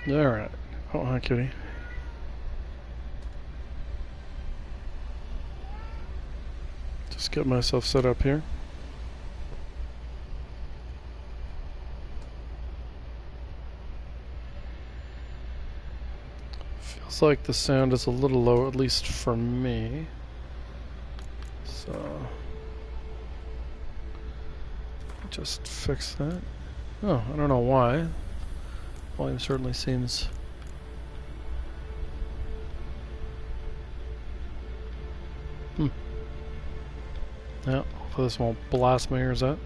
Alright. Oh, hi, cutie. Just get myself set up here. Feels like the sound is a little low, at least for me. So... just fix that. Oh, I don't know why. Volume certainly seems... Yeah, hopefully this won't blast my ears out.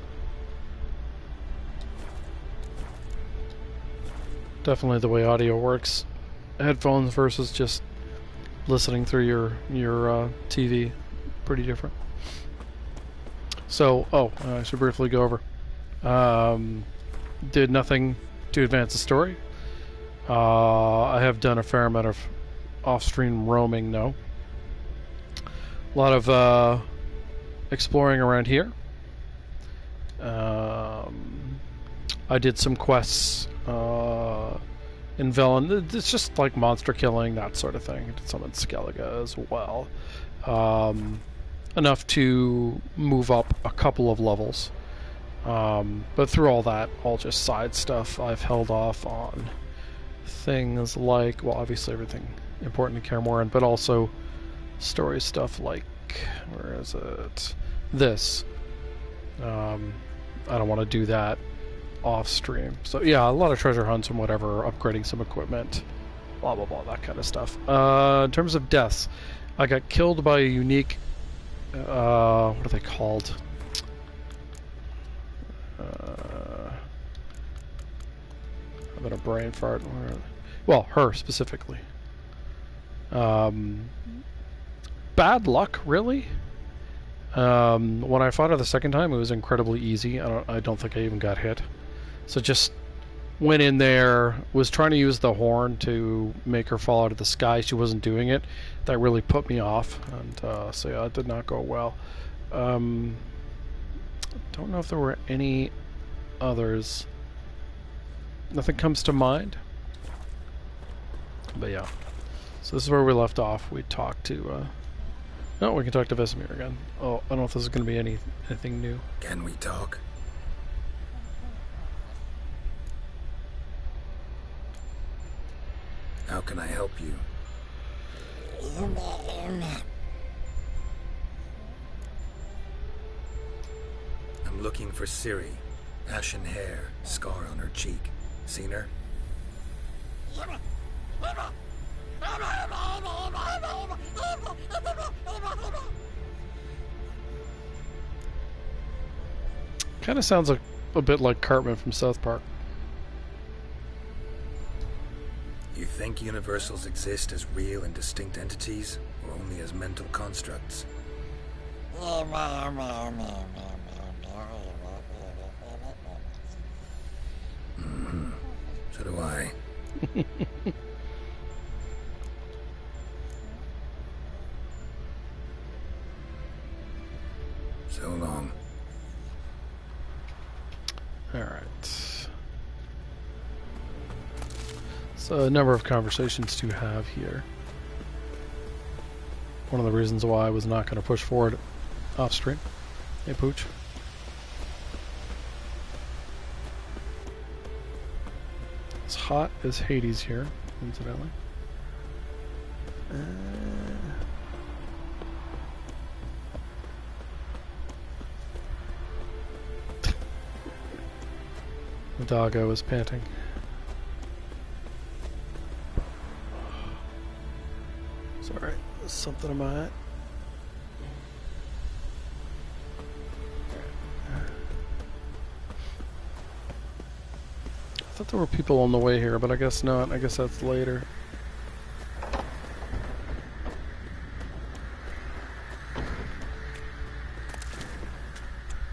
Definitely the way audio works. Headphones versus just listening through your TV. Pretty different. So, I should briefly go over. Did nothing to advance the story. I have done a fair amount of off-stream roaming, though. A lot of exploring around here. I did some quests in Velen. It's just like monster killing, that sort of thing. I did some in Skellige as well. Enough to move up a couple of levels. But through all that, all just side stuff, I've held off on things like, well, obviously everything important to Kaer Morhen, but also story stuff like, where is it? This. I don't want to do that off stream. So yeah, a lot of treasure hunts and whatever, upgrading some equipment, blah blah blah, that kind of stuff. In terms of deaths, I got killed by a unique, what are they called? Having a brain fart. Well, her specifically. Bad luck, really. When I fought her the second time, it was incredibly easy. I don't think I even got hit. So just went in there, was trying to use the horn to make her fall out of the sky. She wasn't doing it. That really put me off, and so yeah, it did not go well. Don't know if there were any others. Nothing comes to mind. But yeah. So this is where we left off. We talked to... No, we can talk to Vesemir again. Oh, I don't know if this is going to be anything new. Can we talk? How can I help you? I'm looking for Ciri. Ashen hair, scar on her cheek. Seen her? Kind of sounds like a bit like Cartman from South Park. You think universals exist as real and distinct entities, or only as mental constructs? So do I. So long. Alright. So a number of conversations to have here. One of the reasons why I was not going to push forward off stream. Hey, Pooch. It's hot as Hades here, incidentally. The doggo is panting. Sorry, there's something in my eye. I thought there were people on the way here, but I guess not. I guess that's later.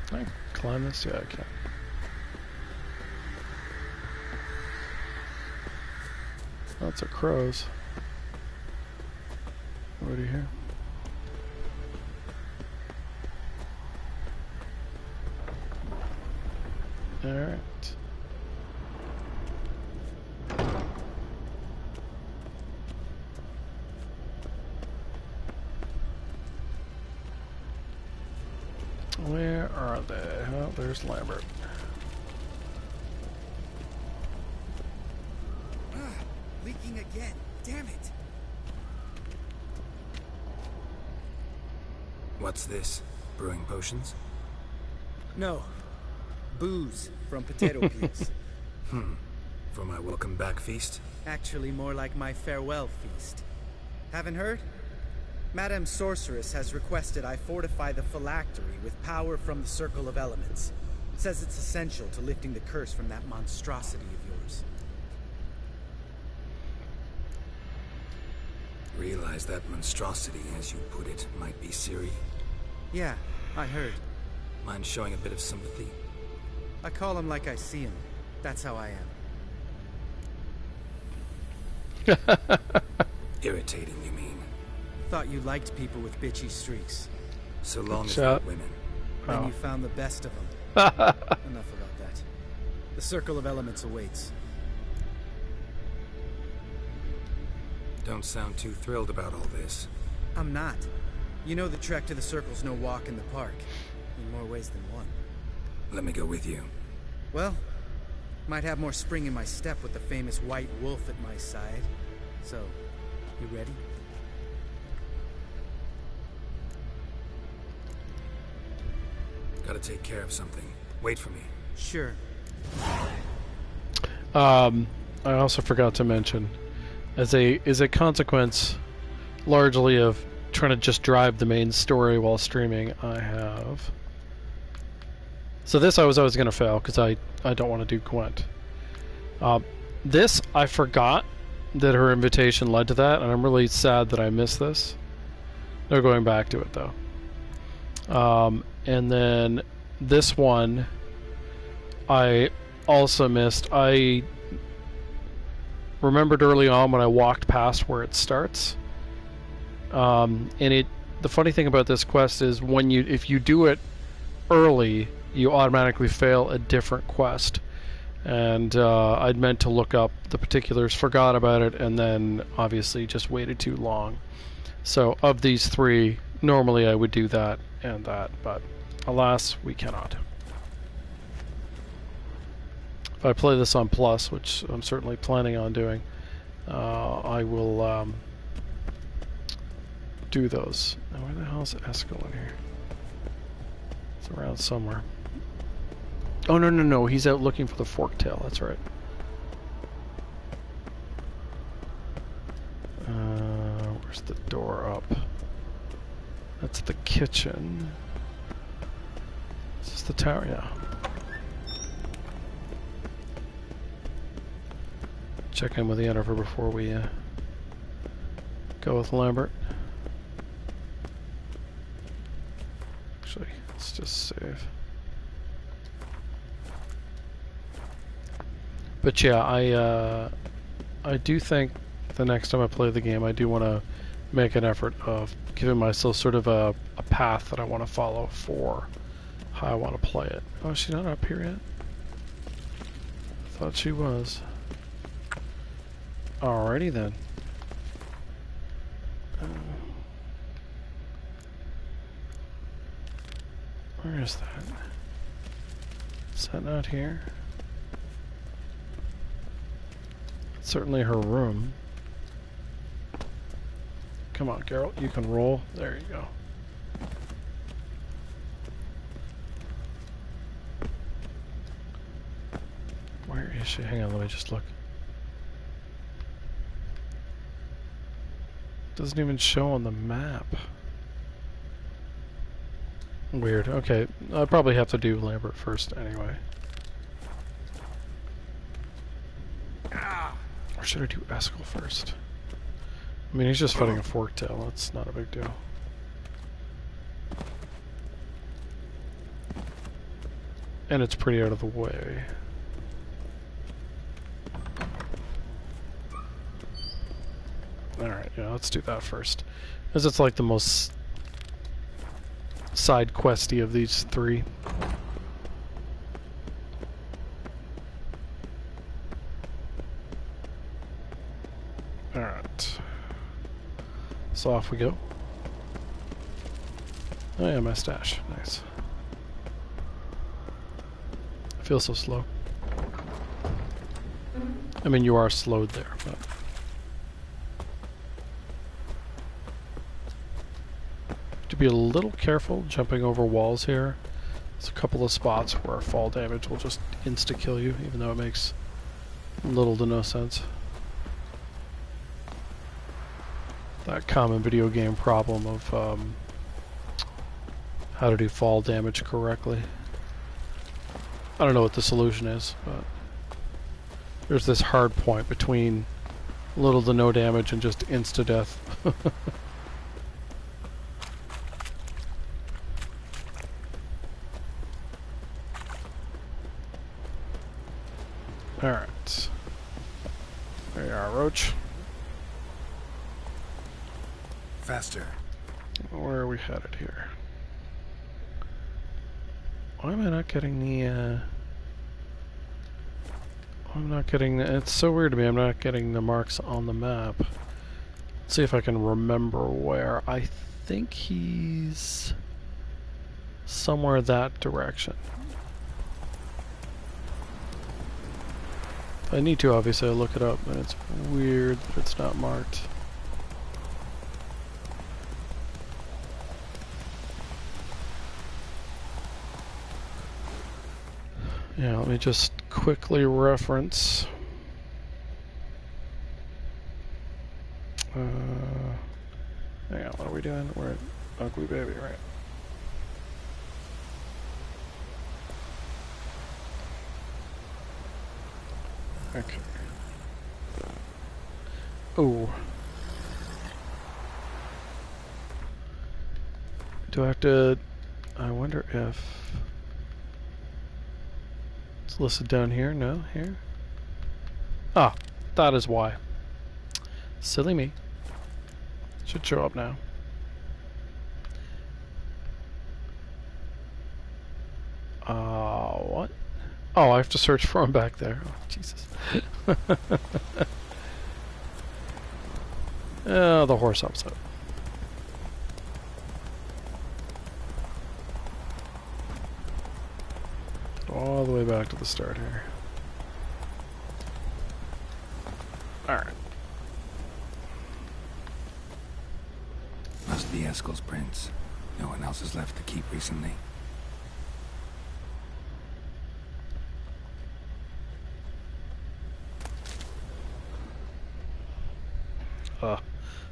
Can I climb this? Yeah, I can. Lots of crows. What do you hear? Alright. Where are they? Oh, there's Lambert. Leaking again. Damn it. What's this? Brewing potions? No. Booze from potato peels. For my welcome back feast? Actually, more like my farewell feast. Haven't heard? Madame Sorceress has requested I fortify the phylactery with power from the Circle of Elements. Says it's essential to lifting the curse from that monstrosity of yours. Realize that monstrosity, as you put it, might be Ciri. Yeah, I heard. Mind showing a bit of sympathy? I call him like I see him. That's how I am. Irritating, you mean? Thought you liked people with bitchy streaks. So long as they're women. Then you found the best of them. Enough about that. The Circle of Elements awaits. Don't sound too thrilled about all this. I'm not. You know the trek to the Circle's no walk in the park. In more ways than one. Let me go with you. Well, might have more spring in my step with the famous white wolf at my side. So, you ready? Gotta take care of something. Wait for me. Sure. I also forgot to mention, as a consequence, largely of trying to just drive the main story while streaming, I have. So this I was always going to fail because I don't want to do Gwent. This I forgot that her invitation led to that, and I'm really sad that I missed this. No going back to it though. And then this one I also missed. I remembered early on when I walked past where it starts. And the funny thing about this quest is if you do it early, you automatically fail a different quest. And I'd meant to look up the particulars, forgot about it, and then obviously just waited too long. So of these three, normally I would do that and that, but alas, we cannot. If I play this on Plus, which I'm certainly planning on doing, I will do those. Now where the hell is Eskel in here? It's around somewhere. Oh, no, he's out looking for the forktail, that's right. Where's the door up? That's the kitchen. Is this the tower? Yeah. Check in with the Yennefer before we go with Lambert. Actually, let's just save. But yeah, I do think the next time I play the game, I do want to make an effort of giving myself sort of a path that I want to follow for how I want to play it. Oh, is she not up here yet? I thought she was. Alrighty then. Where is that? Is that not here? It's certainly her room. Come on, Geralt, you can roll. There you go. Where is she? Hang on, let me just look. Doesn't even show on the map. Weird. Okay, I probably have to do Lambert first anyway. Or should I do Eskel first? I mean, he's just fighting a forktail. That's not a big deal. And it's pretty out of the way. Alright, yeah, let's do that first. As it's like the most side questy of these three. Alright. So off we go. Oh yeah, my stash. Nice. Feels so slow. I mean, you are slowed there, but... To be a little careful jumping over walls here. There's a couple of spots where fall damage will just insta-kill you, even though it makes little to no sense. That common video game problem of how to do fall damage correctly. I don't know what the solution is, but there's this hard point between little to no damage and just insta-death. Alright. There you are, Roach. Faster. Where are we headed here? Why am I not getting the, I'm not getting the... It's so weird to me, I'm not getting the marks on the map. Let's see if I can remember where. I think he's... somewhere that direction. If I need to, obviously, I'll look it up, and it's weird that it's not marked. Yeah, let me just quickly reference. Hang on, what are we doing? We're at Ugly Baby, right? Okay. Oh. Do I have to... I wonder if... It's listed down here? No? Here? Ah, that is why. Silly me. Should show up now. What? Oh, I have to search for him back there. Oh, Jesus. The horse upset. All the way back to the start here. Alright. Must be Eskel's prints. No one else has left the keep recently.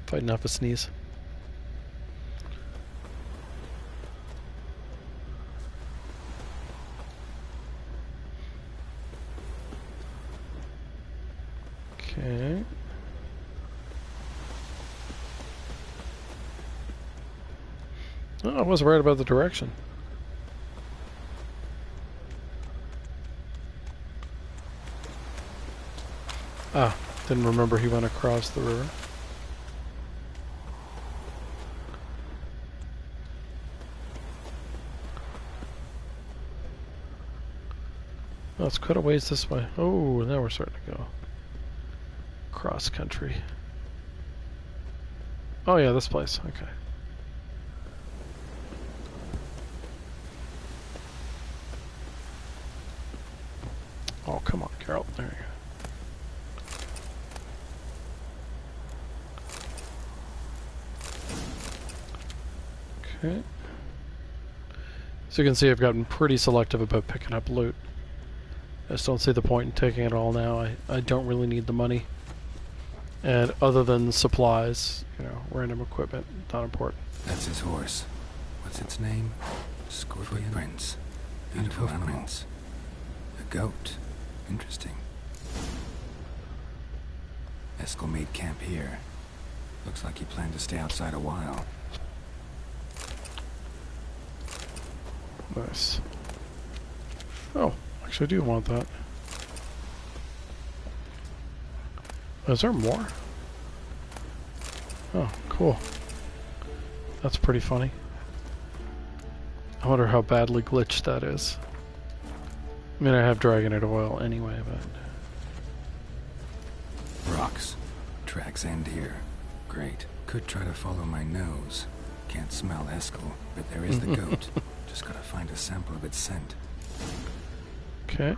Fighting off a sneeze. Okay. Oh, I was right about the direction. Ah, didn't remember he went across the river. Oh, it's quite a ways this way. Oh, now we're starting to go cross country. Oh yeah, this place. Okay. Oh, come on, Carol. There you go. Okay. So you can see I've gotten pretty selective about picking up loot. I just don't see the point in taking it all now. I don't really need the money. And other than supplies, you know, random equipment, not important. That's his horse. What's its name? Scorpion. Footprints. Beautiful animals. A goat. Interesting. Eskel made camp here. Looks like he planned to stay outside a while. Nice. Oh, actually I do want that. Is there more? Oh, cool. That's pretty funny. I wonder how badly glitched that is. I mean, I have Dragonite oil anyway, but... Rocks. Tracks end here. Great. Could try to follow my nose. Can't smell Eskel, but there is the goat. Just gotta find a sample of its scent. Okay.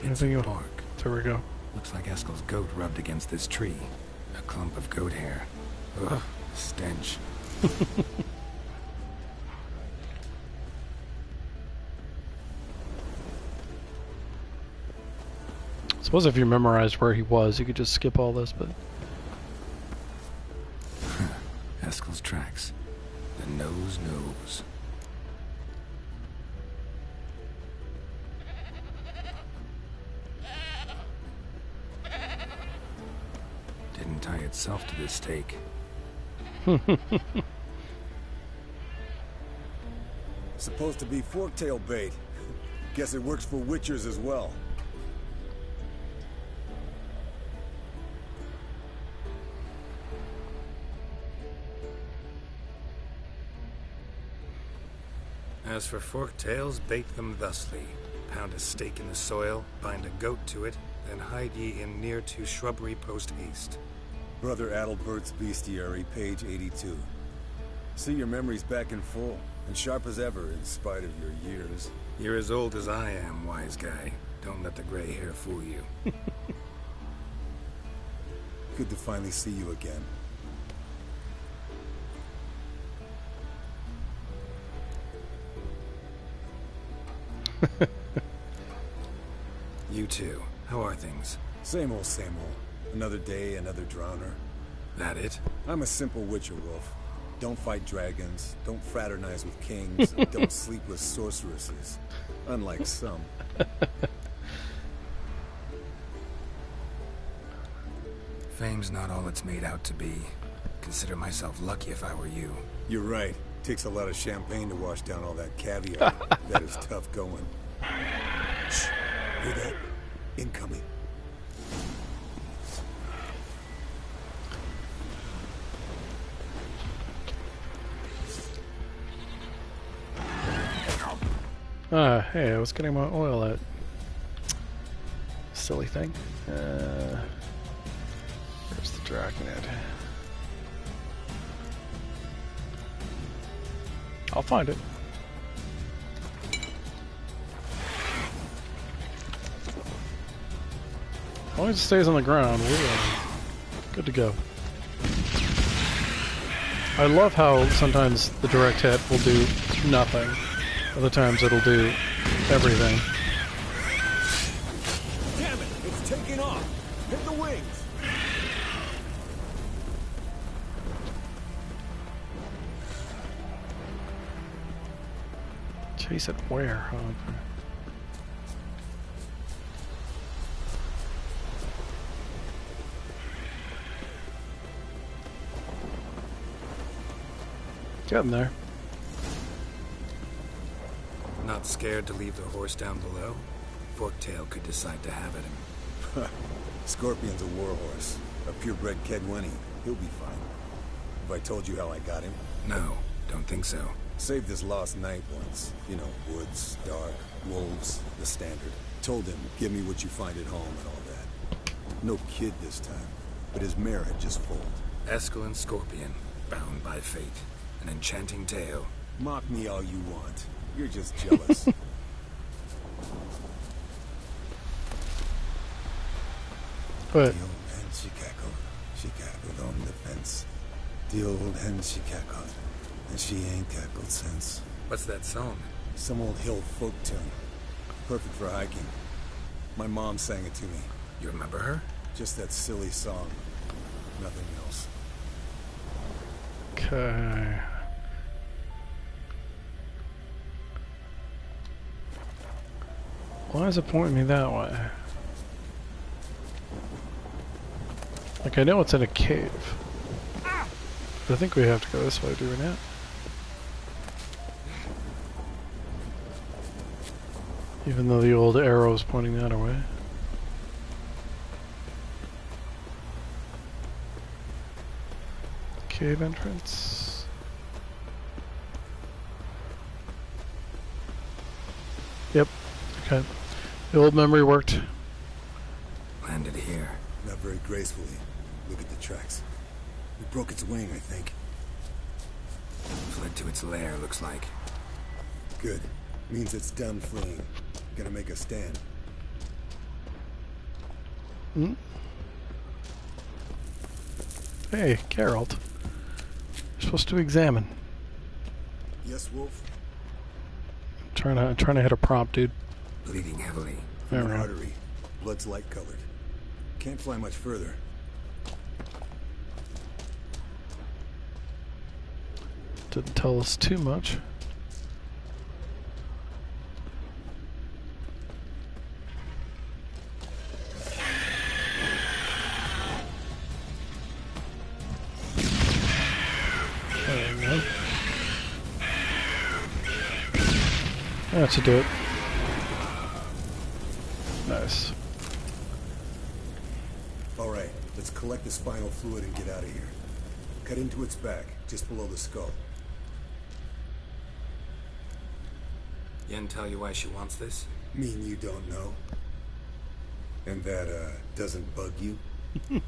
It's Anything a else? bark. There we go. Looks like Eskel's goat rubbed against this tree. A clump of goat hair. Ugh, stench. Suppose if you memorized where he was, you could just skip all this, but... Eskel's tracks. The nose knows. Didn't tie itself to this stake. Supposed to be forktail bait. Guess it works for witchers as well. As for forktails, bait them thusly. Pound a stake in the soil, bind a goat to it, then hide ye in near to shrubbery post haste. Brother Adalbert's Bestiary, page 82. See, your memory's back in full, and sharp as ever in spite of your years. You're as old as I am, wise guy. Don't let the gray hair fool you. Good to finally see you again. You too. How are things? Same old, same old. Another day, another drowner. That it? I'm a simple witcher wolf. Don't fight dragons, don't fraternize with kings, and don't sleep with sorceresses. Unlike some. Fame's not all it's made out to be. Consider myself lucky if I were you. You're right. Takes a lot of champagne to wash down all that caviar. That is tough going. Shh. Hear that? Incoming. Hey, I was getting my oil out. Silly thing. Where's the Draconid? I'll find it. As long as it stays on the ground, we're good to go. I love how sometimes the direct hit will do nothing. Other times it'll do everything. Damn it! It's taking off! Hit the wings! Chase it where, huh? Getting there. Not scared to leave the horse down below? Forktail could decide to have at him. Scorpion's a warhorse. A purebred Kedwenny. He'll be fine. Have I told you how I got him? No, don't think so. Saved this lost knight once. You know, woods, dark, wolves, the standard. Told him, give me what you find at home and all that. No kid this time, but his mare had just foaled. Eskel and Scorpion, bound by fate. An enchanting tale. Mock me all you want. You're just jealous. But The old hen she cackled. She cackled on the fence. The old hen she cackled. And she ain't cackled since. What's that song? Some old hill folk tune. Perfect for hiking. My mom sang it to me. You remember her? Just that silly song. Nothing else. okay. Why is it pointing me that way? Like, I know it's in a cave. But I think we have to go this way, do we not? Even though the old arrow is pointing that way. Cave entrance. Yep. Okay. The old memory worked. Landed here. Not very gracefully. Look at the tracks. We broke its wing, I think. Fled led to its lair, looks like. Good. Means it's done fleeing. Gonna make a stand. Hmm? Hey, Geralt. You're supposed to examine. Yes, Wolf? I'm trying to hit a prompt, dude. Bleeding heavily. There From we an go. artery. Blood's light colored. Can't fly much further. Didn't tell us too much. There we go. That should do it. Nice. Alright, let's collect the spinal fluid and get out of here. Cut into its back, just below the skull. Yen tell you why she wants this? Mean you don't know? And that, doesn't bug you? Of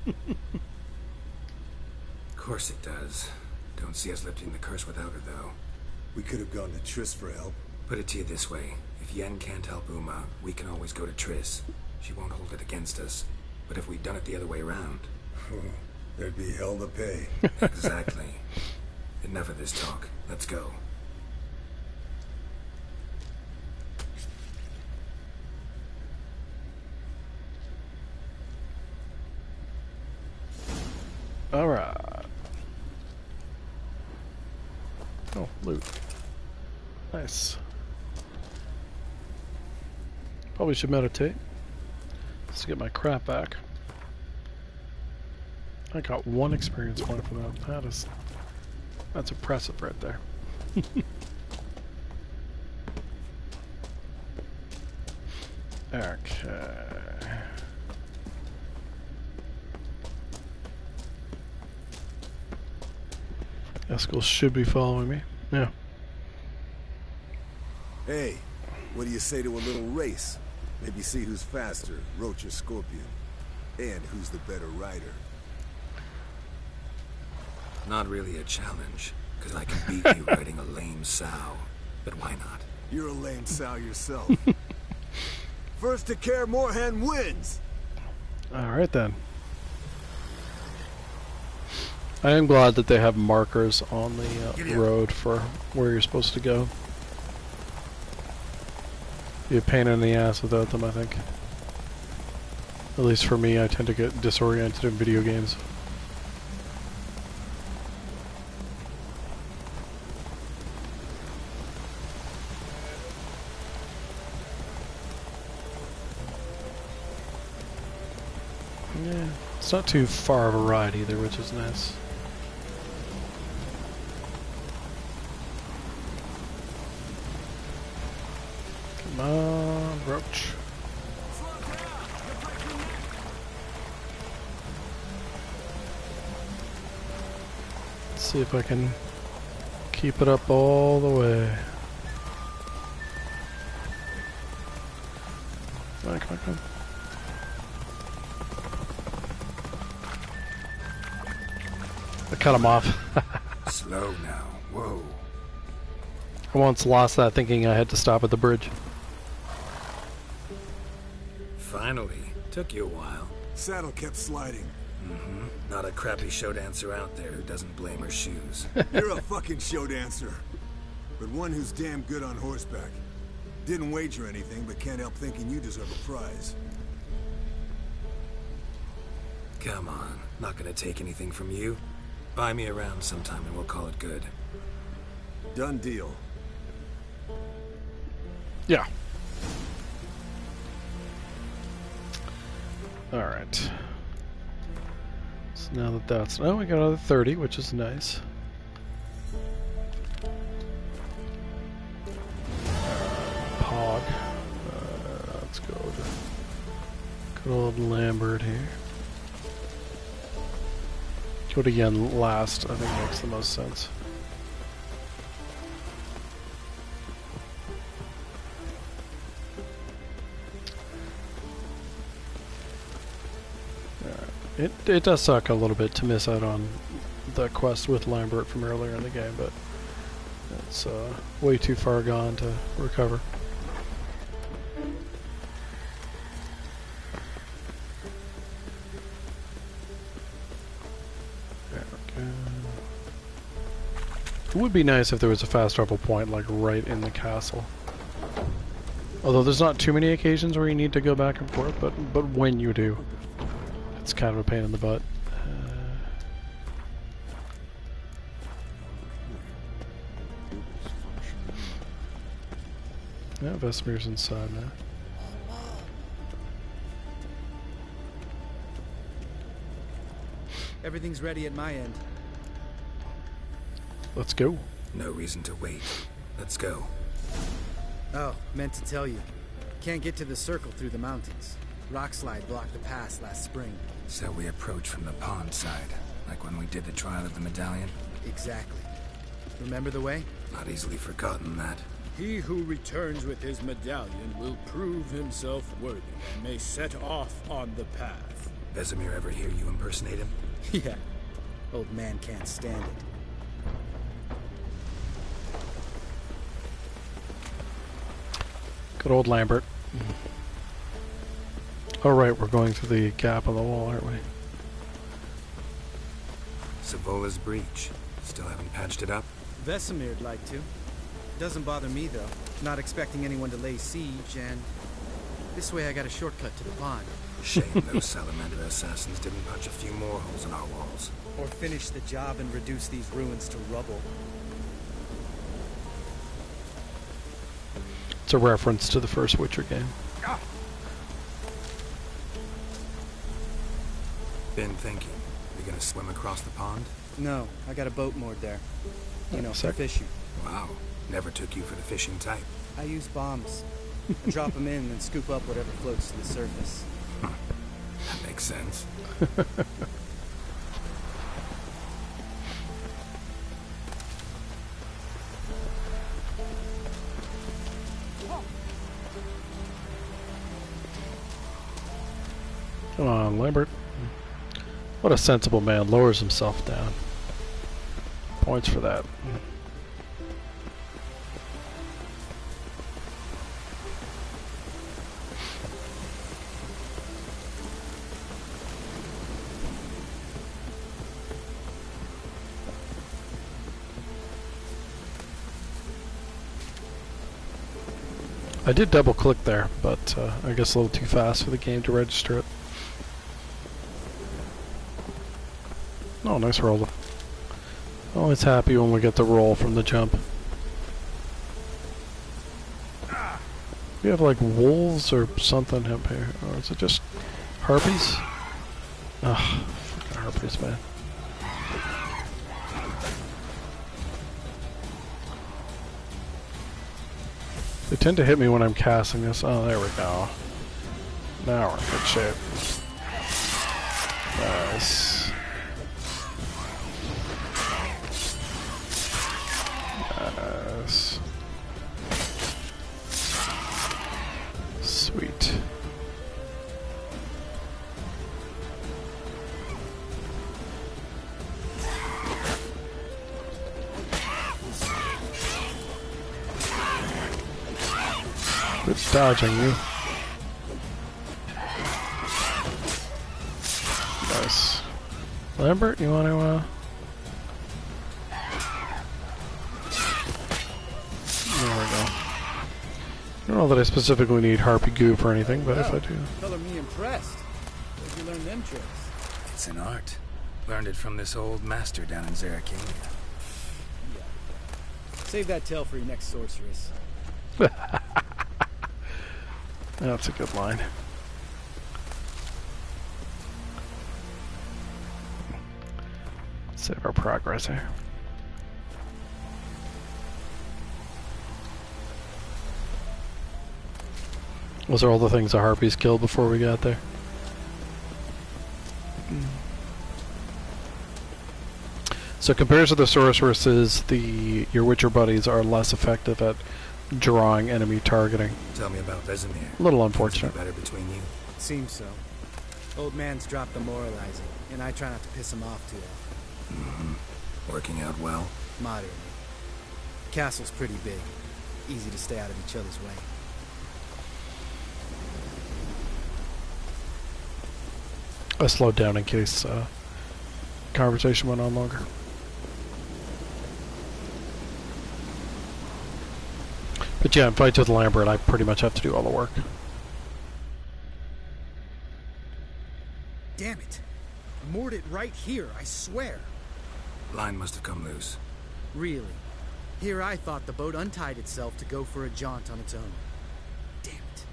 course it does. Don't see us lifting the curse without her, though. We could have gone to Triss for help. Put it to you this way. If Yen can't help Uma, we can always go to Triss. She won't hold it against us. But if we'd done it the other way around... There'd be hell to pay. Exactly. Enough of this talk. Let's go. Alright. Oh, loot. Nice. Probably should meditate. Just to get my crap back. I got 1 experience point from that. That's impressive right there. Okay. Eskel should be following me. Yeah. Hey, what do you say to a little race? Maybe see who's faster, Roach or Scorpion. And who's the better rider. Not really a challenge, because I can beat you riding a lame sow. But why not? You're a lame sow yourself. First to Kaer Morhen wins! Alright then. I am glad that they have markers on the road for where you're supposed to go. Be a pain in the ass without them, I think. At least for me, I tend to get disoriented in video games. Yeah, it's not too far of a ride either, which is nice. Come on, Roach. Let's see if I can keep it up all the way. Come on, come on, come on. I cut him off. Slow now. Whoa. I once lost that thinking I had to stop at the bridge. Finally. Took you a while. Saddle kept sliding. Mm-hmm. Not a crappy show dancer out there who doesn't blame her shoes. You're a fucking show dancer. But one who's damn good on horseback. Didn't wager anything, but can't help thinking you deserve a prize. Come on. Not gonna take anything from you. Buy me around sometime and we'll call it good. Done deal. Yeah. Alright. So now that that's... Oh, we got another 30, which is nice. Pog. Let's go to good old Lambert here. Go to Yen last, I think makes the most sense. It does suck a little bit to miss out on the quest with Lambert from earlier in the game, but It's way too far gone to recover. There we go. It would be nice if there was a fast travel point like right in the castle. Although there's not too many occasions where you need to go back and forth, but when you do, it's kind of a pain in the butt. Yeah, Vesemir's inside now. Everything's ready at my end. Let's go. No reason to wait. Let's go. Oh, meant to tell you. Can't get to the circle through the mountains. Rockslide blocked the pass last spring. So we approach from the pond side, like when we did the trial of the medallion? Exactly. Remember the way? Not easily forgotten that. He who returns with his medallion will prove himself worthy and may set off on the path. Vesemir ever hear you impersonate him? Yeah. Old man can't stand it. Good old Lambert. Oh right, we're going through the gap on the wall, aren't we? Savola's breach. Still haven't patched it up? Vesemir'd like to. Doesn't bother me, though. Not expecting anyone to lay siege, and this way I got a shortcut to the pond. Shame those salamander assassins didn't punch a few more holes in our walls. Or finish the job and reduce these ruins to rubble. It's a reference to the first Witcher game. Been thinking. You gonna swim across the pond? No, I got a boat moored there. You know, for Sick. fishing. Wow. Never took you for the fishing type. I use bombs. I drop them in and then scoop up whatever floats to the surface. That makes sense. Come on, Lambert. What a sensible man. Lowers himself down. Points for that. I did double click there, but I guess a little too fast for the game to register it. Oh, nice roll. Always happy when we get the roll from the jump. We have like wolves or something up here, or is it just harpies? Ugh, fucking harpies, man. They tend to hit me when I'm casting this. Oh, there we go. Now we're in good shape. Nice. Nice. Sweet. Good dodging, you. Nice. Lambert, you want to, There we go. I don't know that I specifically need Harpy Goop or anything, but if I do... Color me impressed. Where'd you learn them tricks? It's an art. Learned it from this old master down in Zarakania. Save that tale for your next sorceress. That's a good line. Save our progress here. Was there all the things the harpies killed before we got there? So compared to the sorceresses, your Witcher buddies are less effective at drawing enemy targeting. Tell me about Vesemir. A little Things unfortunate. get better between you. Seems so. Old man's dropped the moralizing, and I try not to piss him off too often. Mm-hmm. Working out well. Moderately. Castle's pretty big. Easy to stay out of each other's way. I slowed down in case conversation went on longer. But yeah, in Fight to the Lambert, I pretty much have to do all the work. Damn it. I moored it right here, I swear. Line must have come loose. Really? Here I thought the boat untied itself to go for a jaunt on its own. Damn it.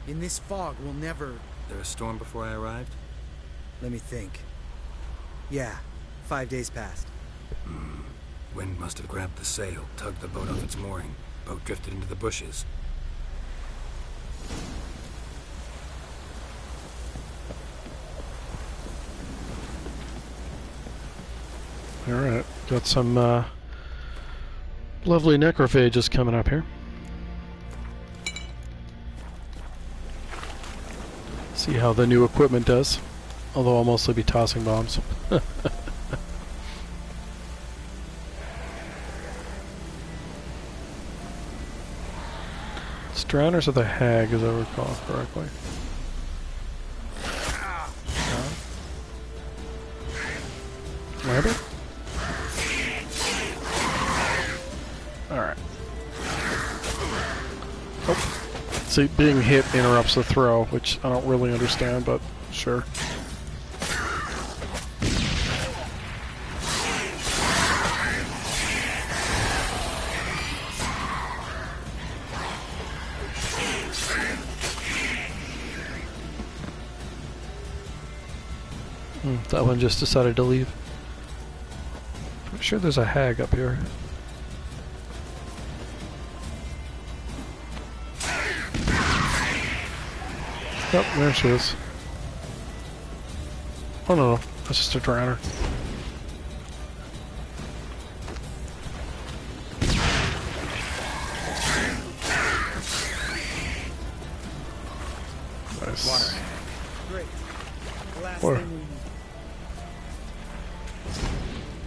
In this fog, we'll never... There a storm before I arrived? Let me think. Yeah, 5 days passed. Wind must have grabbed the sail, tugged the boat off its mooring. Boat drifted into the bushes. Alright, got some lovely necrophages coming up here. See how the new equipment does. Although I'll mostly be tossing bombs. Drowners of the Hag, as I recall correctly. Lambert? Alright. Oh. See, being hit interrupts the throw, which I don't really understand, but sure. That one just decided to leave. I'm sure there's a hag up here. Oh, there she is. Oh no, that's just a drowner. Nice. Water. Great. Last Water. thing we...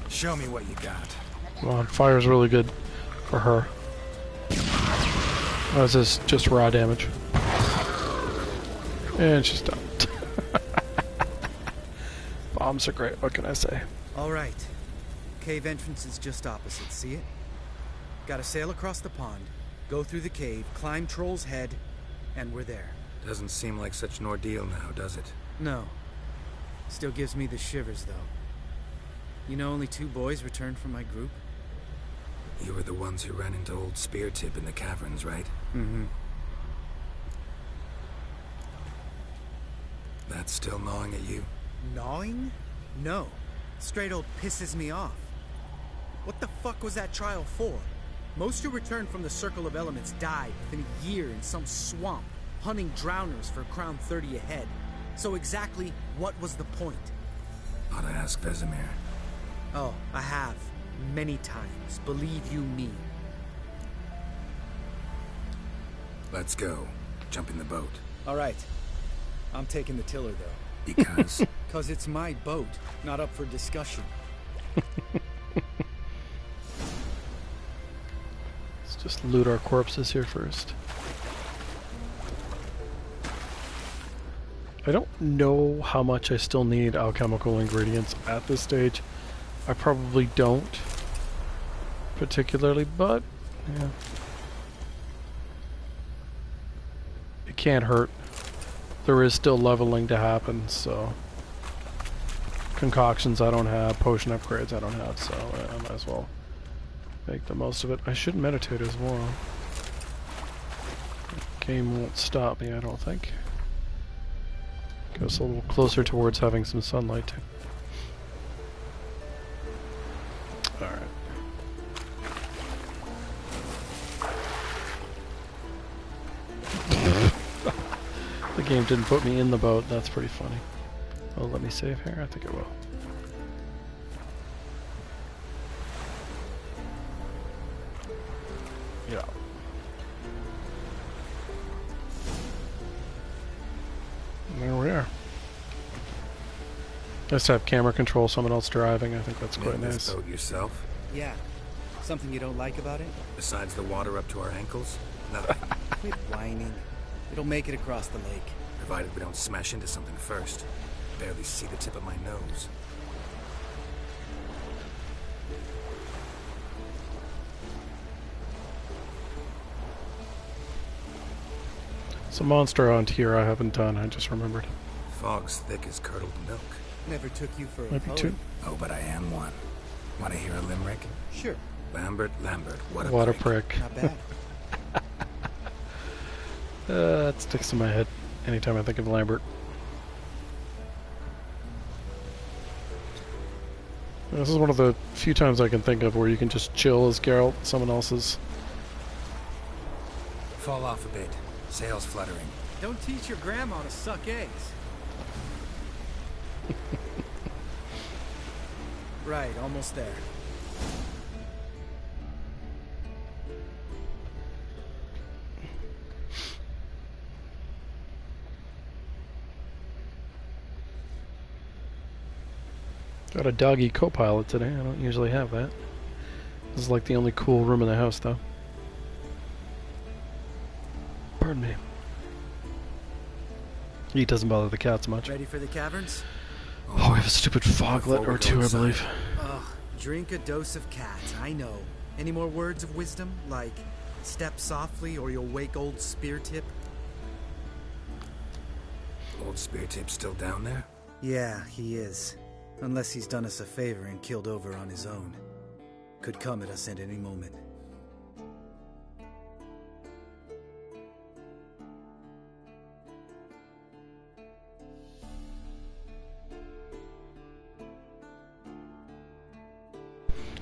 Show me what you got. Come on, fire's really good for her. Oh, is this just raw damage? And she's done. Bombs are great, what can I say? Alright. Cave entrance is just opposite, see it? Gotta sail across the pond, go through the cave, climb Troll's Head, and we're there. Doesn't seem like such an ordeal now, does it? No. Still gives me the shivers, though. You know only 2 boys returned from my group? You were the ones who ran into old Spear Tip in the caverns, right? Mm-hmm. That's still gnawing at you? Gnawing? No. Straight old pisses me off. What the fuck was that trial for? Most who returned from the Circle of Elements died within a year in some swamp, hunting drowners for Crown 30 a head. So exactly what was the point? Ought to ask Vesemir. Oh, I have. Many times. Believe you me. Let's go. Jump in the boat. Alright. I'm taking the tiller, though. Because? 'Cause it's my boat, not up for discussion. Let's just loot our corpses here first. I don't know how much I still need alchemical ingredients at this stage. I probably don't particularly, but yeah. It can't hurt. There is still leveling to happen, so concoctions I don't have, potion upgrades I don't have, so I might as well make the most of it. I should meditate as well. The game won't stop me, I don't think. Goes a little closer towards having some sunlight too. Alright. The game didn't put me in the boat, that's pretty funny. Oh, let me save here? I think it will. Yeah. There we are. Nice to have camera control, someone else driving. I think that's quite Made nice. this boat yourself? Yeah. Something you don't like about it? Besides the water up to our ankles, nothing. Quit whining. It'll make it across the lake. Provided we don't smash into something first. Barely see the tip of my nose. It's a monster on here I haven't done, I just remembered. Fog's thick as curdled milk. Never took you for a Might be poet. two. Oh, but I am one. Want to hear a limerick? Sure. Lambert, what What prick. a prick. Not bad. That sticks to my head anytime I think of Lambert. This is one of the few times I can think of where you can just chill as Geralt, someone else's. Fall off a bit. Sails fluttering. Don't teach your grandma to suck eggs. Right, almost there. Got a doggy co-pilot today. I don't usually have that. This is like the only cool room in the house, though. Pardon me. He doesn't bother the cats much. Ready for the caverns? Oh, we have a stupid foglet or two, I believe. Ugh, drink a dose of cat, I know. Any more words of wisdom? Like, step softly or you'll wake old Speartip? Old Speartip's still down there? Yeah, he is. Unless he's done us a favor and killed over on his own. Could come at us at any moment.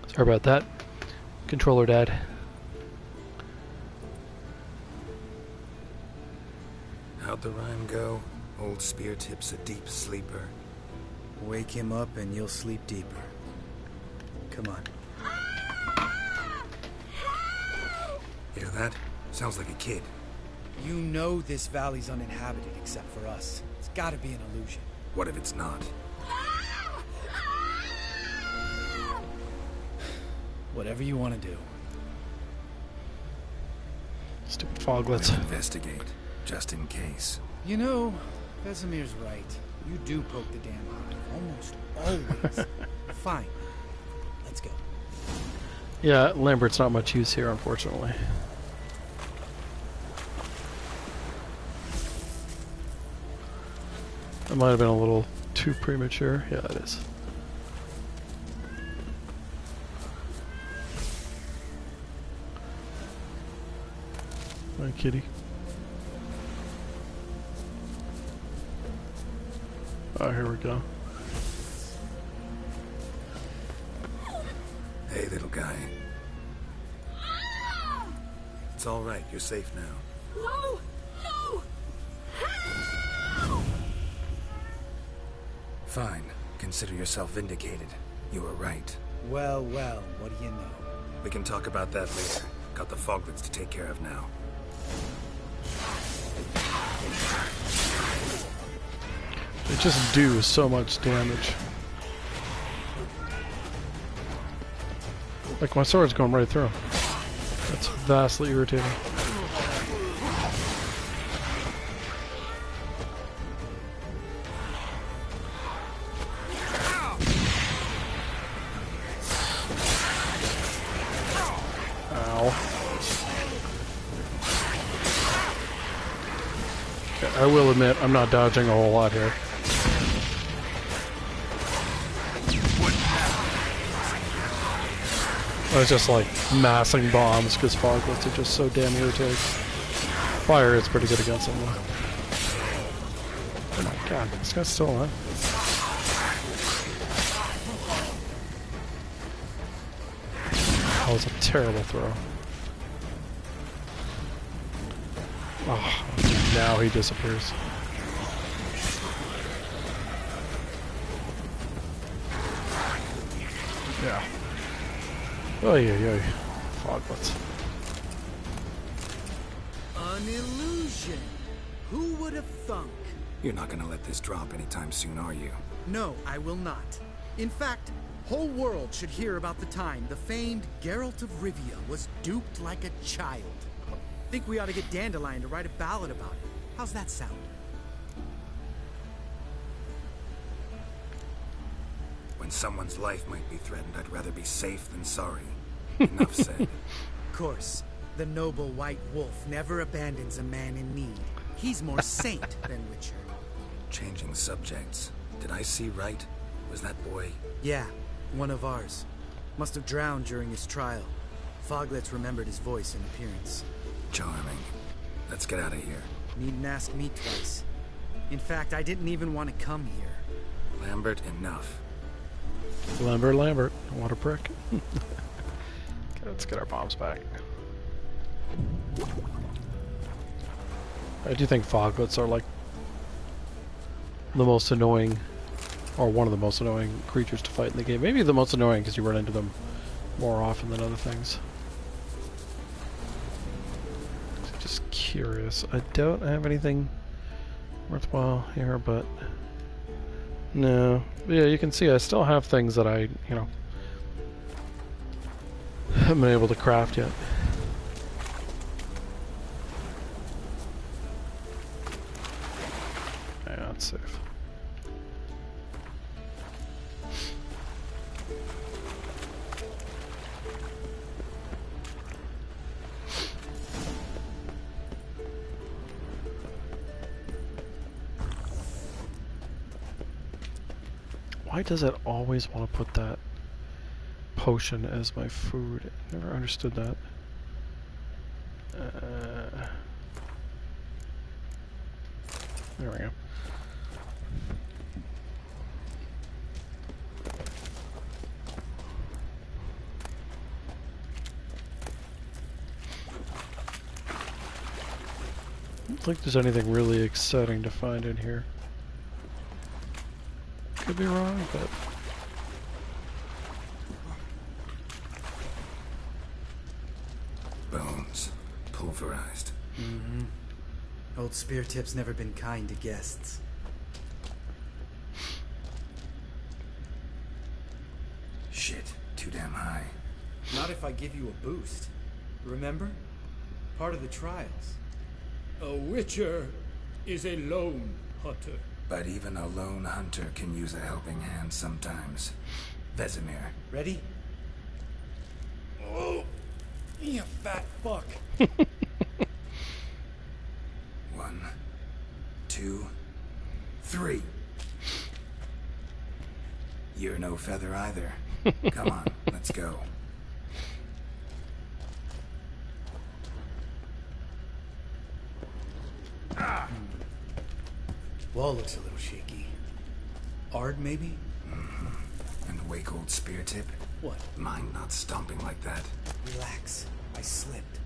Sorry about that. Controller dad. How'd the rhyme go? Old Speartip's a deep sleeper. Wake him up and you'll sleep deeper. Come on. Hear that? Sounds like a kid. You know this valley's uninhabited except for us. It's gotta be an illusion. What if it's not? Whatever you want to do. Stupid Let's foglets. investigate, just in case. You know, Vesemir's right. You do poke the damn hive. Almost always. Fine. Let's go. Yeah, Lambert's not much use here, unfortunately. That might have been a little too premature. Yeah, it is. Hi, kitty. Oh, here we go. Hey, little guy. It's all right. You're safe now. No! No! Fine. Consider yourself vindicated. You were right. Well, well, what do you know? We can talk about that later. Got the foglets to take care of now. They just do so much damage. Like, my sword's going right through 'em. That's vastly irritating. Ow. I will admit, I'm not dodging a whole lot here. I was just like massing bombs because foglets are just so damn irritating. Fire is pretty good against them though. Oh my god, this guy's still alive. That was a terrible throw. Oh, now he disappears. Yeah. Oy, oy, oy. Foglets. An illusion. Who would have thunk? You're not gonna let this drop anytime soon, are you? No, I will not. In fact, Whole world should hear about the time the famed Geralt of Rivia was duped like a child. Think we ought to get Dandelion to write a ballad about it. How's that sound? When someone's life might be threatened, I'd rather be safe than sorry. Enough said. Of course, the noble white wolf never abandons a man in need. He's more saint than Witcher. Changing subjects. Did I see right? Was that boy? Yeah, one of ours. Must have drowned during his trial. Foglets remembered his voice and appearance. Charming. Let's get out of here. Needn't ask me twice. In fact, I didn't even want to come here. Lambert, enough. Lambert. What a prick. Okay, let's get our bombs back. I do think foglets are like the most annoying, or one of the most annoying creatures to fight in the game. Maybe the most annoying because you run into them more often than other things. Just curious. I don't have anything worthwhile here, but no. Yeah, you can see I still have things that I, haven't been able to craft yet. Yeah, that's safe. Why does it always want to put that potion as my food? Never understood that. There we go. I don't think there's anything really exciting to find in here. Could be wrong, but bones. Pulverized. Mm-hmm. Old Spear Tip's never been kind to guests. Shit, too damn high. Not if I give you a boost. Remember? Part of the trials. A witcher is a lone hunter. But even a lone hunter can use a helping hand sometimes. Vesemir. Ready? Oh, you fat fuck. 1, 2, 3. You're no feather either. Come on, let's go. Wall looks a little shaky. Ard, maybe? And wake old Spear Tip? What? Mine not stomping like that. Relax. I slipped.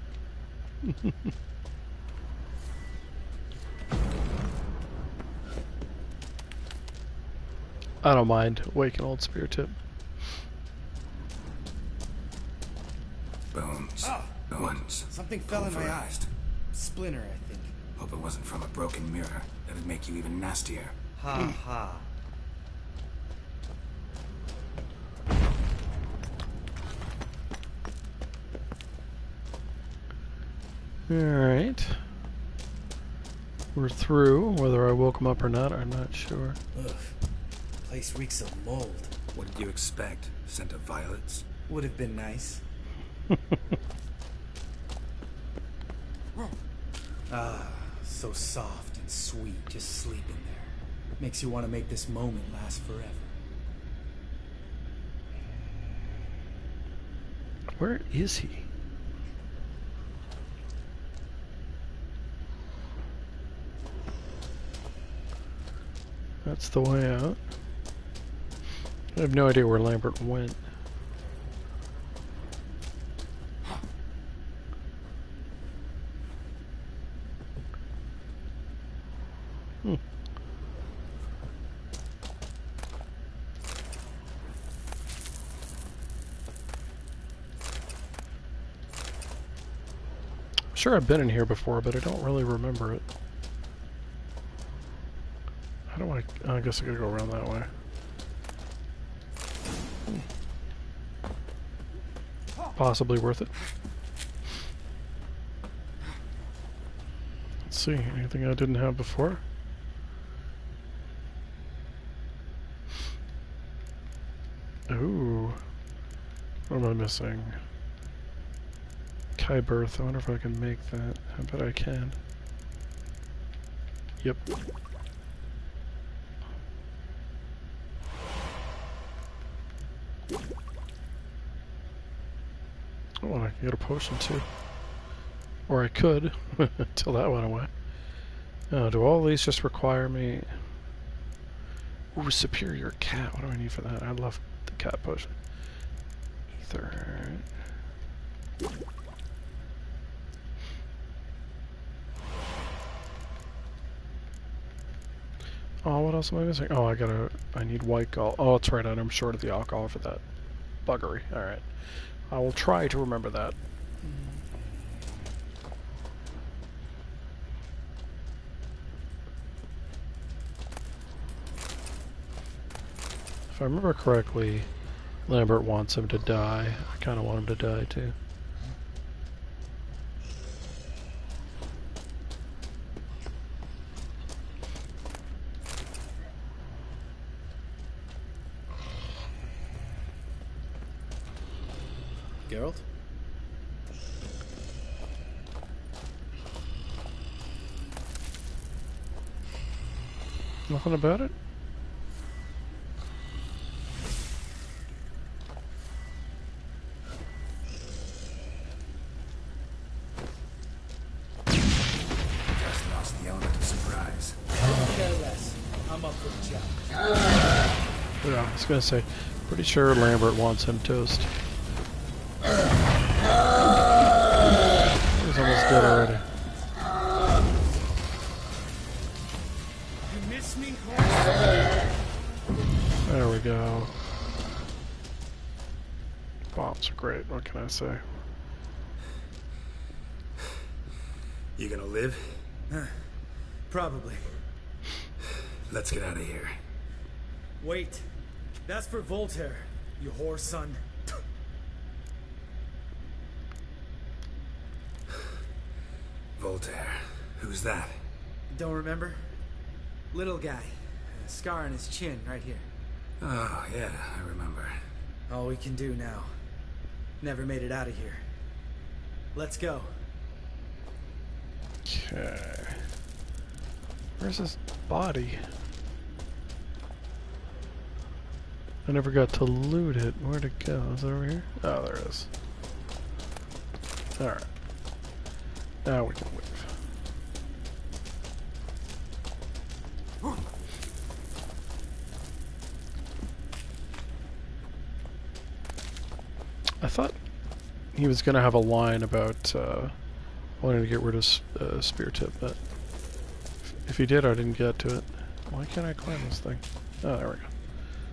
I don't mind waking old Spear Tip. Bones. Bones. Something fell in my eye. Pulverized. Splinter, I think. Hope it wasn't from a broken mirror. That'd make you even nastier. Ha ha. Alright. We're through. Whether I woke him up or not, I'm not sure. Ugh. Place reeks of mold. What did you expect? Scent of violets? Would have been nice. Ah, so soft and sweet, just sleeping there. Makes you want to make this moment last forever. Where is he? That's the way out. I have no idea where Lambert went. Sure, I've been in here before, but I don't really remember it. How do I guess I gotta go around that way. possibly worth it. Let's see, anything I didn't have before? Ooh. What am I missing? Kaer. I wonder if I can make that. I bet I can. Yep. Oh, I can get a potion too. Or I could, until that went away. Do all these just require me... Ooh, superior cat. What do I need for that? I love the cat potion. Ether. Oh, what else am I missing? Oh, I need white gall. Oh, that's right, I'm short of the alcohol for that buggery. Alright. I will try to remember that. If I remember correctly, Lambert wants him to die. I kind of want him to die too. Geralt? Nothing about it? Just lost the element of surprise. Care less. I'm up for the challenge. Yeah, I was gonna say, pretty sure Lambert wants him toast. He's almost dead already. You miss me, There we go. Bombs are great, what can I say? You gonna live? Probably. Let's get out of here. Wait. That's for Voltaire, you whore son. Voltaire. Who's that? Don't remember? Little guy. A scar on his chin, right here. Oh, yeah, I remember. All we can do now. Never made it out of here. Let's go. Okay. Where's his body? I never got to loot it. Where'd it go? Is it over here? Oh, there it is. Alright. Now we can leave. I thought he was going to have a line about wanting to get rid of spear tip, but if he did, I didn't get to it. Why can't I climb this thing? Oh, there we go.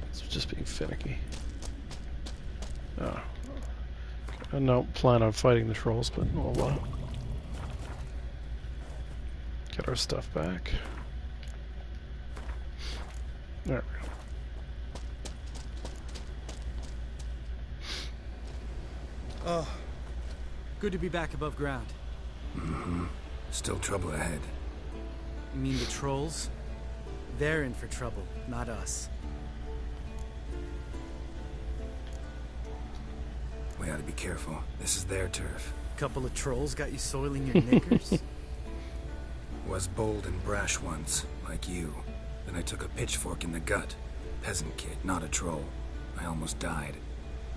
It's just being finicky. Oh. I don't plan on fighting the trolls, but we'll get our stuff back. There we go. Oh, good to be back above ground. Mm-hmm. Still trouble ahead. You mean the trolls? They're in for trouble, not us. We ought to be careful. This is their turf. Couple of trolls got you soiling your knickers? Was bold and brash once, like you. Then I took a pitchfork in the gut. Peasant kid, not a troll. I almost died.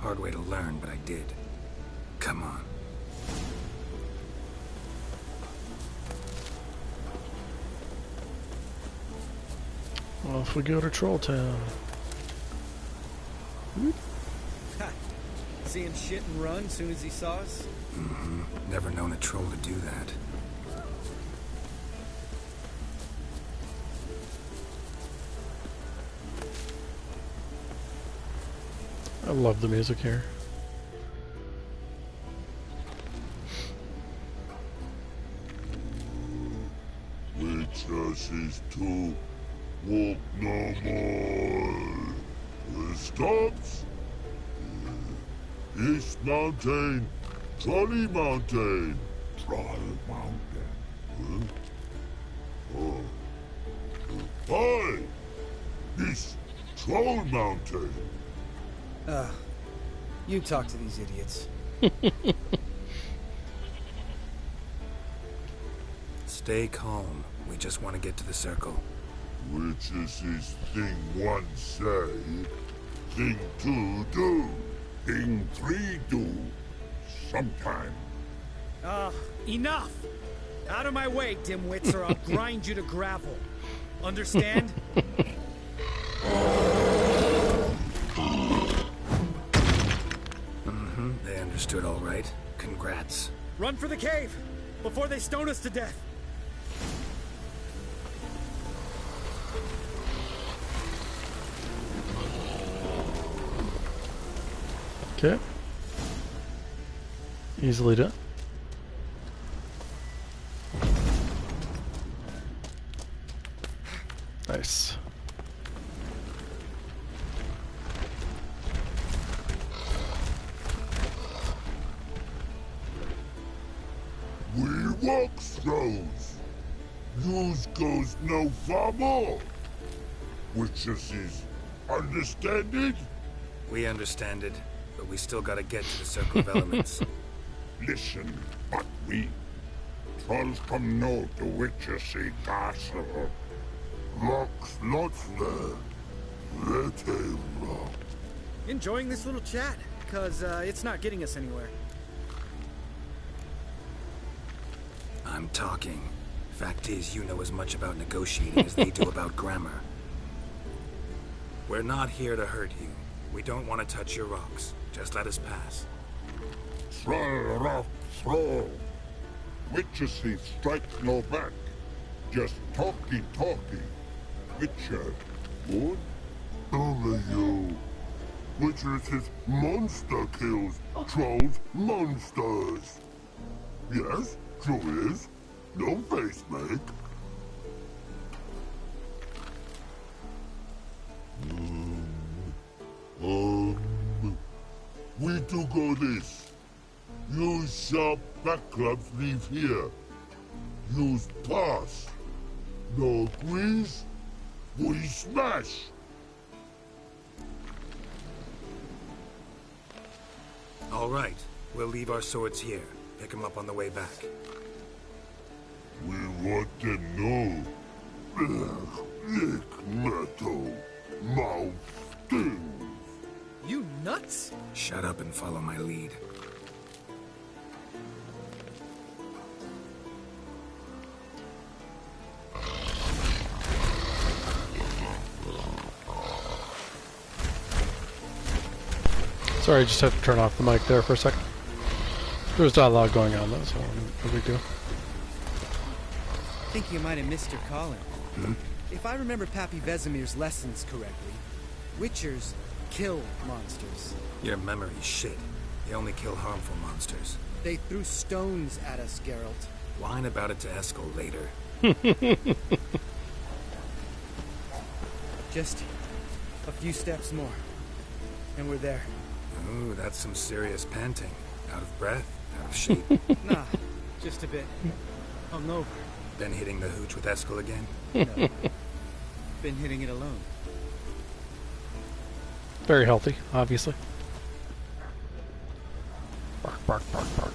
Hard way to learn, but I did. Come on. Off we go to Troll Town. See him shit and run soon as he saw us? Mm-hmm. Never known a troll to do that. I love the music here. Which is to walk no more. Stops. East Mountain. Trolley Mountain. Troll Mountain. Huh? Oh. Hi! This Troll Mountain. You talk to these idiots. Stay calm. We just want to get to the circle. Which is his thing one say, thing two do, thing three do, sometime. Enough! Out of my way, dimwits, or I'll grind you to gravel. Understand? They understood all right. Congrats. Run for the cave! Before they stone us to death! Okay. Easily done. Nice. We walk throws. Yous goes no far more. Which is understand it? We understand it, but we still gotta get to the circle of elements. Listen, but we trolls come know the witches see castle. Rocks lots there. Let him rock. Enjoying this little chat, cause it's not getting us anywhere. I'm talking. Fact is, you know as much about negotiating as they do about grammar. We're not here to hurt you. We don't want to touch your rocks. Just let us pass. Troll rock throw. Witches see strike no back. Just talky. Witcher, what? Only you. Witches is monster kills. Trolls monsters. Yes, true is. No face make. We do go this. Use sharp backlubs leave here. Use pass. No agrees? We smash. All right. We'll leave our swords here. Pick them up on the way back. We want them know. Lick metal. Mouth stings. You nuts? Shut up and follow my lead. Sorry, I just had to turn off the mic there for a second. There was dialogue going on though, so no big deal. I think you might have missed your calling. If I remember Pappy Vesemir's lessons correctly, Witchers kill monsters. Your memory's shit. They only kill harmful monsters. They threw stones at us, Geralt. Whine about it to Eskel later. Just a few steps more, and we're there. Ooh, that's some serious panting. Out of breath? Out of shape? Nah, just a bit. Hungover. Been hitting the hooch with Eskel again? No. Been hitting it alone. Very healthy, obviously. Bark, bark, bark, bark.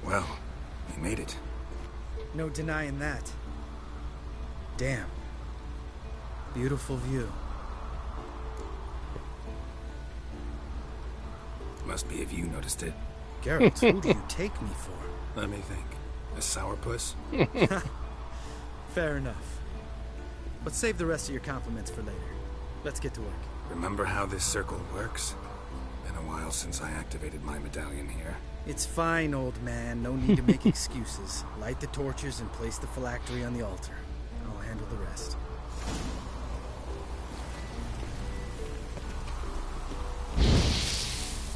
Well, we made it. No denying that. Damn. Beautiful view. Must be if you noticed it. Geralt, who do you take me for? Let me think. A sourpuss? Fair enough. But save the rest of your compliments for later. Let's get to work. Remember how this circle works? Been a while since I activated my medallion here. It's fine, old man. No need to make excuses. Light the torches and place the phylactery on the altar. I'll handle the rest.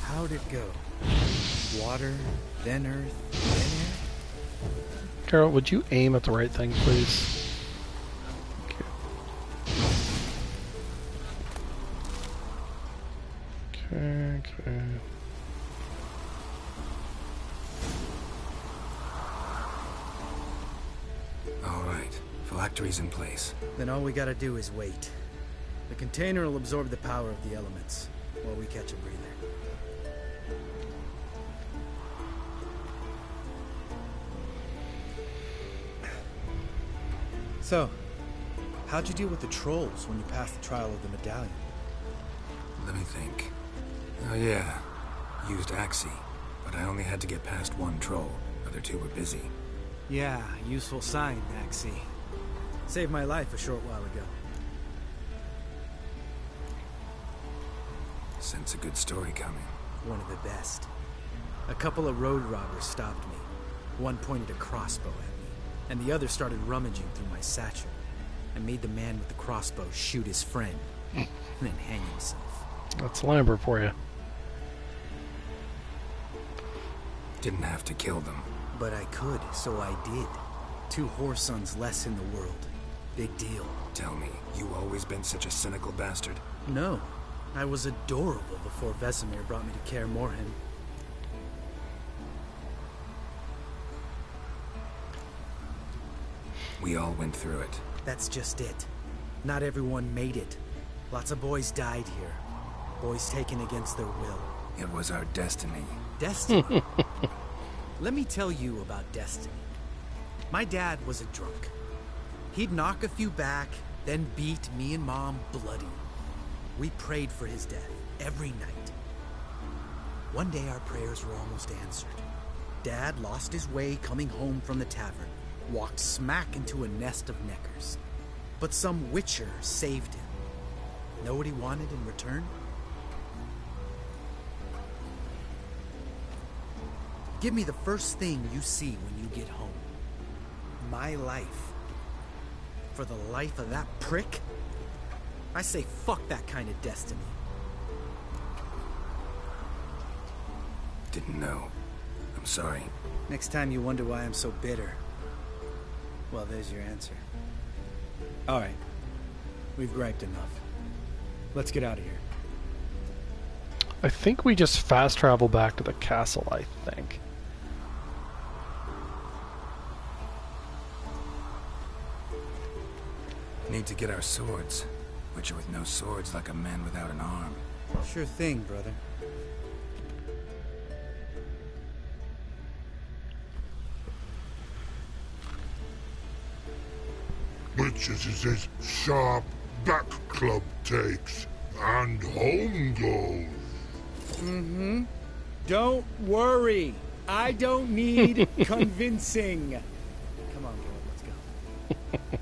How'd it go? Water, then earth, then air? Carol, would you aim at the right thing, please? Okay, okay. All right, phylactery's in place. Then all we gotta do is wait. The container will absorb the power of the elements while we catch a breather. So, how'd you deal with the trolls when you passed the trial of the medallion? Let me think. Oh yeah, used Axie, but I only had to get past one troll. Other two were busy. Yeah, useful sign, Axie. Saved my life a short while ago. Sense a good story coming. One of the best. A couple of road robbers stopped me. One pointed a crossbow at me, and the other started rummaging through my satchel. I made the man with the crossbow shoot his friend, and then hang himself. That's Lambert for you. Didn't have to kill them. But I could, so I did. 2 whoresons less in the world. Big deal. Tell me, you always been such a cynical bastard? No. I was adorable before Vesemir brought me to Kaer Morhen. We all went through it. That's just it. Not everyone made it. Lots of boys died here. Boys taken against their will. It was our destiny. Destiny? Let me tell you about destiny. My dad was a drunk. He'd knock a few back, then beat me and Mom bloody. We prayed for his death every night. One day our prayers were almost answered. Dad lost his way coming home from the tavern, walked smack into a nest of neckers. But some witcher saved him. Know what he wanted in return? Give me the first thing you see when you get home. My life. For the life of that prick? I say fuck that kind of destiny. Didn't know. I'm sorry. Next time you wonder why I'm so bitter, well, there's your answer. All right. We've griped enough. Let's get out of here. I think we just fast travel back to the castle, I think. Need to get our swords. Witcher with no swords like a man without an arm. Sure thing, brother. Witches is this sharp back club takes, and home goes. Mm-hmm. Don't worry. I don't need convincing. Come on, Geralt, let's go.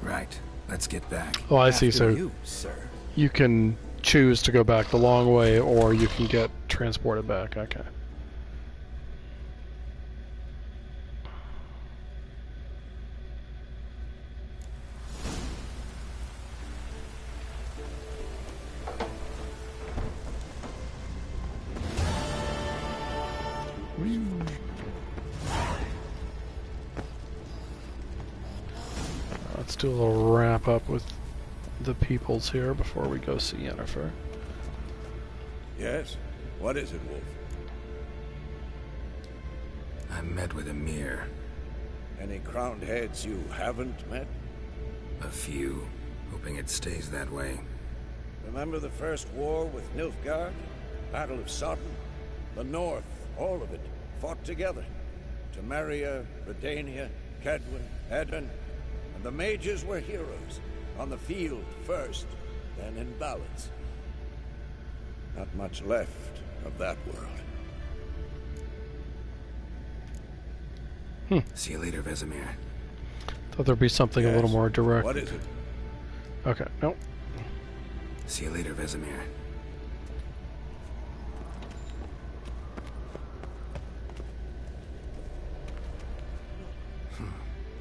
Right. Let's get back. Oh, I see. After So you, sir. you can choose to go back the long way, or you can get transported back. Okay. Let's do a little wrap up with the peoples here before we go see Yennefer. Yes? What is it, Wolf? I met with Emir. Any crowned heads you haven't met? A few. Hoping it stays that way. Remember the first war with Nilfgaard? Battle of Sodden? The North, all of it, fought together. Temeria, Redania, Kedwin, Edwin, and the mages were heroes. On the field first, then in ballads. Not much left of that world. See you later, Vesemir. Thought there'd be something a little Yes. more direct. What is it? Okay, nope. See you later, Vesemir.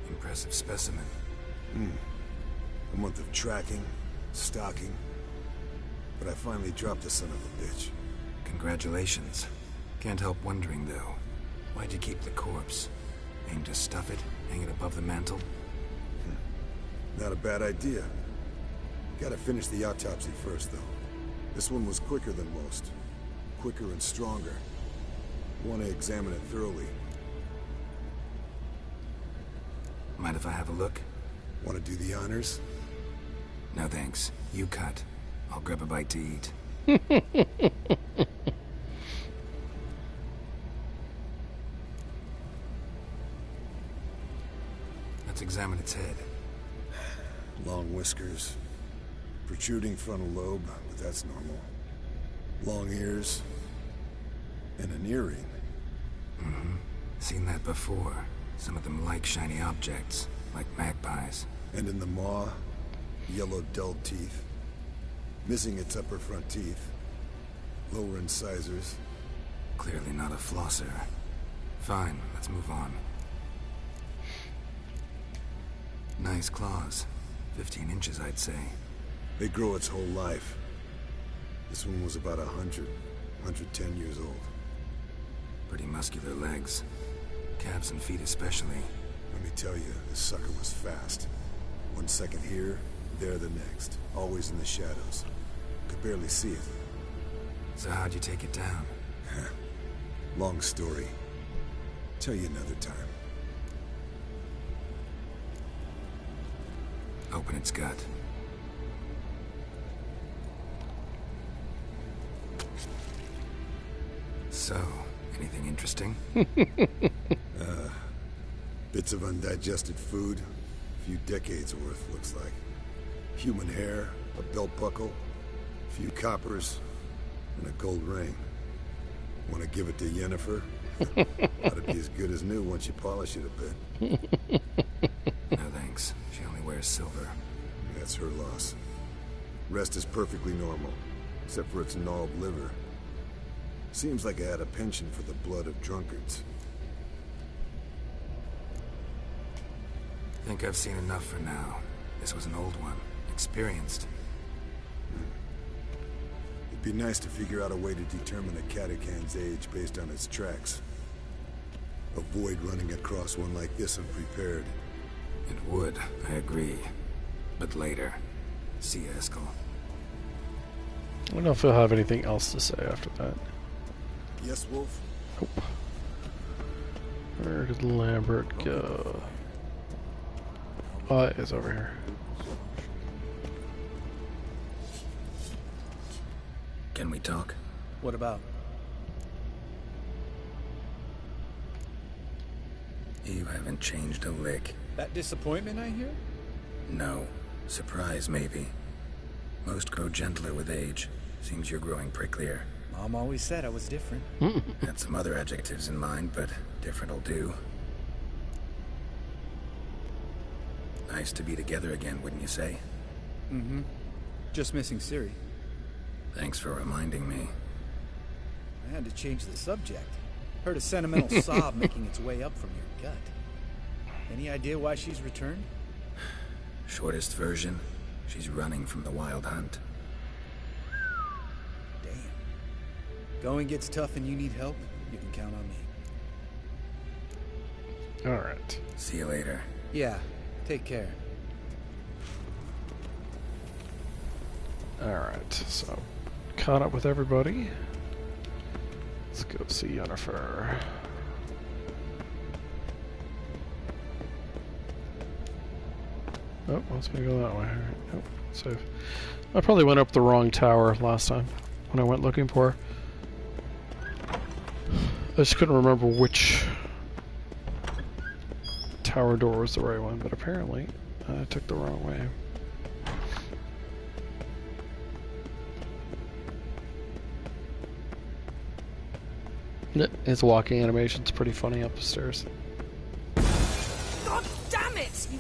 Impressive specimen. A month of tracking, stalking. But I finally dropped the son of a bitch. Congratulations. Can't help wondering, though. Why'd you keep the corpse? Aim to stuff it? Hang it above the mantle? Not a bad idea. Gotta finish the autopsy first, though. This one was quicker than most. Quicker and stronger. Want to examine it thoroughly. Mind if I have a look? Want to do the honors? No thanks. You cut. I'll grab a bite to eat. Let's examine its head. Long whiskers. Protruding frontal lobe, but that's normal. Long ears. And an earring. Mm-hmm. Seen that before. Some of them like shiny objects, like magpies. And in the maw, yellow dulled teeth. Missing its upper front teeth. Lower incisors. Clearly not a flosser. Fine, let's move on. Nice claws. 15 inches, I'd say. They grow its whole life. This one was about 110 years old. Pretty muscular legs. Calves and feet especially. Let me tell you, this sucker was fast. 1 second here, there the next. Always in the shadows. Could barely see it. So how'd you take it down? Long story. Tell you another time. Open its gut. So, anything interesting? Bits of undigested food. A few decades worth, looks like. Human hair, a belt buckle, a few coppers, and a gold ring. Want to give it to Yennefer? Ought to be as good as new once you polish it a bit. No thanks. She only wears silver. That's her loss. Rest is perfectly normal, except for its gnawed liver. Seems like I had a penchant for the blood of drunkards. Think I've seen enough for now. This was an old one. Experienced. It'd be nice to figure out a way to determine a catacan's age based on its tracks. Avoid running across one like this unprepared. It would, I agree. But later. See you, Eskel. I don't know if he'll have anything else to say after that. Yes, Wolf? Nope. Where did Lambert go? Oh, it is over here. Can we talk? What about? You haven't changed a lick. That disappointment I hear? No. Surprise, maybe. Most grow gentler with age. Seems you're growing pricklier. Mom always said I was different. Had some other adjectives in mind, but different'll do. Nice to be together again, wouldn't you say? Mm-hmm. Just missing Ciri. Thanks for reminding me. I had to change the subject. Heard a sentimental sob making its way up from your gut. Any idea why she's returned? Shortest version, she's running from the wild hunt. Damn. Going gets tough and you need help, you can count on me. Alright. See you later. Yeah, take care. Alright, so caught up with everybody. Let's go see Yennefer. Oh, I was gonna go that way. Alright, nope, save. I probably went up the wrong tower last time when I went looking for her. I just couldn't remember which tower door was the right one, but apparently I took the wrong way. His walking animation's pretty funny up the stairs. God damn it, you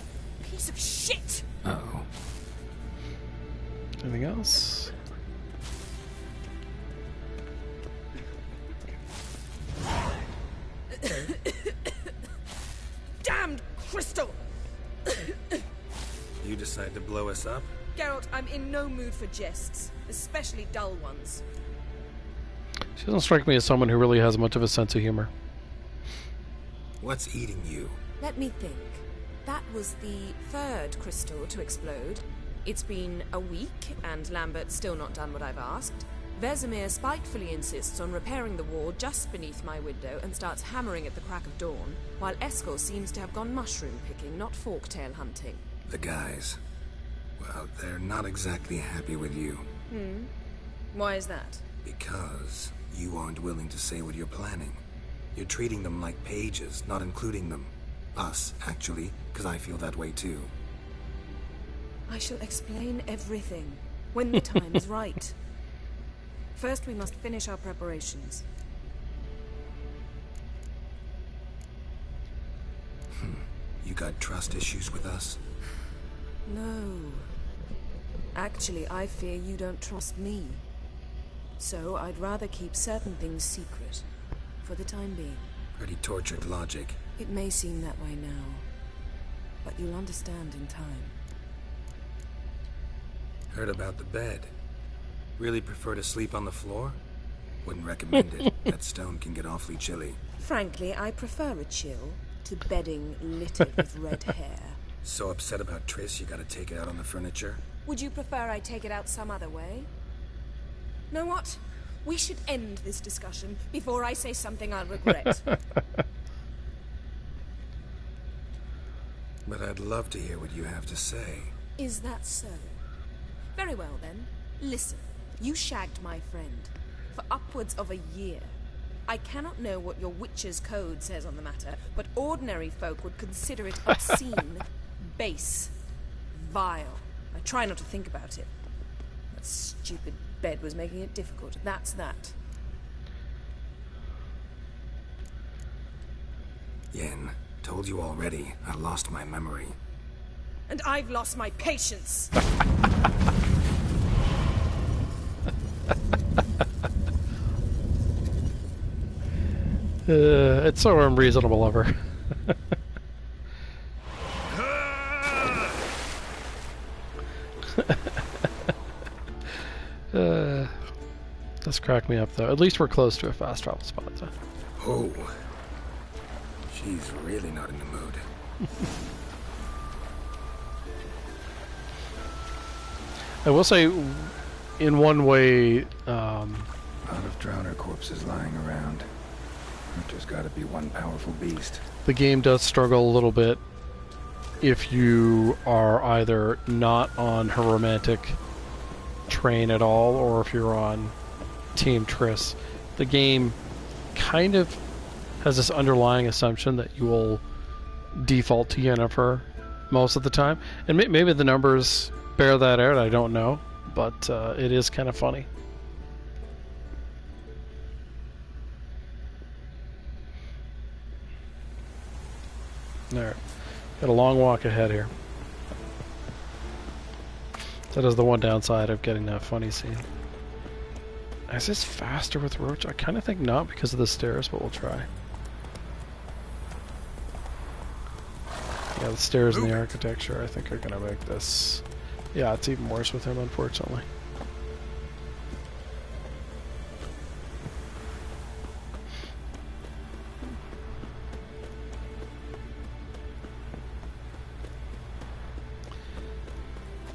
piece of shit! Uh-oh. Anything else? Damned crystal! blow us up? Geralt, I'm in no mood for jests, especially dull ones. She doesn't strike me as someone who really has much of a sense of humor. What's eating you? Let me think. That was the third crystal to explode. It's been a week, and Lambert's still not done what I've asked. Vesemir spitefully insists on repairing the wall just beneath my window and starts hammering at the crack of dawn, while Eskel seems to have gone mushroom picking, not forktail hunting. The guys. Well, they're not exactly happy with you. Why is that? Because you aren't willing to say what you're planning. You're treating them like pages, not including them. Us, actually, because I feel that way too. I shall explain everything when the time is right. First, we must finish our preparations. You got trust issues with us? No. Actually, I fear you don't trust me. So I'd rather keep certain things secret, for the time being. Pretty tortured logic. It may seem that way now, but you'll understand in time. Heard about the bed. Really prefer to sleep on the floor? Wouldn't recommend it. That stone can get awfully chilly. Frankly, I prefer a chill to bedding littered with red hair. So upset about Triss, you gotta take it out on the furniture? Would you prefer I take it out some other way? Know what? We should end this discussion before I say something I'll regret. But I'd love to hear what you have to say. Is that so? Very well then. Listen, you shagged my friend for upwards of a year. I cannot know what your witch's code says on the matter, but ordinary folk would consider it obscene, base, vile. I try not to think about it. That stupid bed was making it difficult. That's that. Yen, told you already. I lost my memory. And I've lost my patience. It's so unreasonable of her. Does crack me up though. At least we're close to a fast travel spot. So. Oh. She's really not in the mood. I will say, in one way, A lot of drowner corpses lying around. There's gotta be one powerful beast. the game does struggle a little bit if you are either not on her romantic train at all, or if you're on Team Triss. The game kind of has this underlying assumption that you will default to Yennefer most of the time, and maybe the numbers bear that out, I don't know, but it is kind of funny. Alright, got a long walk ahead here. That is the one downside of getting that funny scene. Is this faster with Roach? I kind of think not because of the stairs, but we'll try. Yeah, the stairs and the architecture I think are going to make this... Yeah, it's even worse with him, unfortunately.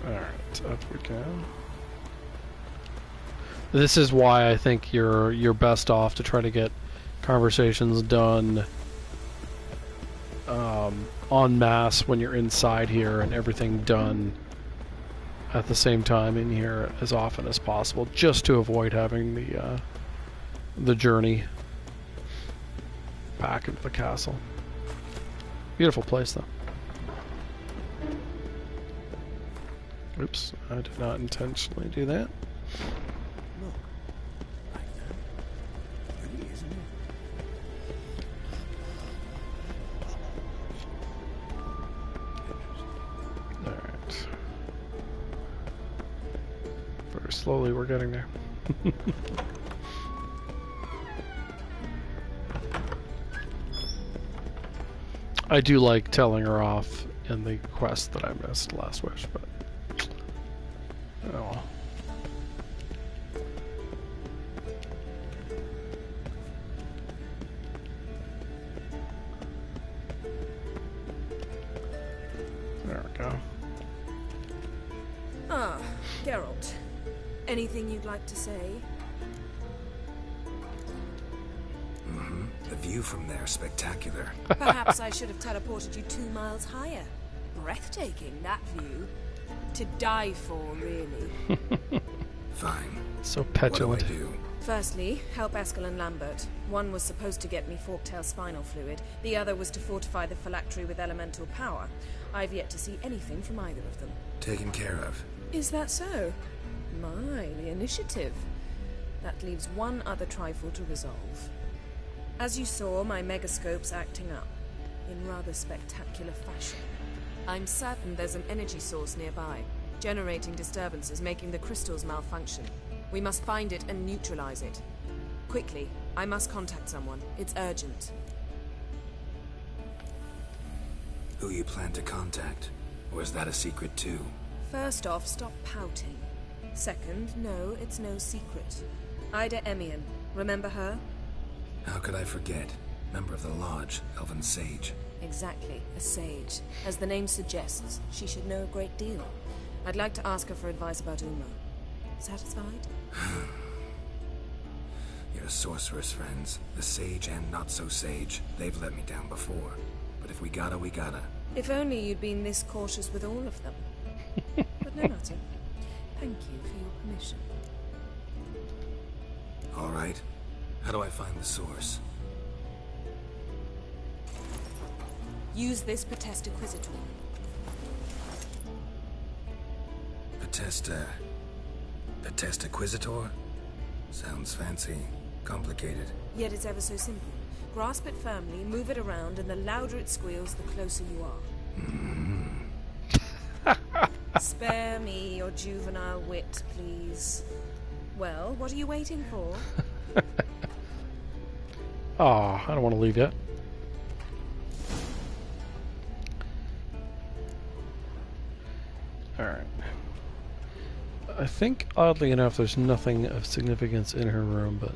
Alright, up we go. This is why I think you're best off to try to get conversations done en masse when you're inside here, and everything done at the same time in here as often as possible, just to avoid having the journey back into the castle. Beautiful place though. Oops, I did not intentionally do that. Look, like that. Pretty, isn't it? Alright. Very slowly we're getting there. I do like telling her off in the quest that I missed, Last Wish, but Oh. There we go. Ah, Geralt. Anything you'd like to say? The view from there is spectacular. Perhaps I should have teleported you 2 miles higher. Breathtaking, that view. To die for, really. Fine. So petulant. What do I do? Firstly, help Eskel and Lambert. One was supposed to get me forktail spinal fluid. The other was to fortify the phylactery with elemental power. I've yet to see anything from either of them. Taken care of. Is that so? My, the initiative. That leaves one other trifle to resolve. As you saw, my megascope's acting up, in rather spectacular fashion. I'm certain there's an energy source nearby, generating disturbances, making the crystals malfunction. We must find it and neutralize it. Quickly, I must contact someone. It's urgent. Who you plan to contact? Or is that a secret too? First off, stop pouting. Second, no, it's no secret. Ida Emian. Remember her? How could I forget? Member of the Lodge, Elven Sage. Exactly, a sage. As the name suggests, she should know a great deal. I'd like to ask her for advice about Uma. Satisfied? Your sorceress friends, the sage and not so sage, they've let me down before. But if we gotta, we gotta. If only you'd been this cautious with all of them. But no matter. Thank you for your permission. All right. How do I find the source? Use this Potesta Inquisitor. Potesta Inquisitor? Sounds fancy. Complicated. Yet it's ever so simple. Grasp it firmly, move it around, and the louder it squeals, the closer you are. Spare me your juvenile wit, please. Well, what are you waiting for? Aw, I don't want to leave yet. Alright. I think, oddly enough, there's nothing of significance in her room, but...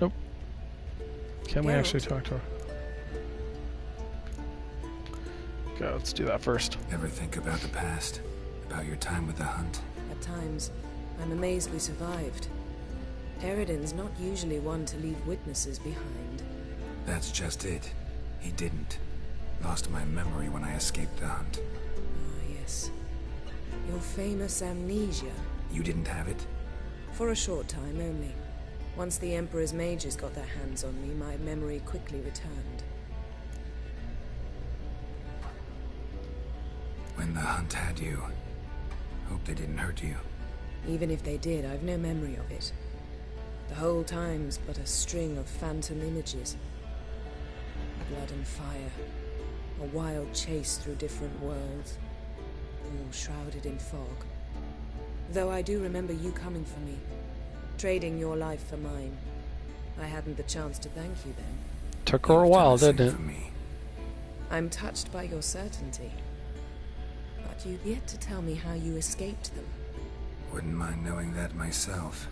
Nope. Can we actually talk to her? Okay, let's do that first. Ever think about the past? About your time with the hunt? At times, I'm amazed we survived. Eridan's not usually one to leave witnesses behind. That's just it. He didn't. Lost my memory when I escaped the hunt. Ah, yes. Your famous amnesia. You didn't have it? For a short time only. Once the Emperor's mages got their hands on me, my memory quickly returned. When the hunt had you, hope they didn't hurt you. Even if they did, I've no memory of it. The whole time's but a string of phantom images. Blood and fire. A wild chase through different worlds. All shrouded in fog. Though I do remember you coming for me. Trading your life for mine. I hadn't the chance to thank you then. Took her a while, didn't it? For me. I'm touched by your certainty. But you've yet to tell me how you escaped them. Wouldn't mind knowing that myself.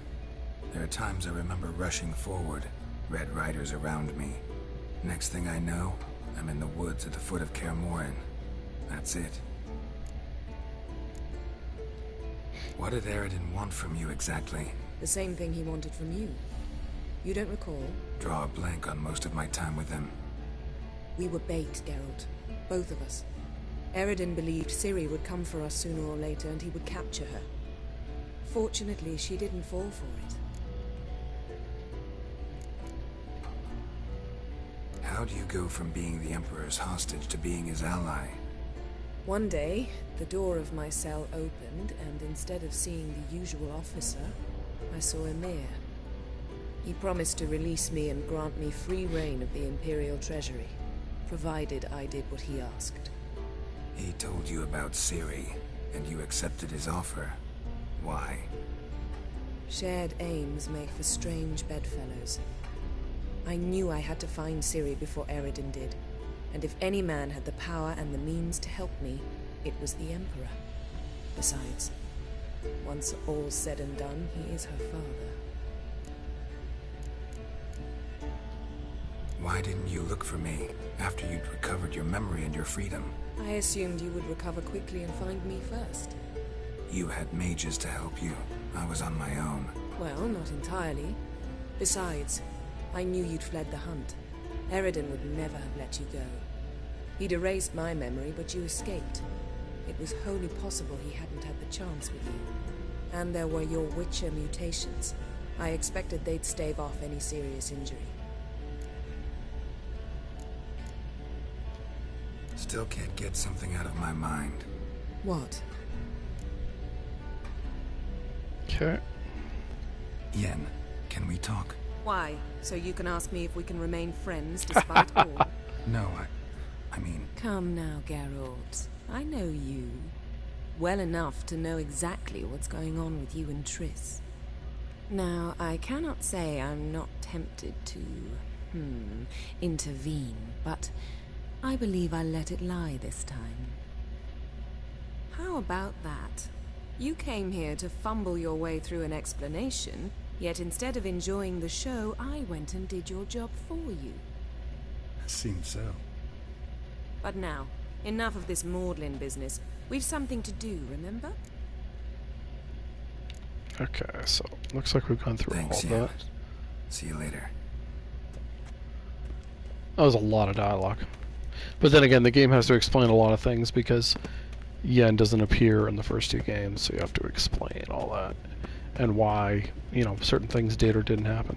There are times I remember rushing forward, Red Riders around me. Next thing I know, I'm in the woods at the foot of Kaer Morhen. That's it. What did Eridan want from you exactly? The same thing he wanted from you. You don't recall? Draw a blank on most of my time with him. We were bait, Geralt. Both of us. Eridan believed Ciri would come for us sooner or later and he would capture her. Fortunately, she didn't fall for it. How do you go from being the Emperor's hostage to being his ally? One day, the door of my cell opened, and instead of seeing the usual officer, I saw Emir. He promised to release me and grant me free reign of the Imperial Treasury, provided I did what he asked. He told you about Ciri, and you accepted his offer. Why? Shared aims make for strange bedfellows. I knew I had to find Ciri before Eridan did. And if any man had the power and the means to help me, it was the Emperor. Besides, once all's said and done, he is her father. Why didn't you look for me after you'd recovered your memory and your freedom? I assumed you would recover quickly and find me first. You had mages to help you. I was on my own. Well, not entirely. Besides, I knew you'd fled the hunt. Eridan would never have let you go. He'd erased my memory, but you escaped. It was wholly possible he hadn't had the chance with you. And there were your Witcher mutations. I expected they'd stave off any serious injury. Still can't get something out of my mind. What? Okay. Yen, can we talk? Why? So you can ask me if we can remain friends despite all? No, I mean... Come now, Geralt. I know you. Well enough to know exactly what's going on with you and Triss. Now, I cannot say I'm not tempted to, intervene, but I believe I'll let it lie this time. How about that? You came here to fumble your way through an explanation, yet instead of enjoying the show, I went and did your job for you. Seems so. But now, enough of this maudlin business. We've something to do, remember? Okay, so looks like we've gone through Thanks, all Yen. that. See you later. That was a lot of dialogue. But then again, the game has to explain a lot of things because Yen doesn't appear in the first 2 games, so you have to explain all that. And why, you know, certain things did or didn't happen.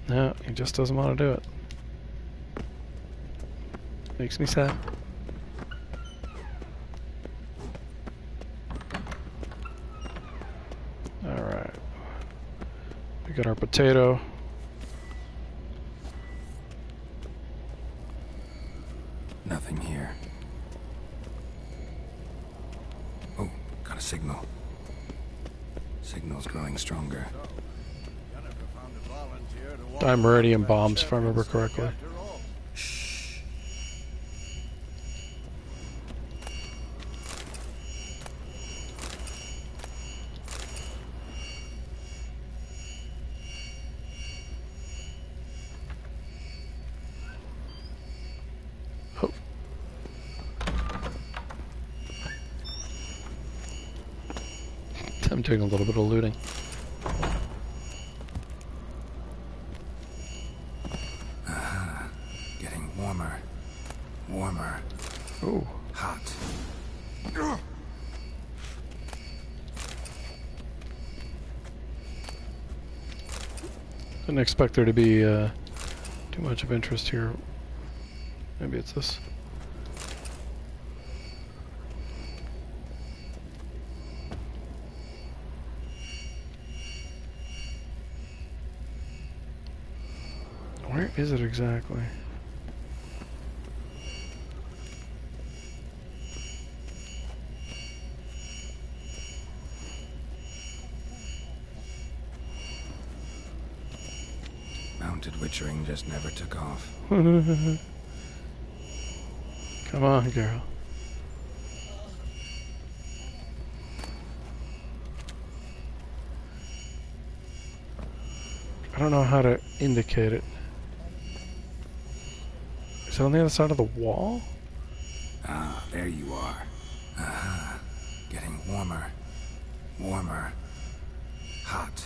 No, he just doesn't want to do it. Makes me sad. Alright. We got our potato. Nothing here. Oh, got a signal. Signal's growing stronger. Dimeridium bombs, if I remember correctly. Shh. Oh. I'm doing a little bit of looting. Getting warmer. Warmer. Ooh. Hot. Didn't expect there to be too much of interest here. Maybe it's this. Where is it exactly? Mounted witchering just never took off. Come on, girl. I don't know how to indicate it. Is it on the other side of the wall? Ah, there you are. Aha. Getting warmer. Warmer. Hot.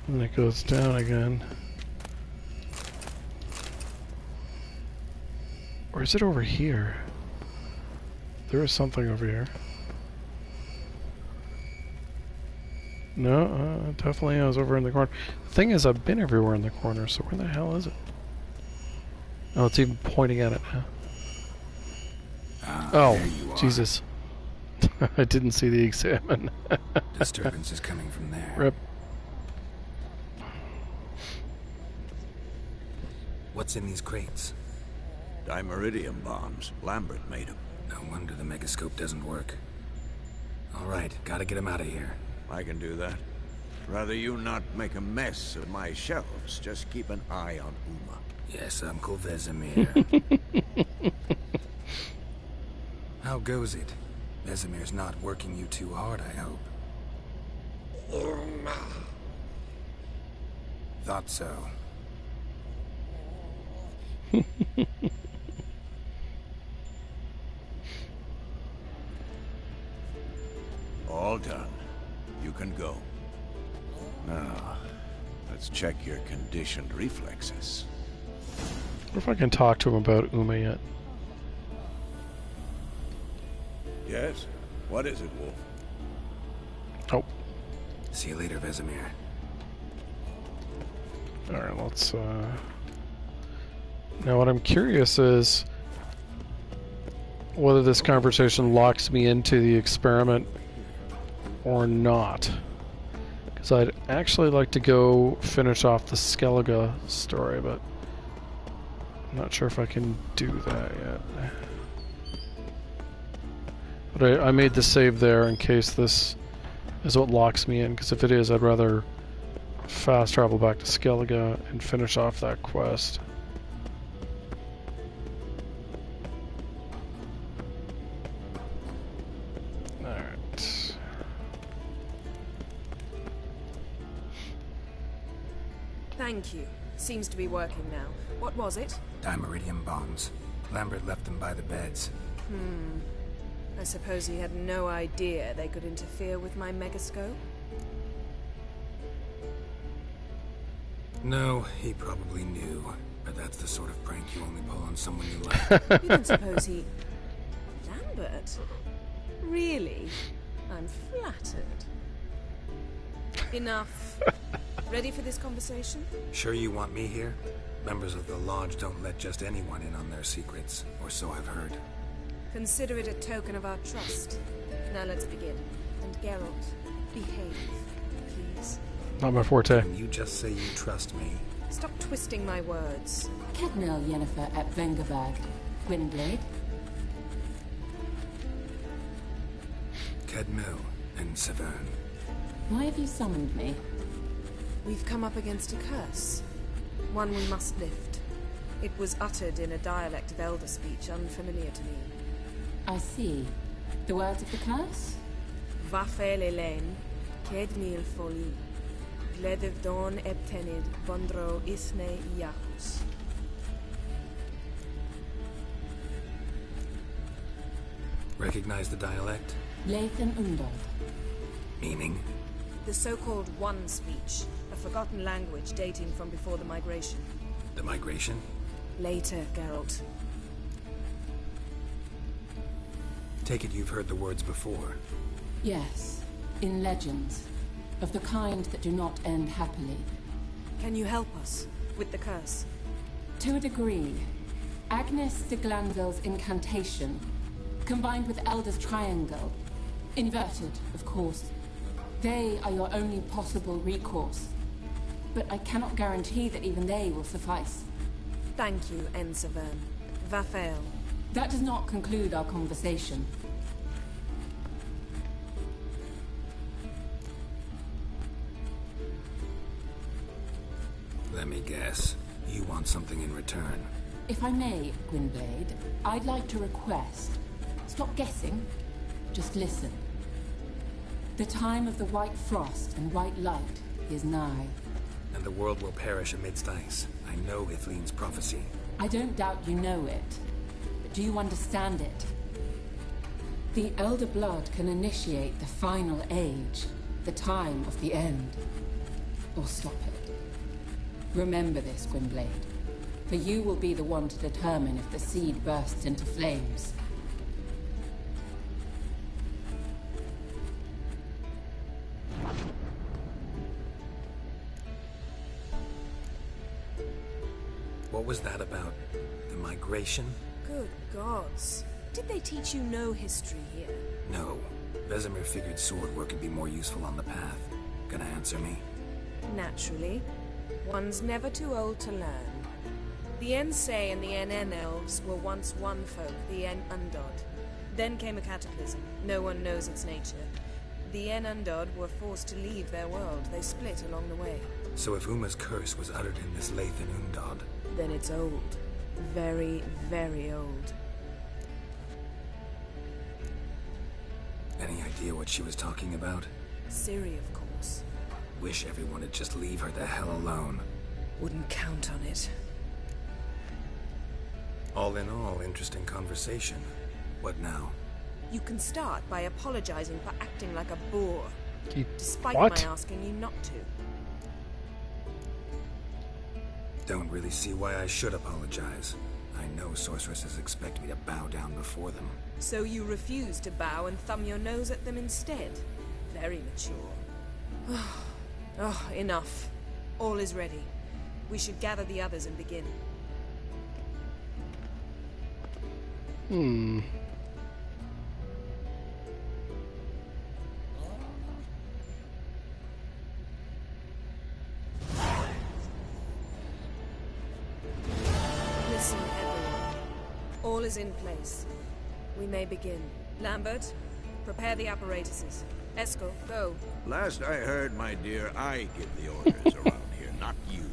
And it goes down again. Or is it over here? There is something over here. No, definitely is over in the corner. The thing is, I've been everywhere in the corner, so where the hell is it? Oh, it's even pointing at it now. Oh, there you are. Jesus. I didn't see the examine. Disturbance is coming from there. Rip. What's in these crates? Dimeridium bombs. Lambert made them. No wonder the megascope doesn't work. Alright, gotta get him out of here. I can do that. Rather you not make a mess of my shelves. Just keep an eye on Uma. Yes, Uncle Vesemir. How goes it? Vesemir's not working you too hard, I hope. Thought so. All done. You can go. Now, let's check your conditioned reflexes. What if I can talk to him about Uma yet? Yes? What is it, Wolf? Oh. See you later, Vesemir. Alright, let's, Now what I'm curious is whether this conversation locks me into the experiment or not. Because I'd actually like to go finish off the Skellige story, but I'm not sure if I can do that yet. But I made the save there in case this is what locks me in, because if it is, I'd rather fast travel back to Skellige and finish off that quest. Alright. Thank you. Seems to be working now. What was it? Dimeridium bombs. Lambert left them by the beds. I suppose he had no idea they could interfere with my megascope? No, he probably knew. But that's the sort of prank you only pull on someone you like. You don't suppose he... Lambert? Really? I'm flattered. Enough. Ready for this conversation? Sure you want me here? Members of the Lodge don't let just anyone in on their secrets, or so I've heard. Consider it a token of our trust. Now let's begin. And Geralt, behave, please. Not my forte. Can you just say you trust me? Stop twisting my words. Kednel Yennefer at Vengerberg. Gwynblade. Kedmil and Severn. Why have you summoned me? We've come up against a curse. One we must lift. It was uttered in a dialect of Elder speech unfamiliar to me. I see. The words of the curse? Vafel Elaine, Kedmil Foli, Gledev Don Ebtenid, Bondro Isne Iacus. Recognize the dialect? Lathan Undald. Meaning? The so-called One speech, a forgotten language dating from before the migration. The migration? Later, Geralt. Take it you've heard the words before. Yes, in legends. Of the kind that do not end happily. Can you help us with the curse? To a degree. Agnes de Glanville's incantation, combined with Elder's triangle, inverted, of course. They are your only possible recourse. But I cannot guarantee that even they will suffice. Thank you, Ensevern. Vafel. That does not conclude our conversation. Let me guess. You want something in return. If I may, Gwynblade, I'd like to request. Stop guessing. Just listen. The time of the white frost and white light is nigh. And the world will perish amidst ice. I know Ithleen's prophecy. I don't doubt you know it. But do you understand it? The Elder Blood can initiate the final age, the time of the end. Or stop it. Remember this, Gwynblade. For you will be the one to determine if the seed bursts into flames. What was that about? The migration? Good gods. Did they teach you no history here? No. Vesemir figured sword work would be more useful on the path. Gonna answer me? Naturally. One's never too old to learn. The Ensei and the NN elves were once one folk, the En Undod. Then came a cataclysm. No one knows its nature. The En Undod were forced to leave their world. They split along the way. So if Uma's curse was uttered in this Lathan Undod, then it's old. Very, very old. any idea what she was talking about? Ciri, of course. Wish everyone would just leave her the hell alone. Wouldn't count on it. All in all, interesting conversation. What now? You can start by apologizing for acting like a boor. Despite What? my asking you not to. Don't really see why I should apologize. I know sorceresses expect me to bow down before them. So you refuse to bow and thumb your nose at them instead? Very mature. Oh, enough. All is ready. We should gather the others and begin. Listen, everyone. All is in place. We may begin. Lambert, prepare the apparatuses. Eskel, go. Last I heard, my dear, I give the orders around here, not you.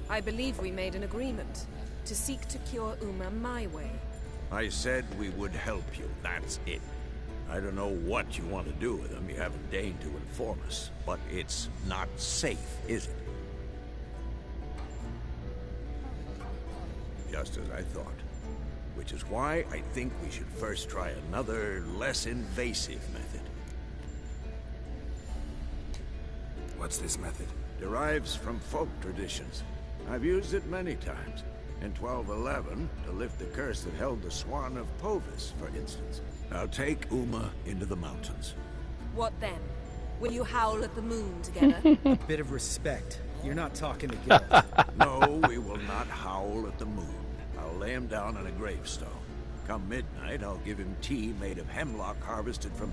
I believe we made an agreement to seek to cure Uma my way. I said we would help you, that's it. I don't know what you want to do with them, you haven't deigned to inform us. But it's not safe, is it? Just as I thought. Which is why I think we should first try another, less invasive method. What's this method? Derives from folk traditions. I've used it many times. In 1211, to lift the curse that held the Swan of Povis, for instance. Now take Uma into the mountains. What then? Will you howl at the moon together? A bit of respect. You're not talking to Gil. No, we will not howl at the moon. I'll lay him down on a gravestone. Come midnight, I'll give him tea made of hemlock harvested from...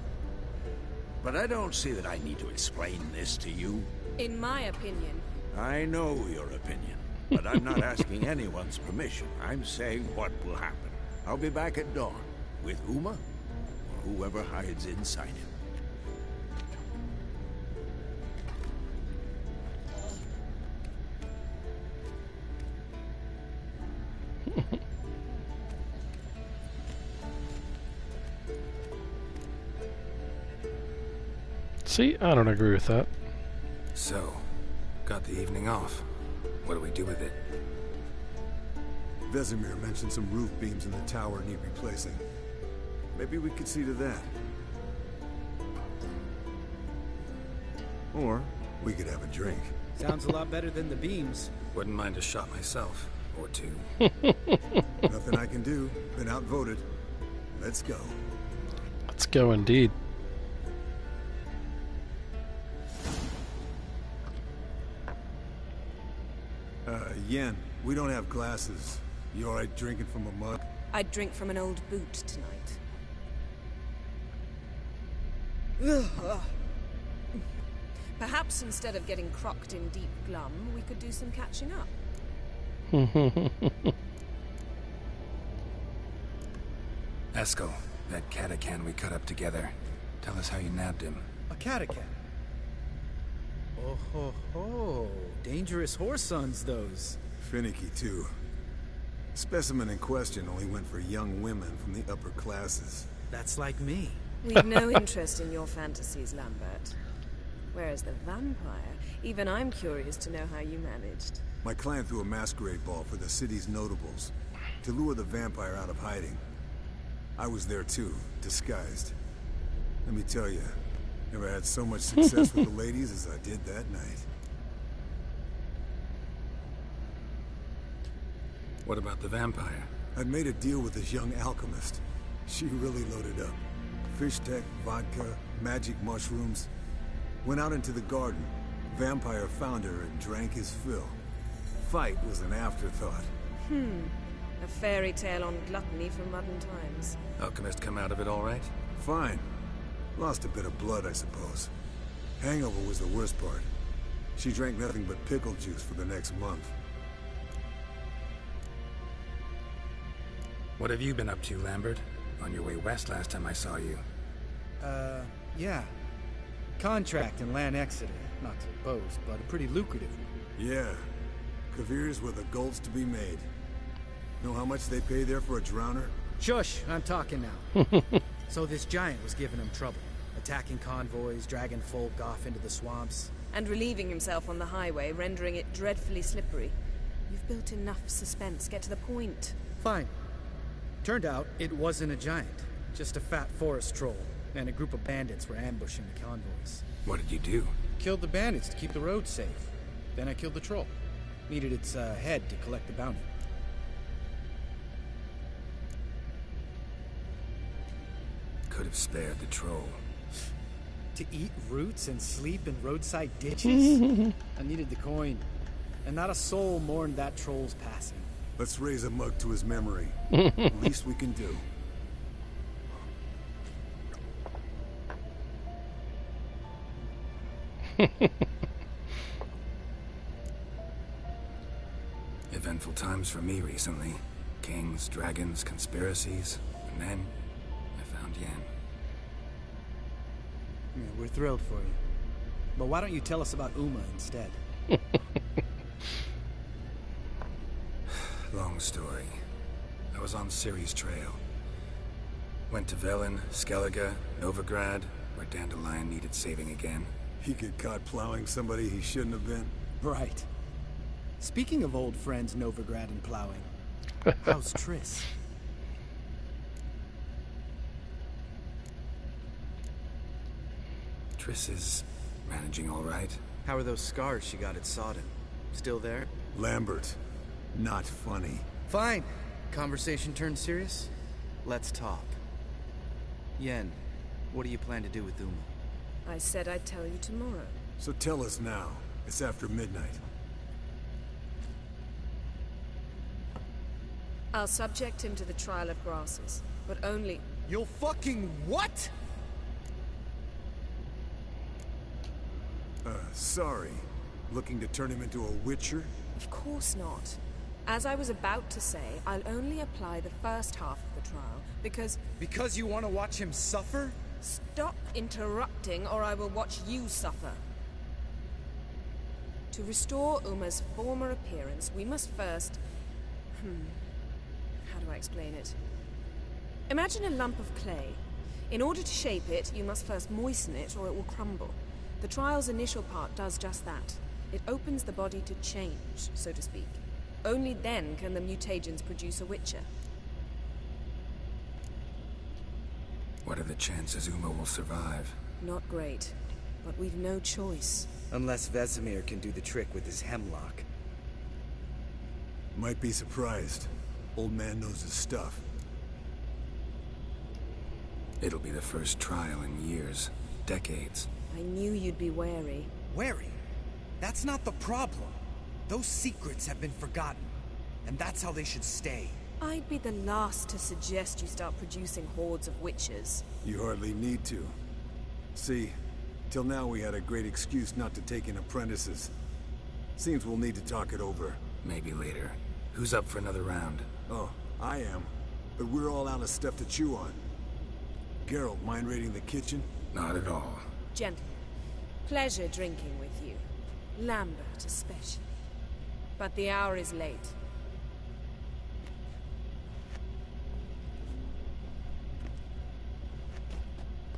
But I don't see that I need to explain this to you. In my opinion. I know your opinion, but I'm not asking anyone's permission. I'm saying what will happen. I'll be back at dawn, with Uma, or whoever hides inside him. See, I don't agree with that. So, got the evening off. What do we do with it? Vesemir mentioned some roof beams in the tower need replacing. Maybe we could see to that. Or we could have a drink. Sounds a lot better than the beams. Wouldn't mind a shot myself. Or two. Nothing I can do. Been outvoted. Let's go. Let's go indeed. Yen, we don't have glasses. You alright drinking from a mug? I'd drink from an old boot tonight. Perhaps instead of getting crocked in deep glum, we could do some catching up. Eskel, that catacan we cut up together. Tell us how you nabbed him. A catacan. Oh ho ho. Dangerous horse sons, those. Finicky, too. Specimen in question only went for young women from the upper classes. That's like me. We've no interest in your fantasies, Lambert. Whereas the vampire, even I'm curious to know how you managed. My client threw a masquerade ball for the city's notables to lure the vampire out of hiding. I was there too, disguised. Let me tell you, never had so much success with the ladies as I did that night. What about the vampire? I'd made a deal with this young alchemist. She really loaded up. Fish tech, vodka, magic mushrooms. Went out into the garden. Vampire found her and drank his fill. Fight was an afterthought. A fairy tale on gluttony from modern times. Alchemist come out of it all right? Fine. Lost a bit of blood, I suppose. Hangover was the worst part. She drank nothing but pickle juice for the next month. What have you been up to, Lambert? On your way west last time I saw you. Yeah. Contract in Lan Exeter. Not to boast, but a pretty lucrative one. Yeah. Kavir's where the gold's to be made. Know how much they pay there for a drowner? Shush, I'm talking now. So this giant was giving him trouble. Attacking convoys, dragging folk off into the swamps. And relieving himself on the highway, rendering it dreadfully slippery. You've built enough suspense. Get to the point. Fine. Turned out it wasn't a giant. Just a fat forest troll. And a group of bandits were ambushing the convoys. What did you do? Killed the bandits to keep the road safe. Then I killed the troll. Needed its head to collect the bounty. Could have spared the troll. To eat roots and sleep in roadside ditches? I needed the coin. And not a soul mourned that troll's passing. Let's raise a mug to his memory. Least we can do. Eventful times for me recently. Kings, dragons, conspiracies, and then I found Yen. Yeah, we're thrilled for you. But why don't you tell us about Uma instead? Long story. I was on Ciri's trail. Went to Velen, Skellige, Novigrad, where Dandelion needed saving again. He get caught plowing somebody he shouldn't have been. Right. Speaking of old friends Novigrad and plowing, how's Triss? Triss is managing all right. How are those scars she got at Sodden? Still there? Lambert. Not funny. Fine. Conversation turned serious? Let's talk. Yen, what do you plan to do with Uma? I said I'd tell you tomorrow. So tell us now. It's after midnight. I'll subject him to the trial of grasses, but only... You'll fucking what? Sorry. Looking to turn him into a witcher? Of course not. As I was about to say, I'll only apply the first half of the trial, because... Because you want to watch him suffer? Stop interrupting, or I will watch you suffer. To restore Uma's former appearance, we must first... How do I explain it? Imagine a lump of clay. In order to shape it, you must first moisten it, or it will crumble. The trial's initial part does just that. It opens the body to change, so to speak. Only then can the mutagens produce a witcher. What are the chances Uma will survive? Not great, but we've no choice. Unless Vesemir can do the trick with his hemlock. Might be surprised. Old man knows his stuff. It'll be the first trial in years. Decades. I knew you'd be wary. Wary? That's not the problem. Those secrets have been forgotten. And that's how they should stay. I'd be the last to suggest you start producing hordes of witches. You hardly need to. See, till now we had a great excuse not to take in apprentices. Seems we'll need to talk it over. Maybe later. Who's up for another round? Oh, I am. But we're all out of stuff to chew on. Geralt, mind raiding the kitchen? Not at all. Gentlemen, pleasure drinking with you. Lambert especially. But the hour is late.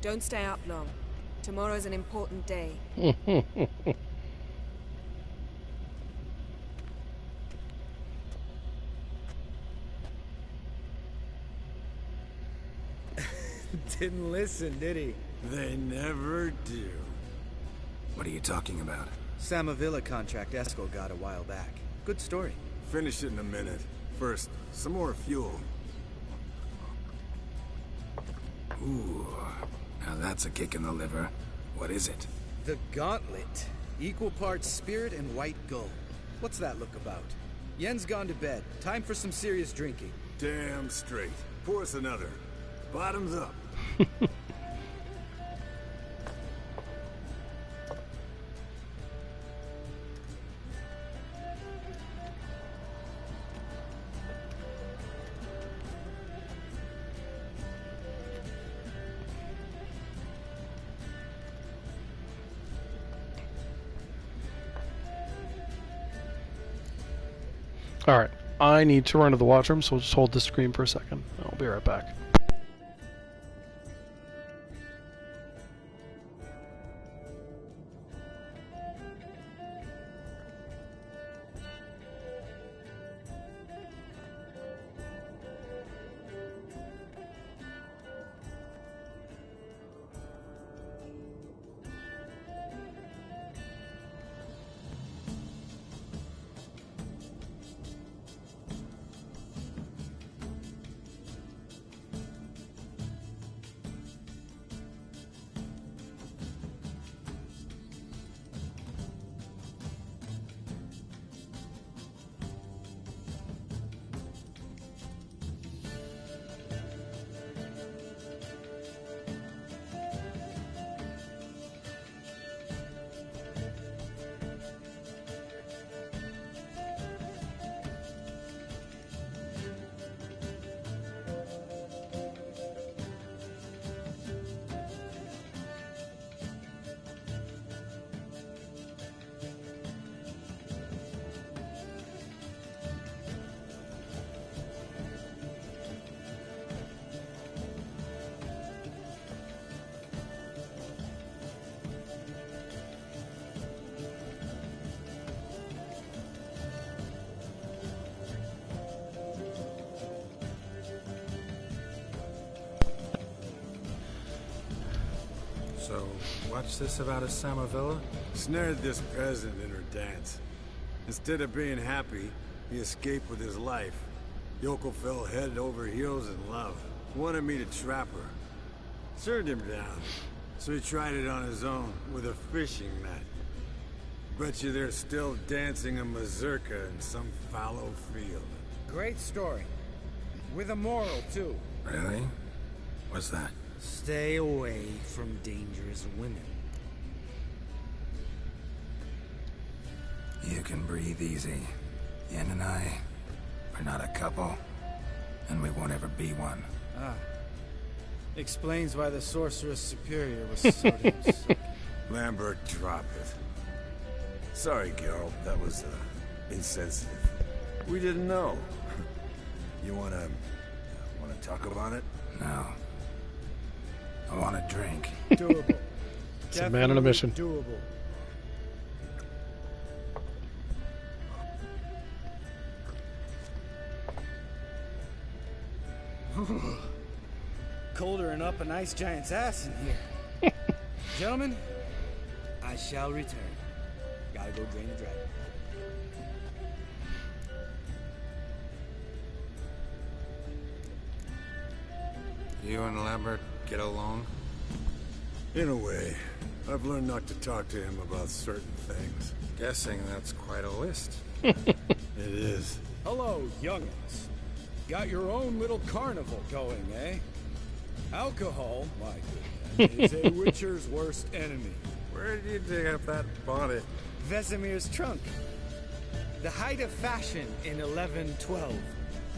Don't stay up long. Tomorrow's an important day. Didn't listen, did he? They never do. What are you talking about? Samavilla contract Eskel got a while back. Good story. Finish it in a minute. First, some more fuel. Ooh, now that's a kick in the liver. What is it? The Gauntlet. Equal parts spirit and white gold. What's that look about? Yen's gone to bed. Time for some serious drinking. Damn straight. Pour us another. Bottoms up. Alright, I need to run to the washroom, so we'll just hold the screen for a second. I'll be right back. So, watch this about a Samavilla? Snared this peasant in her dance. Instead of being happy, he escaped with his life. Yoko fell head over heels in love. Wanted me to trap her. Turned him down. So he tried it on his own, with a fishing net. Bet you they're still dancing a mazurka in some fallow field. Great story. With a moral, too. Really? What's that? Stay away from dangerous women. You can breathe easy. Yen and I, we're not a couple, and we won't ever be one. Ah. Explains why the Sorceress Superior was so damn sick. Lambert, drop it. Sorry, Geralt, that was, insensitive. We didn't know. You wanna talk about it? No. I want a drink. Doable. It's a man on a mission. Doable. Colder and up an ice giant's ass in here. Gentlemen, I shall return. Gotta go drain the dragon. You and Lambert get along? In a way. I've learned not to talk to him about certain things. Guessing that's quite a list. It is. Hello, youngins. Got your own little carnival going, eh? Alcohol, my goodness, is a witcher's worst enemy. Where did you dig up that bonnet? Vesemir's trunk. The height of fashion in 1112.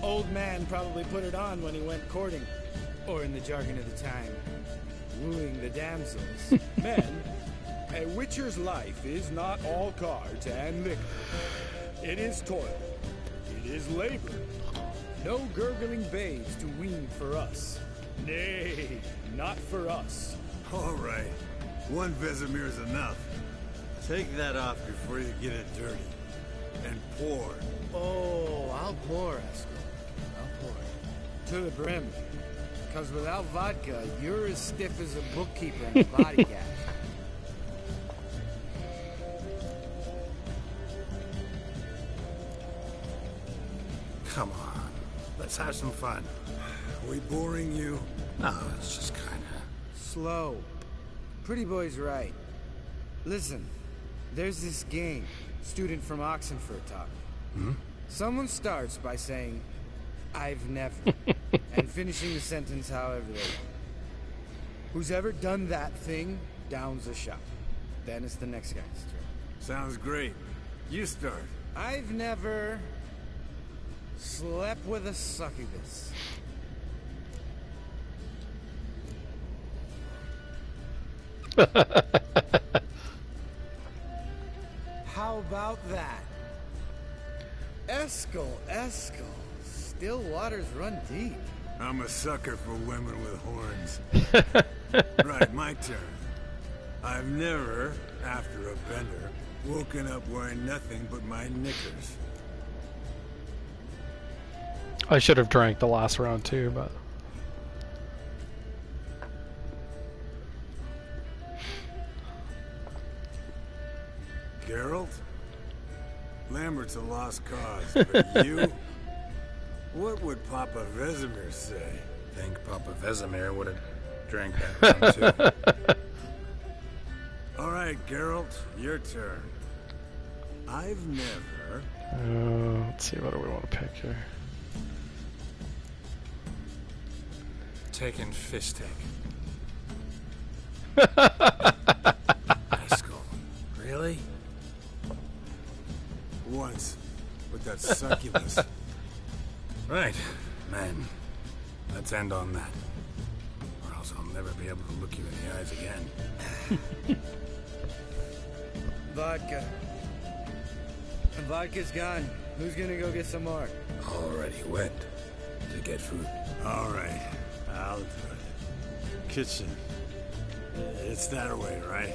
Old man probably put it on when he went courting. Or in the jargon of the time, wooing the damsels. Men, a witcher's life is not all cards and liquor. It is toil. It is labor. No gurgling babes to wean for us. Nay, not for us. All right. One Vesemir's enough. Take that off before you get it dirty. And pour. Oh, I'll pour, Eskel. I'll pour. To the brim. Because without vodka, you're as stiff as a bookkeeper in a body gag. Come on. Let's have some fun. Are we boring you? No, it's just kinda... Slow. Pretty boy's right. Listen, there's this game. Student from Oxenford taught me. Someone starts by saying, I've never, and finishing the sentence however they want. Who's ever done that thing, downs a shot. Then it's the next guy's turn. Sounds great. You start. I've never slept with a succubus. How about that? Eskel. Still waters run deep. I'm a sucker for women with horns. Right, my turn. I've never, after a bender, woken up wearing nothing but my knickers. I should have drank the last round too, but... Geralt? Lambert's a lost cause, but you? What would Papa Vesemir say? I think Papa Vesemir would have drank that one too. All right, Geralt, your turn. I've never... let's see, what do we want to pick here? Taking fish tank. Eskel. Really? Once, with that succubus. Right, man. Let's end on that. Or else I'll never be able to look you in the eyes again. Vodka. And vodka's gone. Who's gonna go get some more? Already went to get food. All right, I'll do it. Kitchen. It's that way, right?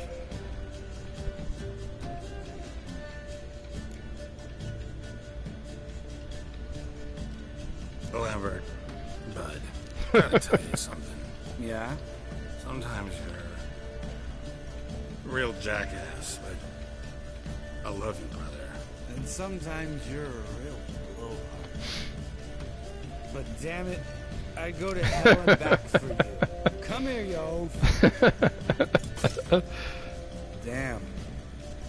Lambert, bud, I gotta tell you something. Yeah? Sometimes you're a real jackass, but I love you, brother. And sometimes you're a real blowhard. But damn it, I'd go to hell and back for you. Come here, yo. Damn.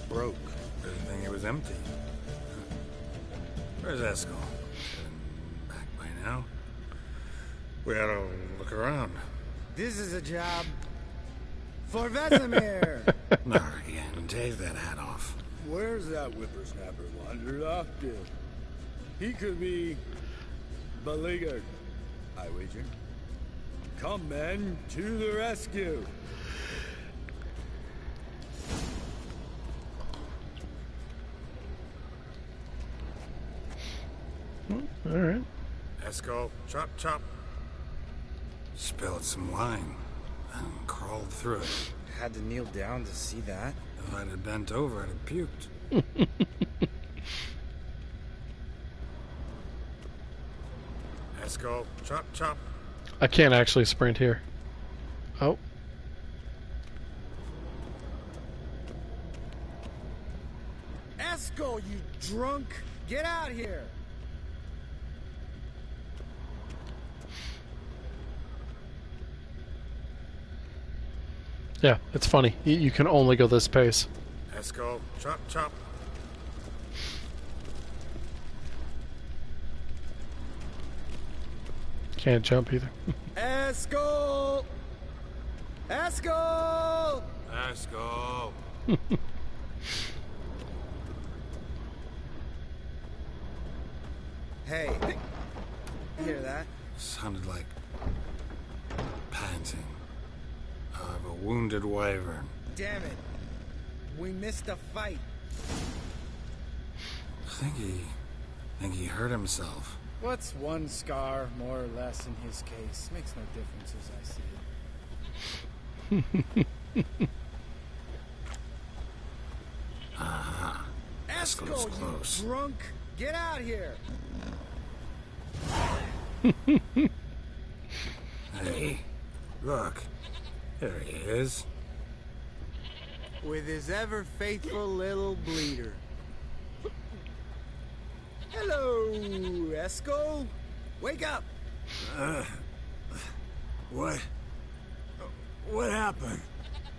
Broke. Everything it was empty. Where's Eskel? Back by now? We ought to look around. This is a job for Vesemir. Not again. Take that hat off. Where's that whippersnapper wandered off to? He could be beleaguered, I wager. Come, men, to the rescue. All right. Eskel, chop, chop. Spilled some wine and crawled through it. Had to kneel down to see that. If I'd have bent over, I'd have puked. Eskel, chop, chop. I can't actually sprint here. Oh. Eskel, you drunk! Get out here! Yeah, it's funny. You can only go this pace. Eskel, chop, chop. Can't jump either. Eskel! Eskel! Eskel. Hey, you hear that? Sounded like panting of a wounded wyvern. Damn it. We missed a fight. I think he hurt himself. What's one scar, more or less, in his case? Makes no difference as I see it. Aha. Eskel's close. You drunk! Get out here! Hey, look. There he is. With his ever faithful little bleeder. Hello, Eskel. Wake up! What happened?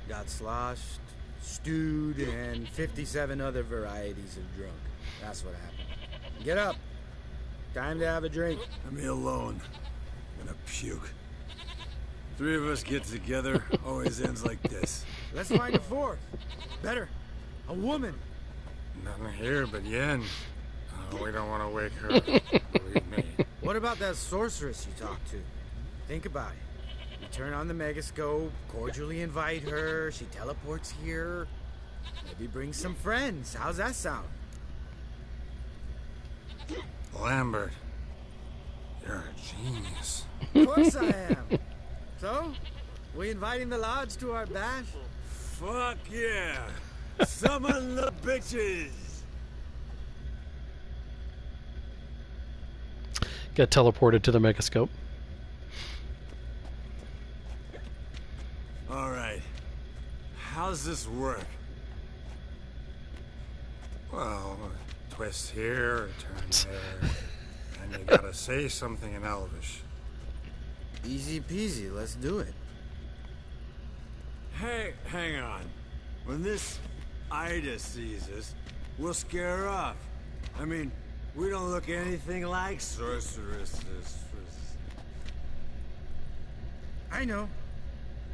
Got sloshed, stewed, and 57 other varieties of drunk. That's what happened. Get up. Time to have a drink. Let me alone. I'm gonna puke. Three of us get together, always ends like this. Let's find a fourth. Better. A woman. Nothing here but Yen. Oh, we don't want to wake her. Believe me. What about that sorceress you talked to? Think about it. You turn on the megascope, cordially invite her, she teleports here. Maybe bring some friends. How's that sound? Lambert, you're a genius. Of course I am. So, we inviting the lodge to our bash? Fuck yeah! Summon the bitches! Get teleported to the megascope. Alright. How's this work? Well, a twist here, a turn there, and you gotta say something in Elvish. Easy peasy, let's do it. Hey, hang on. When this Ida sees us, we'll scare her off. I mean, we don't look anything like sorceresses. I know.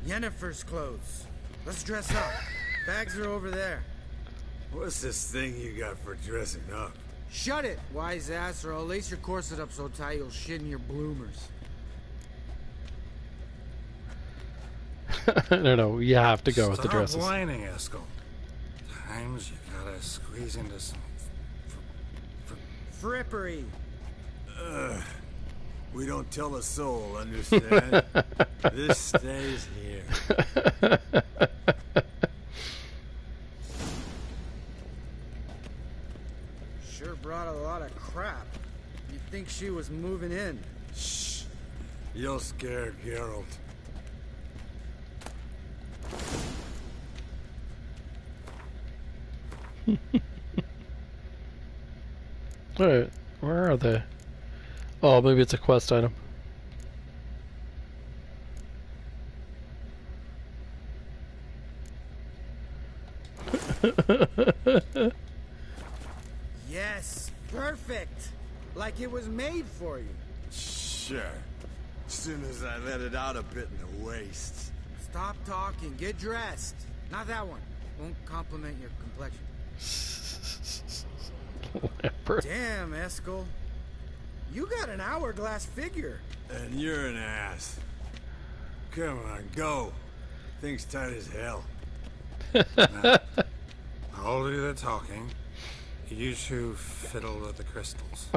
Yennefer's clothes. Let's dress up. Bags are over there. What's this thing you got for dressing up? Shut it, wise ass, or I'll lace your corset up so tight you'll shit in your bloomers. No, you have to go with the dresses. Stop whining, Eskel. Times you gotta squeeze into some Frippery. We don't tell a soul, understand? This stays here. Sure brought a lot of crap. You'd think she was moving in. Shh. You'll scare Geralt. Alright, where are they? Oh, maybe it's a quest item. Yes, perfect. Like it was made for you. Sure. As soon as I let it out a bit in the waist. Stop talking, get dressed. Not that one. Won't compliment your complexion. Damn, Eskel. You got an hourglass figure. And you're an ass. Come on, go. Thing's tight as hell. Now, I'll do the talking. You two fiddle with the crystals.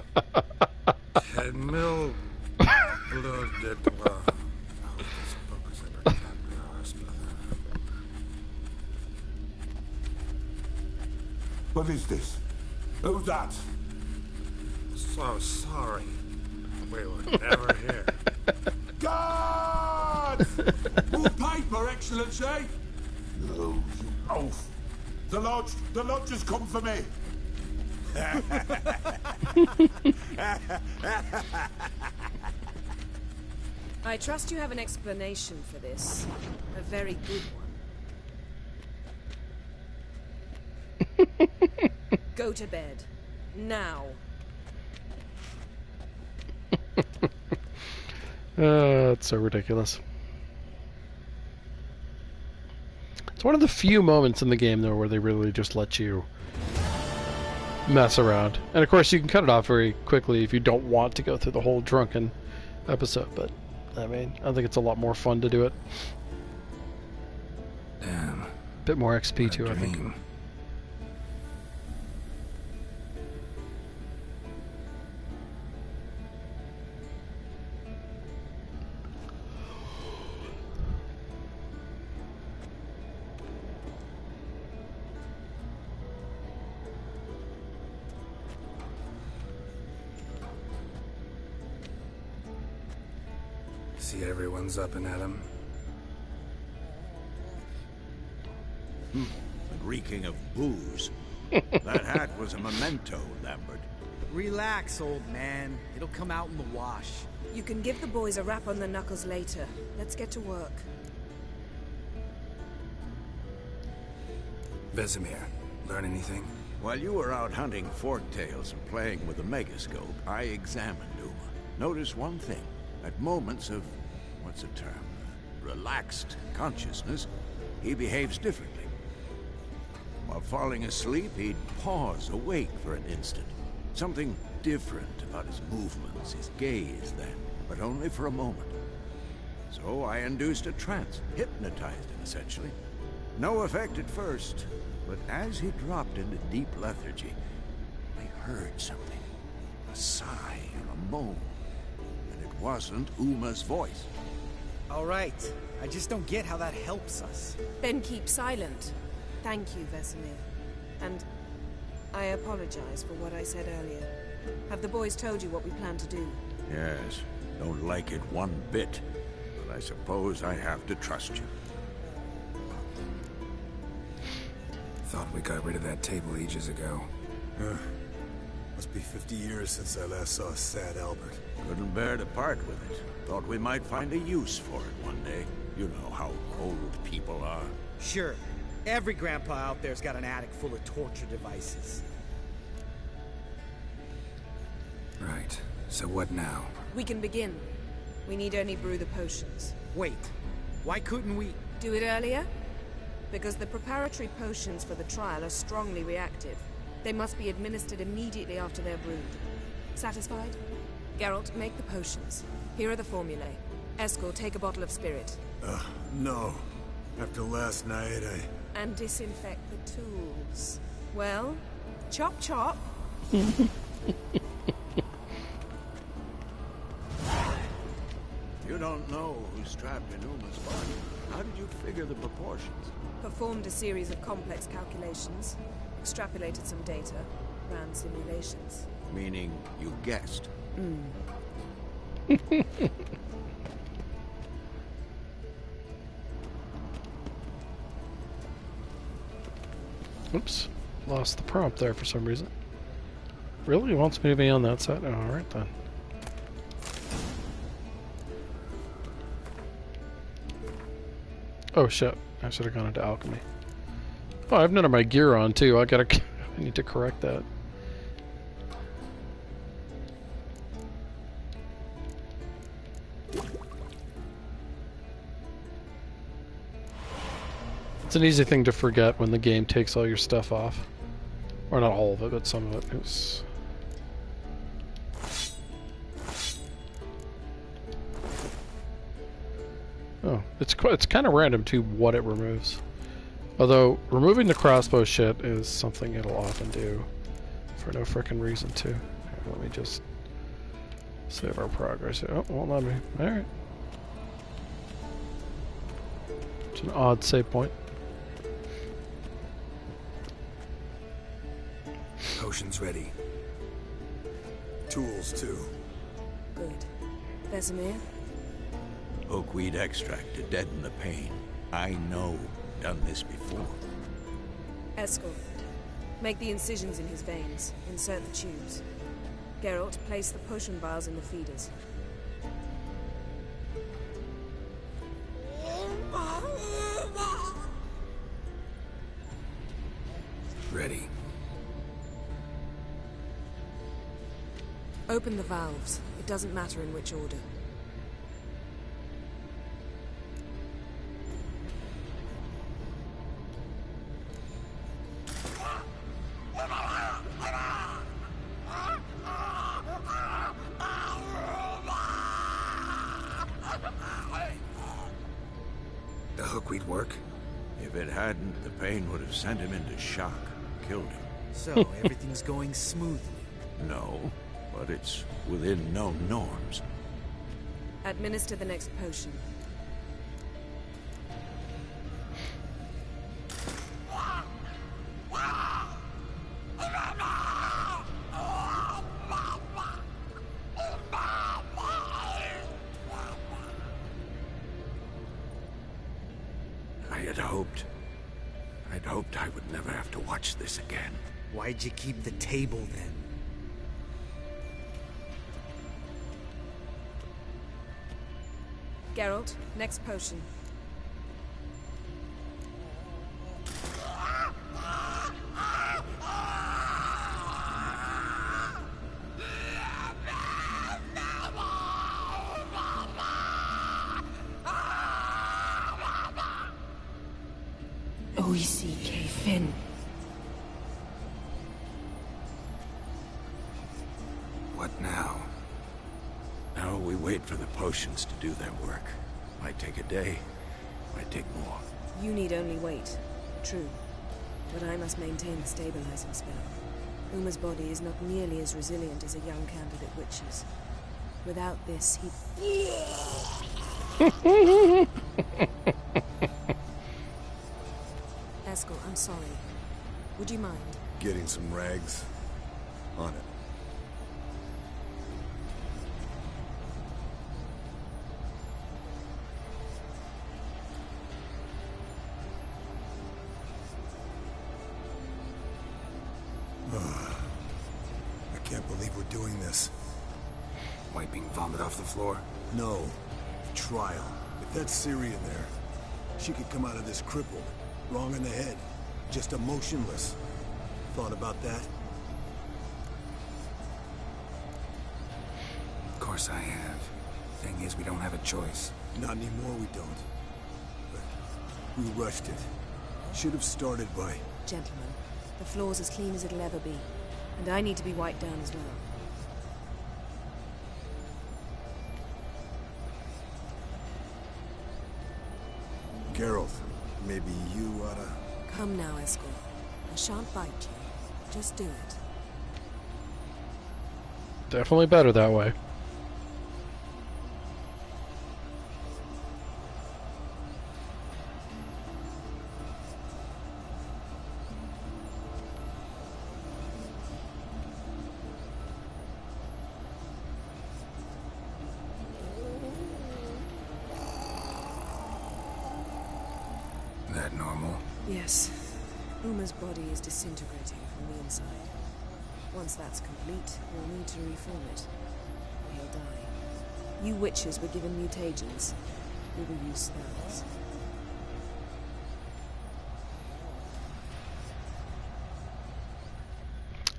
Mill blooded. What is this? Who's that? So sorry. We were never here. God! More paper, Excellency! No, you oaf. The lodge has come for me. I trust you have an explanation for this. A very good one. Go to bed. Now. It's so ridiculous. It's one of the few moments in the game, though, where they really just let you mess around. And of course, you can cut it off very quickly if you don't want to go through the whole drunken episode, but I mean, I think it's a lot more fun to do it. Damn. Bit more XP too, I think. Dream. See everyone's up and at 'em. Reeking of booze. That hat was a memento, Lambert. Relax, old man. It'll come out in the wash. You can give the boys a rap on the knuckles later. Let's get to work. Vesemir, learn anything? While you were out hunting forktails and playing with the megascope, I examined Uma. Notice one thing. At moments of, what's the term, relaxed consciousness, he behaves differently. While falling asleep, he'd pause, awake for an instant. Something different about his movements, his gaze then, but only for a moment. So I induced a trance, hypnotized him essentially. No effect at first, but as he dropped into deep lethargy, I heard something. A sigh and a moan. And it wasn't Uma's voice. All right. I just don't get how that helps us. Then keep silent. Thank you, Vesemir. And I apologize for what I said earlier. Have the boys told you what we plan to do? Yes, don't like it one bit. But I suppose I have to trust you. Thought we got rid of that table ages ago. Must be 50 years since I last saw sad Albert. Couldn't bear to part with it. Thought we might find a use for it one day. You know how old people are. Sure. Every grandpa out there's got an attic full of torture devices. Right. So what now? We can begin. We need only brew the potions. Wait. Why couldn't we... Do it earlier? Because the preparatory potions for the trial are strongly reactive. They must be administered immediately after they're brewed. Satisfied? Geralt, make the potions. Here are the formulae. Eskel, take a bottle of spirit. No. After last night, And disinfect the tools. Well, chop chop. You don't know who's trapped in Uma's body. How did you figure the proportions? Performed a series of complex calculations. Extrapolated some data. Ran simulations. Meaning you guessed. Oops. Lost the prompt there for some reason. Really? He wants me to be on that side? Oh, alright then. Oh shit. I should have gone into alchemy. Oh, I have none of my gear on too. I need to correct that. It's an easy thing to forget when the game takes all your stuff off. Or not all of it, but some of it. It's... Oh, it's kind of random too what it removes. Although removing the crossbow shit is something it'll often do for no frickin' reason too. Here, let me just save our progress. Oh, won't let me. All right. It's an odd save point. Potions ready. tools too. Good. Vesemir? Oakweed extract to deaden the pain. I know. Done this before. Eskel. Make the incisions in his veins. Insert the tubes. Geralt, place the potion vials in the feeders. Ready. Open the valves. It doesn't matter in which order. The hookweed work? If it hadn't, the pain would have sent him into shock, killed him. So, everything's going smoothly. No, but it's within known norms. Administer the next potion. I'd hoped I would never have to watch this again. Why'd you keep the table then? Geralt, next potion. Fin. What now? Now we wait for the potions to do their work. Might take a day, might take more. You need only wait. True. But I must maintain the stabilizing spell. Uma's body is not nearly as resilient as a young candidate witch's. Without this, he'd... Eskel, I'm sorry. Would you mind? Getting some rags? On it. I can't believe we're doing this. Wiping vomit off the floor? No. The trial. If that's Ciri in there, she could come out of this crippled. Wrong in the head. Just emotionless. Thought about that? Of course I have. Thing is, we don't have a choice. Not anymore, we don't. But we rushed it. Should have started by... Gentlemen, the floor's as clean as it'll ever be. And I need to be wiped down as well. Geralt, maybe you oughta... Come now, Eskel. I shan't bite you. Just do it. Definitely better that way. That normal? Yes. Uma's body is disintegrating from the inside. Once that's complete, we'll need to reform it. Or he'll die. You witches were given mutagens. We will use spells.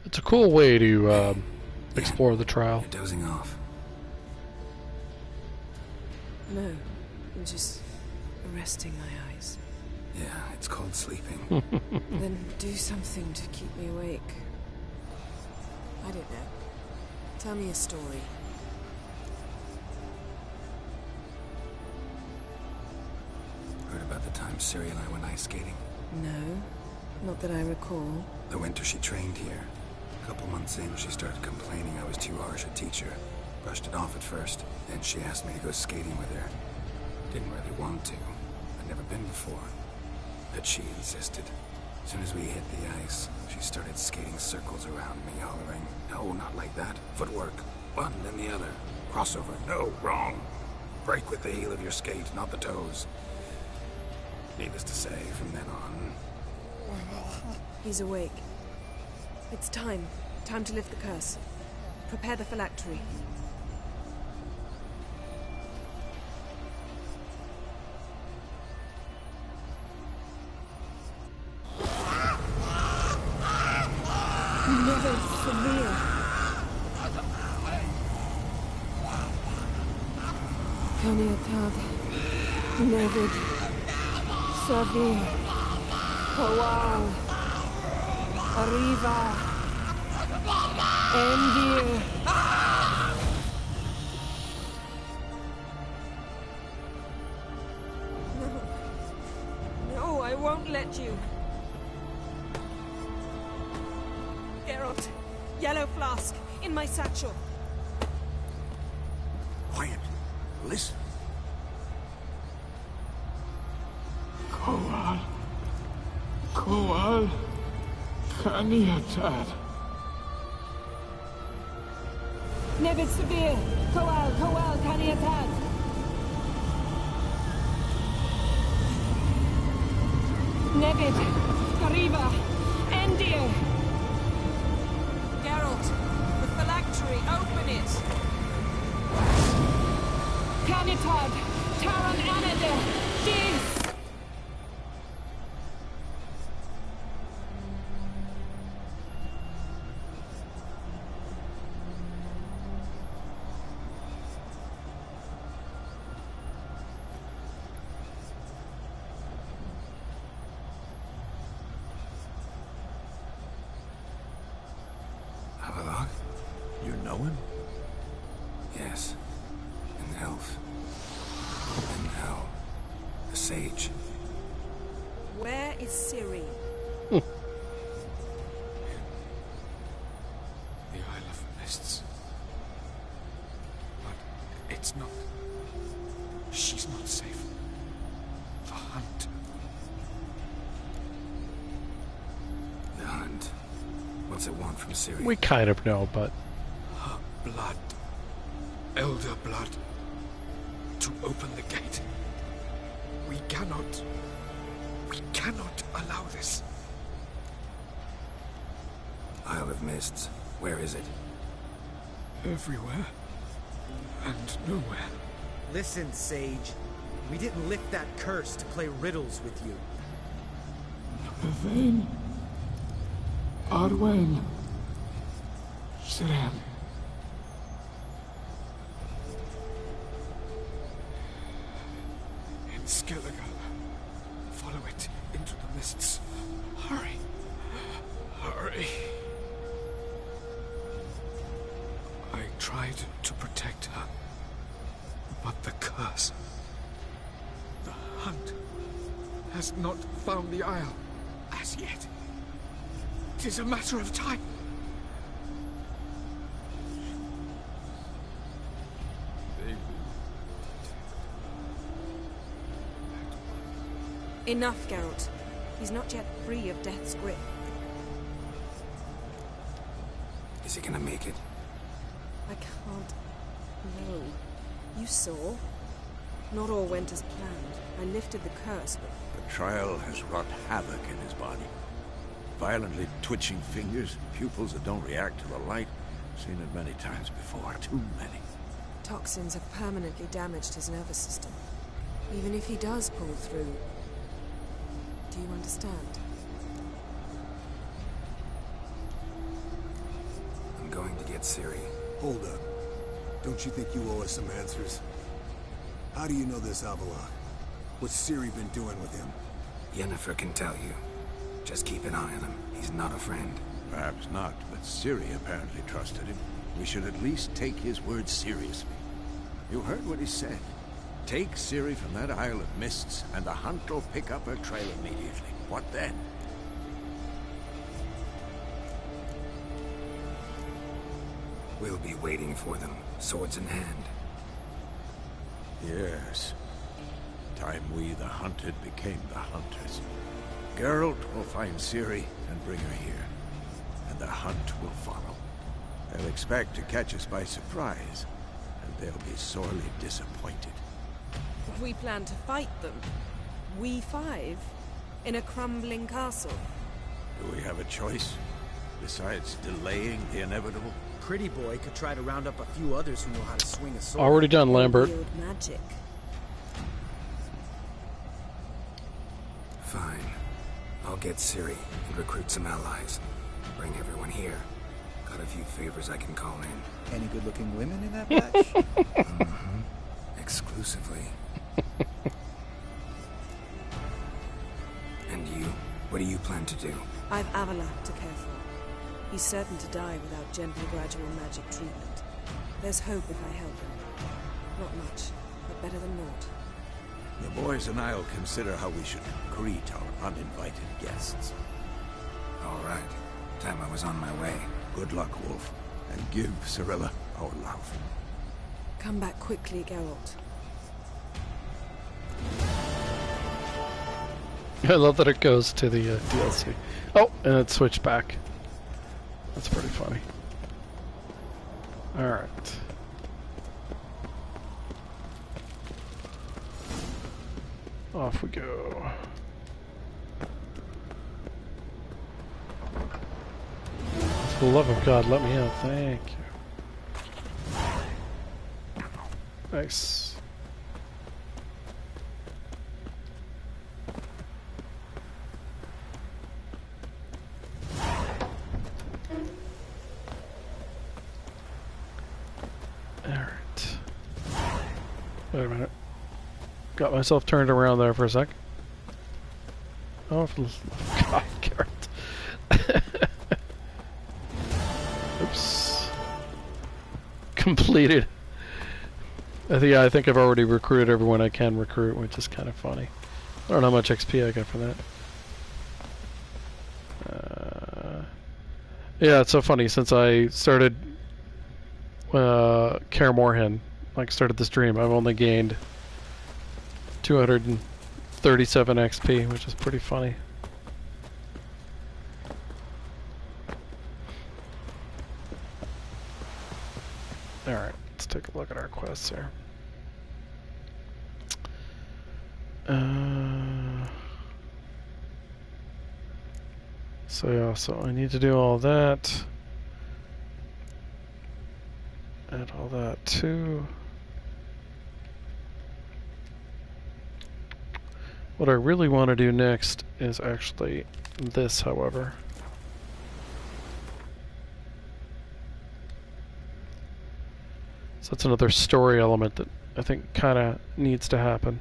It's a cool way to explore the trial. You're dozing off. No, I'm just resting my eyes. Yeah, it's called sleeping. Then do something to keep me awake. I don't know. Tell me a story. Heard about the time Ciri and I went ice skating? No, not that I recall. The winter she trained here. A couple months in, she started complaining I was too harsh a teacher. Brushed it off at first. Then she asked me to go skating with her. Didn't really want to. I'd never been before. But she insisted. As soon as we hit the ice, she started skating circles around me, hollering, "No, not like that. Footwork. One, then the other. Crossover. No, wrong. Break with the heel of your skate, not the toes." Needless to say, from then on... He's awake. It's time. Time to lift the curse. Prepare the phylactery. Never severe. Caniatad. Nevid. Severe. Kowal. Arriva. Endir. No. No, I won't let you. Geralt, yellow flask, in my satchel. Quiet. Listen. Kowal. Kaniatad. Nevid severe. Kowal, Kaniatad. Nevid, Arriva, Endir. Geralt, the phylactery, open it. Canitad, Taran Anade, Dis. You know him? Yes. An elf. And now, a sage. Where is Ciri? What's it want from Ciri? We kind of know, but... Blood. Elder blood. To open the gate. We cannot allow this. Isle of Mists. Where is it? Everywhere. And nowhere. Listen, Sage. We didn't lift that curse to play riddles with you. Then... Arwen. Siran. In Skellige. Follow it into the mists. Hurry. Hurry. I tried to protect her. But the curse... The hunt has not found the Isle as yet. It is a matter of time. Enough, Geralt. He's not yet free of death's grip. Is he gonna make it? I can't... No. You saw. Not all went as planned. I lifted the curse, but... The trial has wrought havoc in his body. Violently twitching fingers, pupils that don't react to the light. Seen it many times before. Too many. Toxins have permanently damaged his nervous system. Even if he does pull through... Do you understand? I'm going to get Ciri. Hold up. Don't you think you owe us some answers? How do you know this Avila? What's Ciri been doing with him? Yennefer can tell you. Just keep an eye on him. He's not a friend. Perhaps not, but Ciri apparently trusted him. We should at least take his words seriously. You heard what he said. Take Ciri from that Isle of Mists, and the hunt will pick up her trail immediately. What then? We'll be waiting for them, swords in hand. Yes. Time we, the hunted, became the hunters. Geralt will find Ciri and bring her here, and the hunt will follow. They'll expect to catch us by surprise, and they'll be sorely disappointed. We plan to fight them. We five? In a crumbling castle? Do we have a choice? Besides delaying the inevitable? Pretty boy could try to round up a few others who know how to swing a sword. Already done, Lambert. Wield magic. Fine. I'll get Ciri and recruit some allies. Bring everyone here. Got a few favors I can call in. Any good-looking women in that batch? Mm-hmm. Exclusively. And you? What do you plan to do? I've Avila to care for. He's certain to die without gentle, gradual magic treatment. There's hope if I help him. Not much, but better than naught. The boys and I'll consider how we should greet our uninvited guests. All right. Time I was on my way. Good luck, Wolf. And give Cirilla our love. Come back quickly, Geralt. I love that it goes to the DLC. Oh, and it switched back. That's pretty funny. Alright. Off we go. For the love of God, let me out. Thank you. Nice. Alright. Wait a minute. Got myself turned around there for a sec. Oh, God, Garrett. Oops. Completed. I think I've already recruited everyone I can recruit, which is kind of funny. I don't know how much XP I got for that. Yeah, it's so funny. Since I started Kaer Morhen, like started the stream, I've only gained 237 XP, which is pretty funny. take a look at our quests here. So yeah, so I need to do all that. And all that too. What I really want to do next is actually this, however. So that's another story element that I think kind of needs to happen.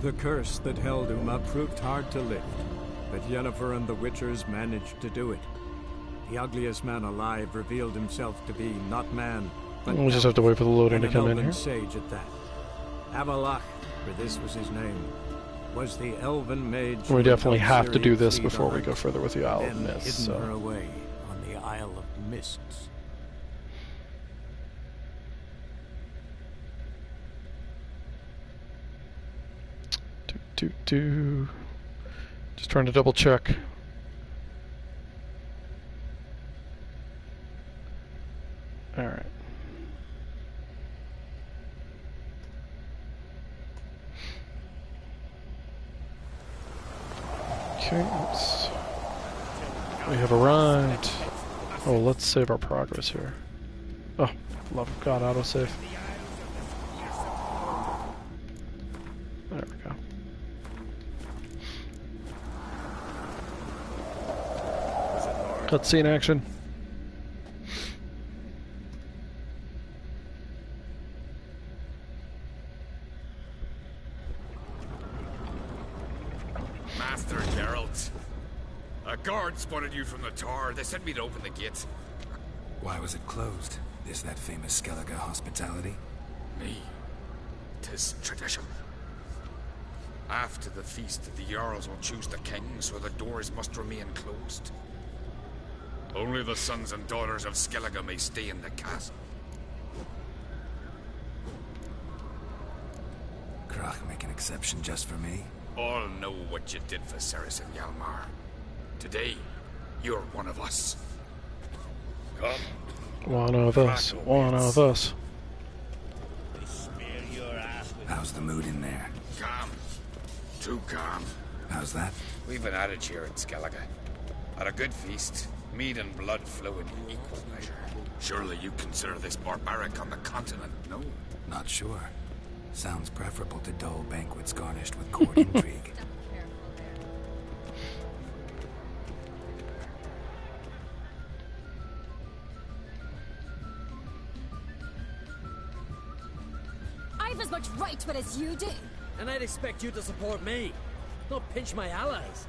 The curse that held Uma proved hard to lift, but Yennefer and the Witchers managed to do it. The ugliest man alive revealed himself to be not man, but we'll just have to wait for the loading to come in here. Sage at that. Avalach, for this was his name, was the elven mage. We definitely have to do this before we go further with the Isle of Mists. Hidden her away on the Isle of Mists. Just trying to double check. Alright. Okay, we have arrived. Oh, let's save our progress here. Oh, love of God, autosave. There we go. Cutscene action. Master Geralt, a guard spotted you from the tower. They sent me to open the gate. Why was it closed? Is that famous Skellige hospitality? Me. 'Tis tradition. After the feast, the Jarls will choose the king, so the doors must remain closed. Only the sons and daughters of Skellige may stay in the castle. Krach make an exception just for me? All know what you did for Ceres and Hjalmar. Today, you're one of us. Come. One of us. One of us. How's the mood in there? Calm. Too calm. How's that? We've an adage here in Skellige. At a good feast, mead and blood flow in equal measure. Surely you consider this barbaric on the continent, no? Not sure. Sounds preferable to dull banquets garnished with court intrigue. I've as much right to it as you do. And I'd expect you to support me, not pinch my allies.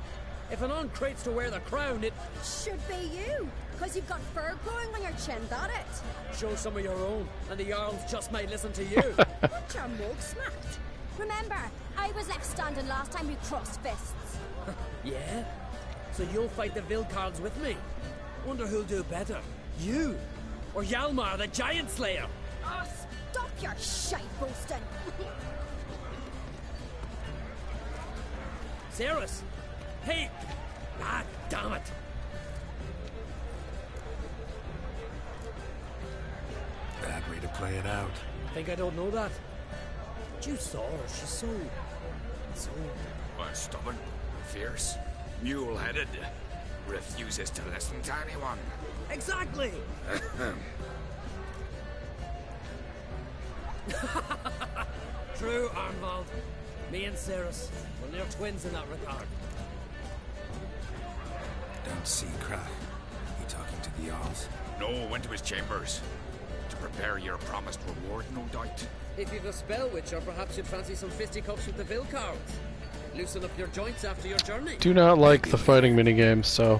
If an on crates to wear the crown, it should be you, because you've got fur growing on your chin, that it? Show some of your own, and the Jarls just might listen to you. What your mug smacked. Remember, I was left standing last time we crossed fists. Yeah? So you'll fight the Vilcards with me? Wonder who'll do better, you or Hjalmar the Giant Slayer? Oh, stop your shite boasting. Ceres! Hey! Ah, damn it! Bad way to play it out. Think I don't know that? But you saw her, she's so... Stubborn, fierce, mule-headed, refuses to listen to anyone. Exactly! True, Arnvald. Me and Ceres, we're near twins in that regard. Don't see Krach. You talking to the Jarls? No, went to his chambers. To prepare your promised reward, no doubt. If you've a spell witcher, perhaps you'd fancy some fisticuffs with the Vilcards. Loosen up your joints after your journey. Do not like the fighting minigames, so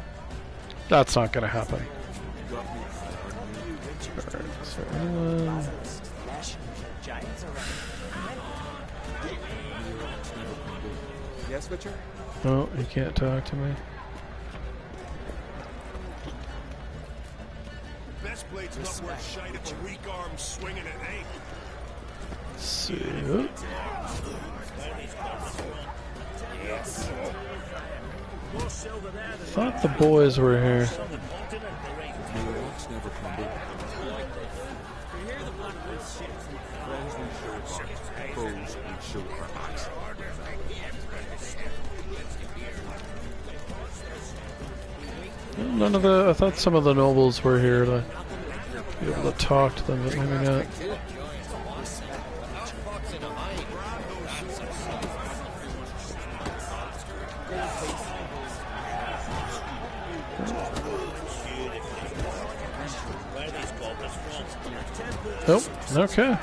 that's not going to happen. Alright, so Yes, Witcher? oh, you can't talk to me. Best blade's not worth shite if a weak arm swinging at aim. So thought the boys were here. Mumble. Friends we show front, foes we show our backs. None of the... I thought some of the nobles were here to be able to talk to them, but maybe not. Oh, okay.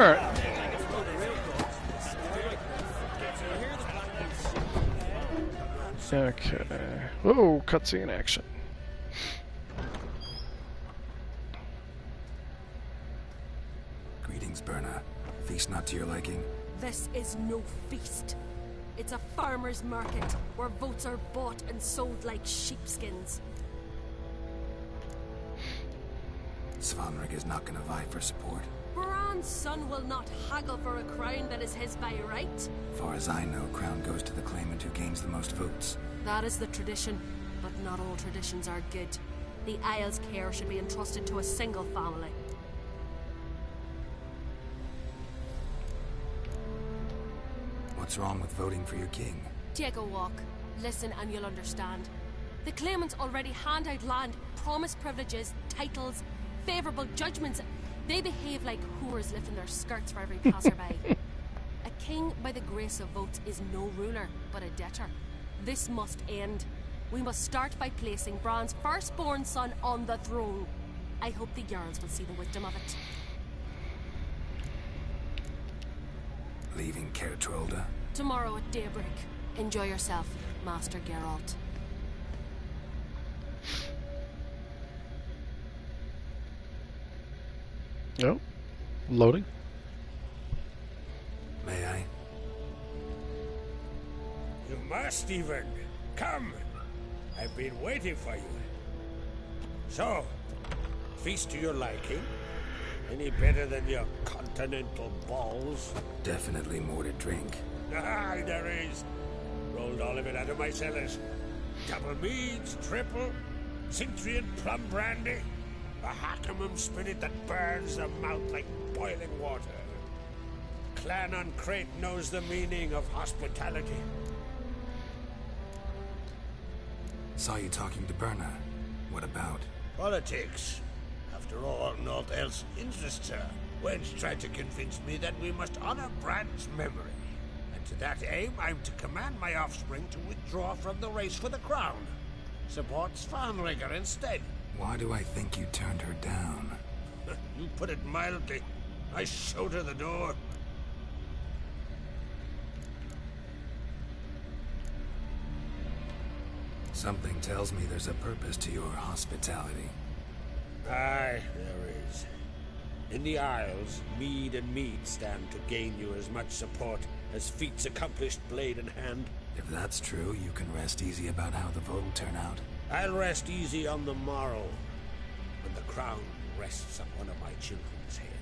Alright. Okay. Whoa, cutscene action. Greetings, Berna. Feast not to your liking? This is no feast. It's a farmer's market where votes are bought and sold like sheepskins. Svanrig is not gonna vie for support. Bran's son will not haggle for a crown that is his by right. Far as I know, crown goes to the claimant who gains the most votes. That is the tradition, but not all traditions are good. The Isle's care should be entrusted to a single family. What's wrong with voting for your king? Take a walk. Listen and you'll understand. The claimants already hand out land, promise privileges, titles, favourable judgments. They behave like whores lifting their skirts for every passerby. A king by the grace of votes is no ruler, but a debtor. This must end. We must start by placing Bran's firstborn son on the throne. I hope the Jarls will see the wisdom of it. Leaving Kaer? Tomorrow at daybreak. Enjoy yourself, Master Geralt. Oh, loading. May I? You must even. Come. I've been waiting for you. So, feast to your liking? Any better than your continental balls? Definitely more to drink. Ah, there is. Rolled all of it out of my cellars. Double meads, triple, Cintrian plum brandy, a Hackamum spirit that burns the mouth like boiling water. Clan on Crate knows the meaning of hospitality. Saw you talking to Berna. What about? Politics. After all, naught else interests her. Wench tried to convince me that we must honor Bran's memory. And to that aim, I'm to command my offspring to withdraw from the race for the crown. Support Svanrigger instead. Why do I think you turned her down? You put it mildly. I showed her the door. Something tells me there's a purpose to your hospitality. Aye, there is. In the Isles, mead and mead stand to gain you as much support as feats accomplished blade in hand. If that's true, you can rest easy about how the vote will turn out. I'll rest easy on the morrow, when the crown rests on one of my children's heads.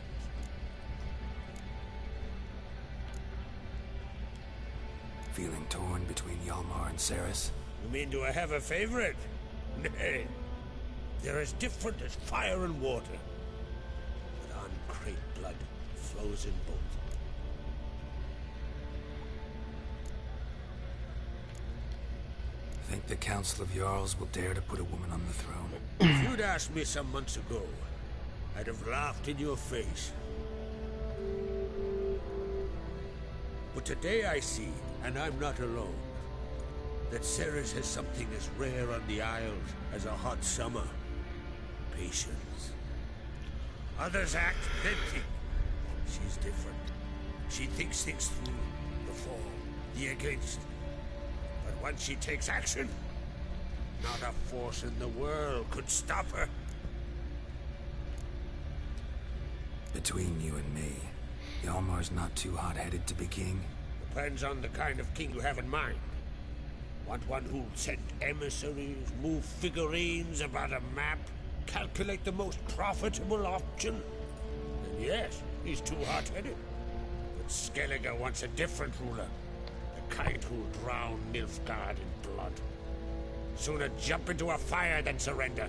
Feeling torn between Hjalmar and Ceres? You mean do I have a favorite? Nay. They're as different as fire and water. But on Crate blood flows in both. Think the Council of Jarls will dare to put a woman on the throne? If you'd asked me some months ago, I'd have laughed in your face. But today I see, and I'm not alone, that Ceres has something as rare on the Isles as a hot summer. Patience. Others act, then think. She's different. She thinks things through, the for, the against. But once she takes action, not a force in the world could stop her. Between you and me, Hjalmar's not too hot-headed to be king? Depends on the kind of king you have in mind. Want one who'll send emissaries, move figurines about a map, calculate the most profitable option? Then yes, he's too hot-headed. But Skellige wants a different ruler. kind who'll drown Nilfgaard in blood. Sooner jump into a fire than surrender.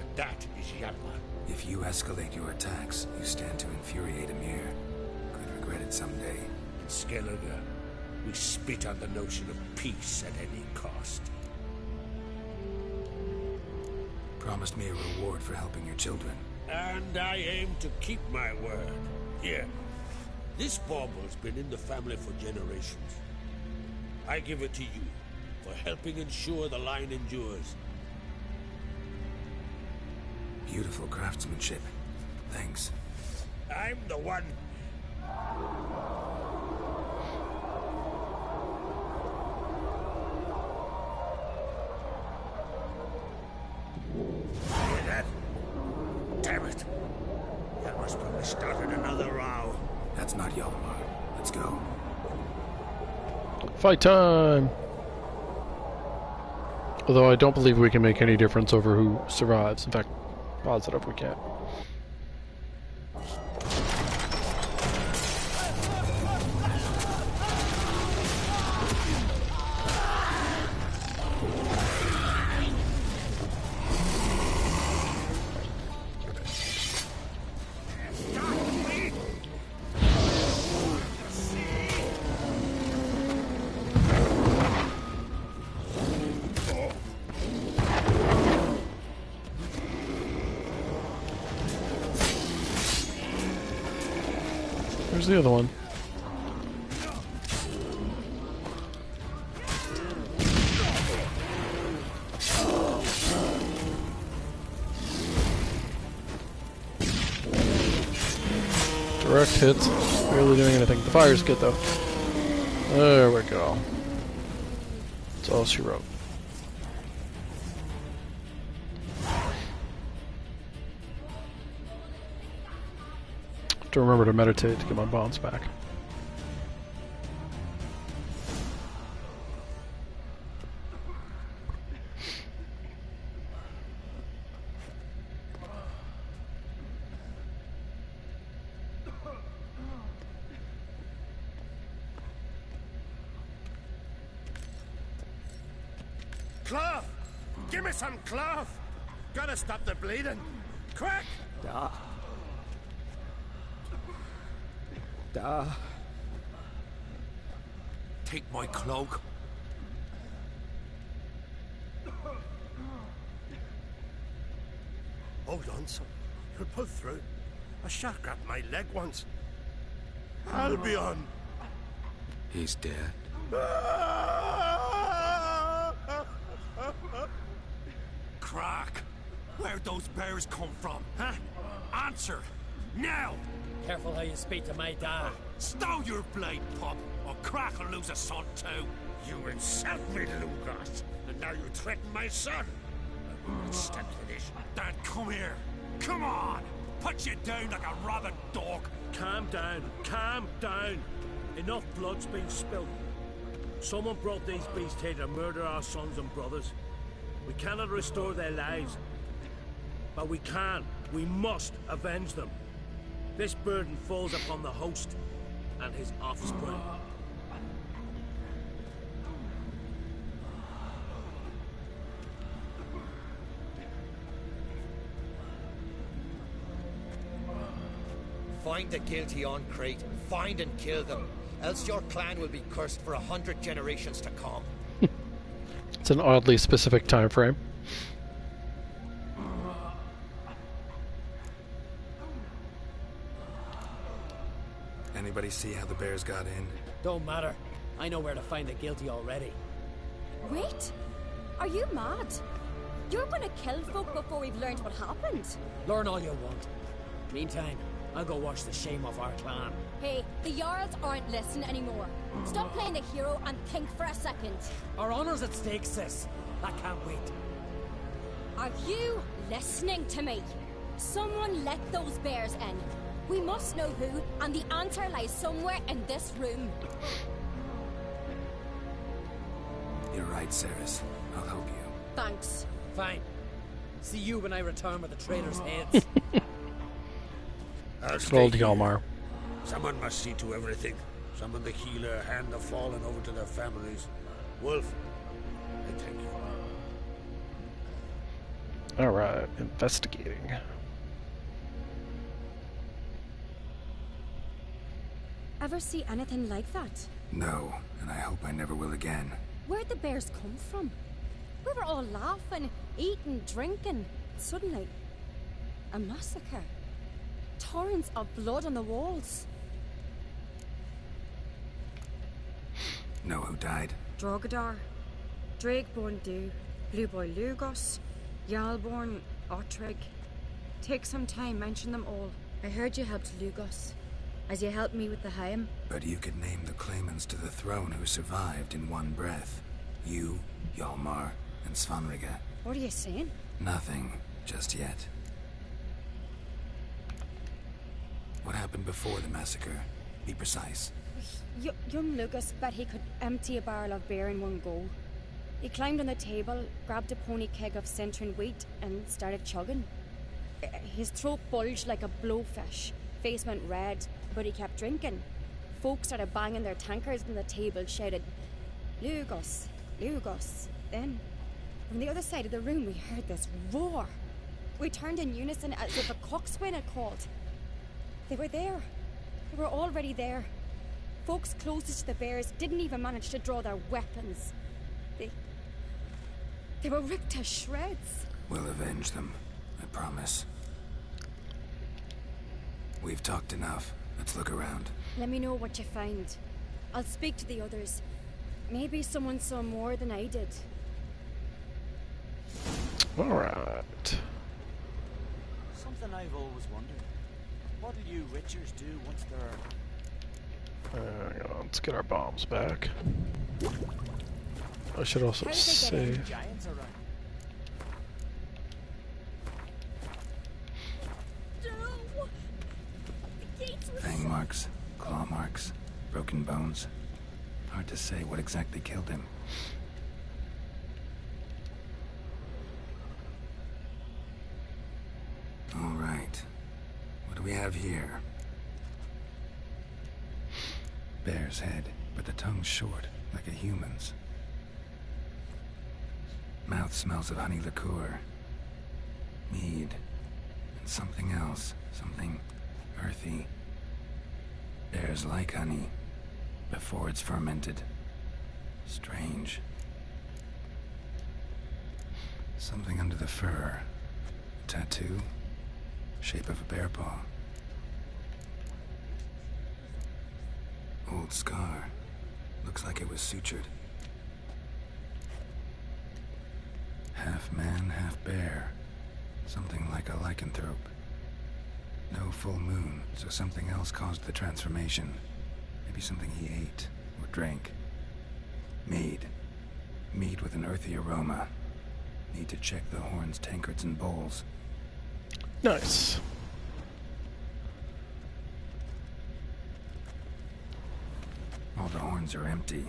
And that is Hjalmar. If you escalate your attacks, you stand to infuriate Emir. Could regret it someday. In Skellige, we spit on the notion of peace at any cost. Promised me a reward for helping your children. And I aim to keep my word. Here. This baumble's been in the family for generations. I give it to you for helping ensure the line endures. Beautiful craftsmanship. Thanks. I'm the one. Hear that? Damn it. That must probably started another row. That's not Hjalmar. Let's go. Fight time! Although I don't believe we can make any difference over who survives. In fact, positive we can't. Where's the other one? Direct hits, barely doing anything. The fire's good though. There we go. That's all she wrote. To remember to meditate to get my bonds back. Cloth! Give me some cloth! Gotta stop the bleeding! Quick! Take my cloak. Hold on, son. You'll pull through. A shot grabbed my leg once. Albion! He's dead. Crack! Where'd those bears come from, huh? Answer! Now! Careful how you speak to my dad. Stow your blade, pup, or Crack will lose a son too. You insult me, Lugas, and now you threaten my son. I will not stand for this. Dad, come here. Come on! Put you down like a rabid dog. Calm down. Calm down. Enough blood's been spilled. Someone brought these beasts here to murder our sons and brothers. We cannot restore their lives. But we can. We must avenge them. This burden falls upon the host and his offspring. Find the guilty on Crate, find and kill them, else your clan will be cursed for 100 generations to come. It's an oddly specific time frame. Anybody see how the bears got in? Don't matter. I know where to find the guilty already. Wait! Are you mad? You're gonna kill folk before we've learned what happened. Learn all you want. Meantime, I'll go wash the shame off our clan. Hey, the Jarls aren't listening anymore. Stop playing the hero and think for a second. Our honor's at stake, sis. I can't wait. Are you listening to me? Someone let those bears in. We must know who, and the answer lies somewhere in this room. You're right, Ceres. I'll help you. Thanks. Fine. See you when I return with the traitors' heads. I'll Good stay old here. Hjalmar. Someone must see to everything. Some of the healer hand the fallen over to their families. Wolf, I thank you. Alright, investigating. Ever see anything like that? No, and I hope I never will again. Where'd the bears come from? We were all laughing, eating, drinking. Suddenly, a massacre. Torrents of blood on the walls. Know who died? Drogadar, Drakeborn Du, Blue Boy Lugos, Yalborn, Otrigg. Take some time, mention them all. I heard you helped Lugos, as you helped me with the Haim. But you could name the claimants to the throne who survived in one breath. You, Hjalmar, and Svanrige. What are you saying? Nothing, just yet. What happened before the massacre? Be precise. Young Lucas bet he could empty a barrel of beer in one go. He climbed on the table, grabbed a pony keg of centering wheat, and started chugging. His throat bulged like a blowfish, face went red, but he kept drinking. Folks started banging their tankards on the table, shouted, "Lugos, Lugos." Then, from the other side of the room, we heard this roar. We turned in unison as if a coxswain had called. They were there. They were already there. Folks closest to the bears didn't even manage to draw their weapons. They were ripped to shreds. We'll avenge them, I promise. We've talked enough. Let's look around. Let me know what you find. I'll speak to the others. Maybe someone saw more than I did. Alright. Something I've always wondered. What do you Witchers do once they're... Hang on, let's get our bombs back. I should also save. Giants around? Fang marks, claw marks, broken bones. Hard to say what exactly killed him. All right. What do we have here? Bear's head, but the tongue's short, like a human's. Mouth smells of honey liqueur. Mead. And something else. Something earthy. Bears like honey, before it's fermented. Strange. Something under the fur. A tattoo. Shape of a bear paw. Old scar. Looks like it was sutured. Half man, half bear. Something like a lycanthrope. No full moon, so something else caused the transformation. Maybe something he ate or drank. Mead. Mead with an earthy aroma. Need to check the horns, tankards, and bowls. Nice. All the horns are empty.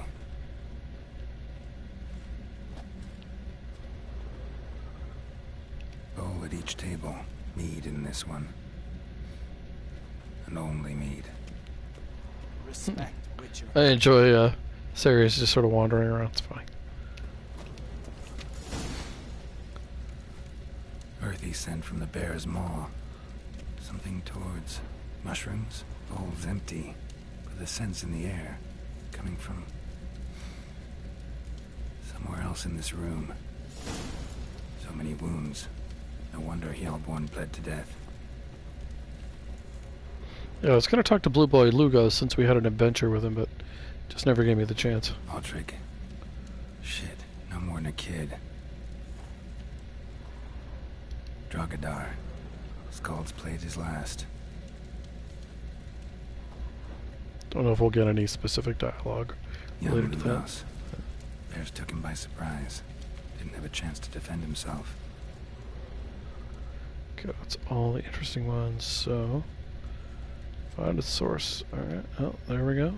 Bowl at each table. Mead in this one. And only mead. Respect, Witcher. I enjoy Sirius just sort of wandering around. It's fine. Earthy scent from the bear's maw. Something towards mushrooms. Bowls empty, but the scent's in the air. Coming from somewhere else in this room. So many wounds. No wonder Hjalborn bled to death. Yeah, I was gonna talk to Blue Boy Lugos since we had an adventure with him, but just never gave me the chance. Otrigg. Shit, no more than a kid. Drogadar. Skald's played his last. Don't know if we'll get any specific dialogue related to that. Bears took him by surprise. Didn't have a chance to defend himself. Okay, that's all the interesting ones, so... Find a source. Alright, oh, there we go.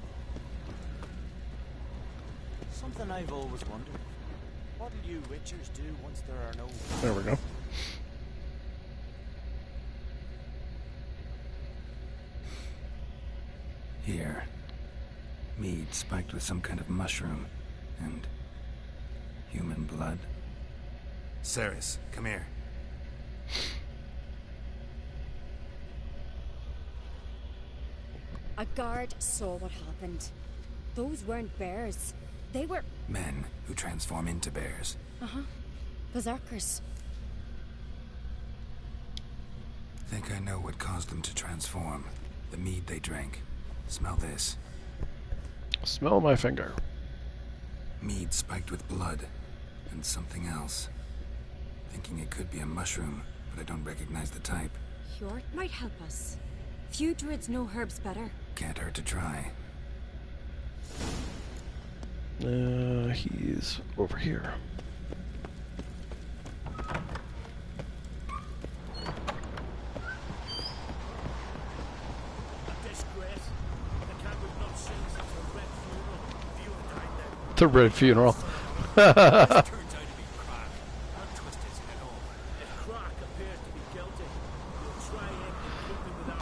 Something I've always wondered. What do you Witchers do once there are no... There we go. Here. Mead spiked with some kind of mushroom. And... human blood. Ceres, come here. A guard saw what happened. Those weren't bears. They were... Men who transform into bears. Uh-huh. Berserkers. Think I know what caused them to transform. The mead they drank. Smell this. Smell my finger. Mead spiked with blood. And something else. Thinking it could be a mushroom, but I don't recognize the type. Hjort might help us. Few druids know herbs better. Can't hurt to try. He's over here. The red funeral.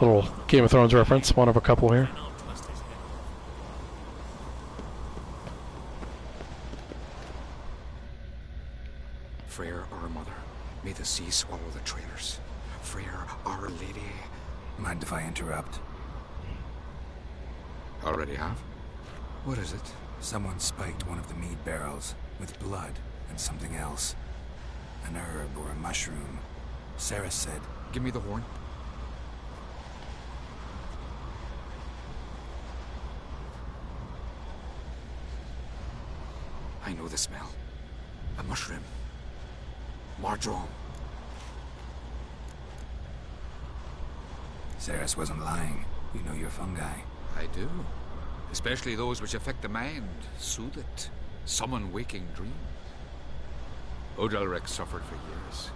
Little Game of Thrones reference, one of a couple here. Freyr, our mother, may the sea swallow the traitors. Freyr, our lady. Mind if I interrupt? Already have? What is it? Someone spiked one of the mead barrels with blood and something else. An herb or a mushroom. Sarah said... Give me the horn. I know the smell. A mushroom. Mardrome. Ceres wasn't lying. You know your fungi. I do. Especially those which affect the mind, soothe it, summon waking dreams. Odalric suffered for years.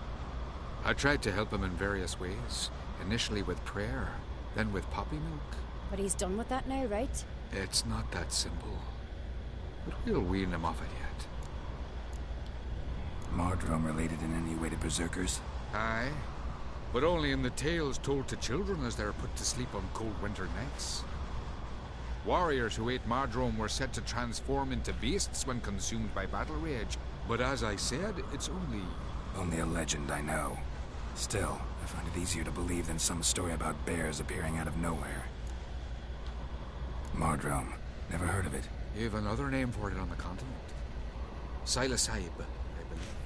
I tried to help him in various ways. Initially with prayer, then with poppy milk. But he's done with that now, right? It's not that simple. But we'll wean him off it yet. Mardrome related in any way to berserkers? Aye. But only in the tales told to children as they're put to sleep on cold winter nights. Warriors who ate Mardrome were said to transform into beasts when consumed by battle rage. But as I said, it's only... Only a legend, I know. Still, I find it easier to believe than some story about bears appearing out of nowhere. Mardrome. Never heard of it. You have another name for it on the continent. Silasib, I believe.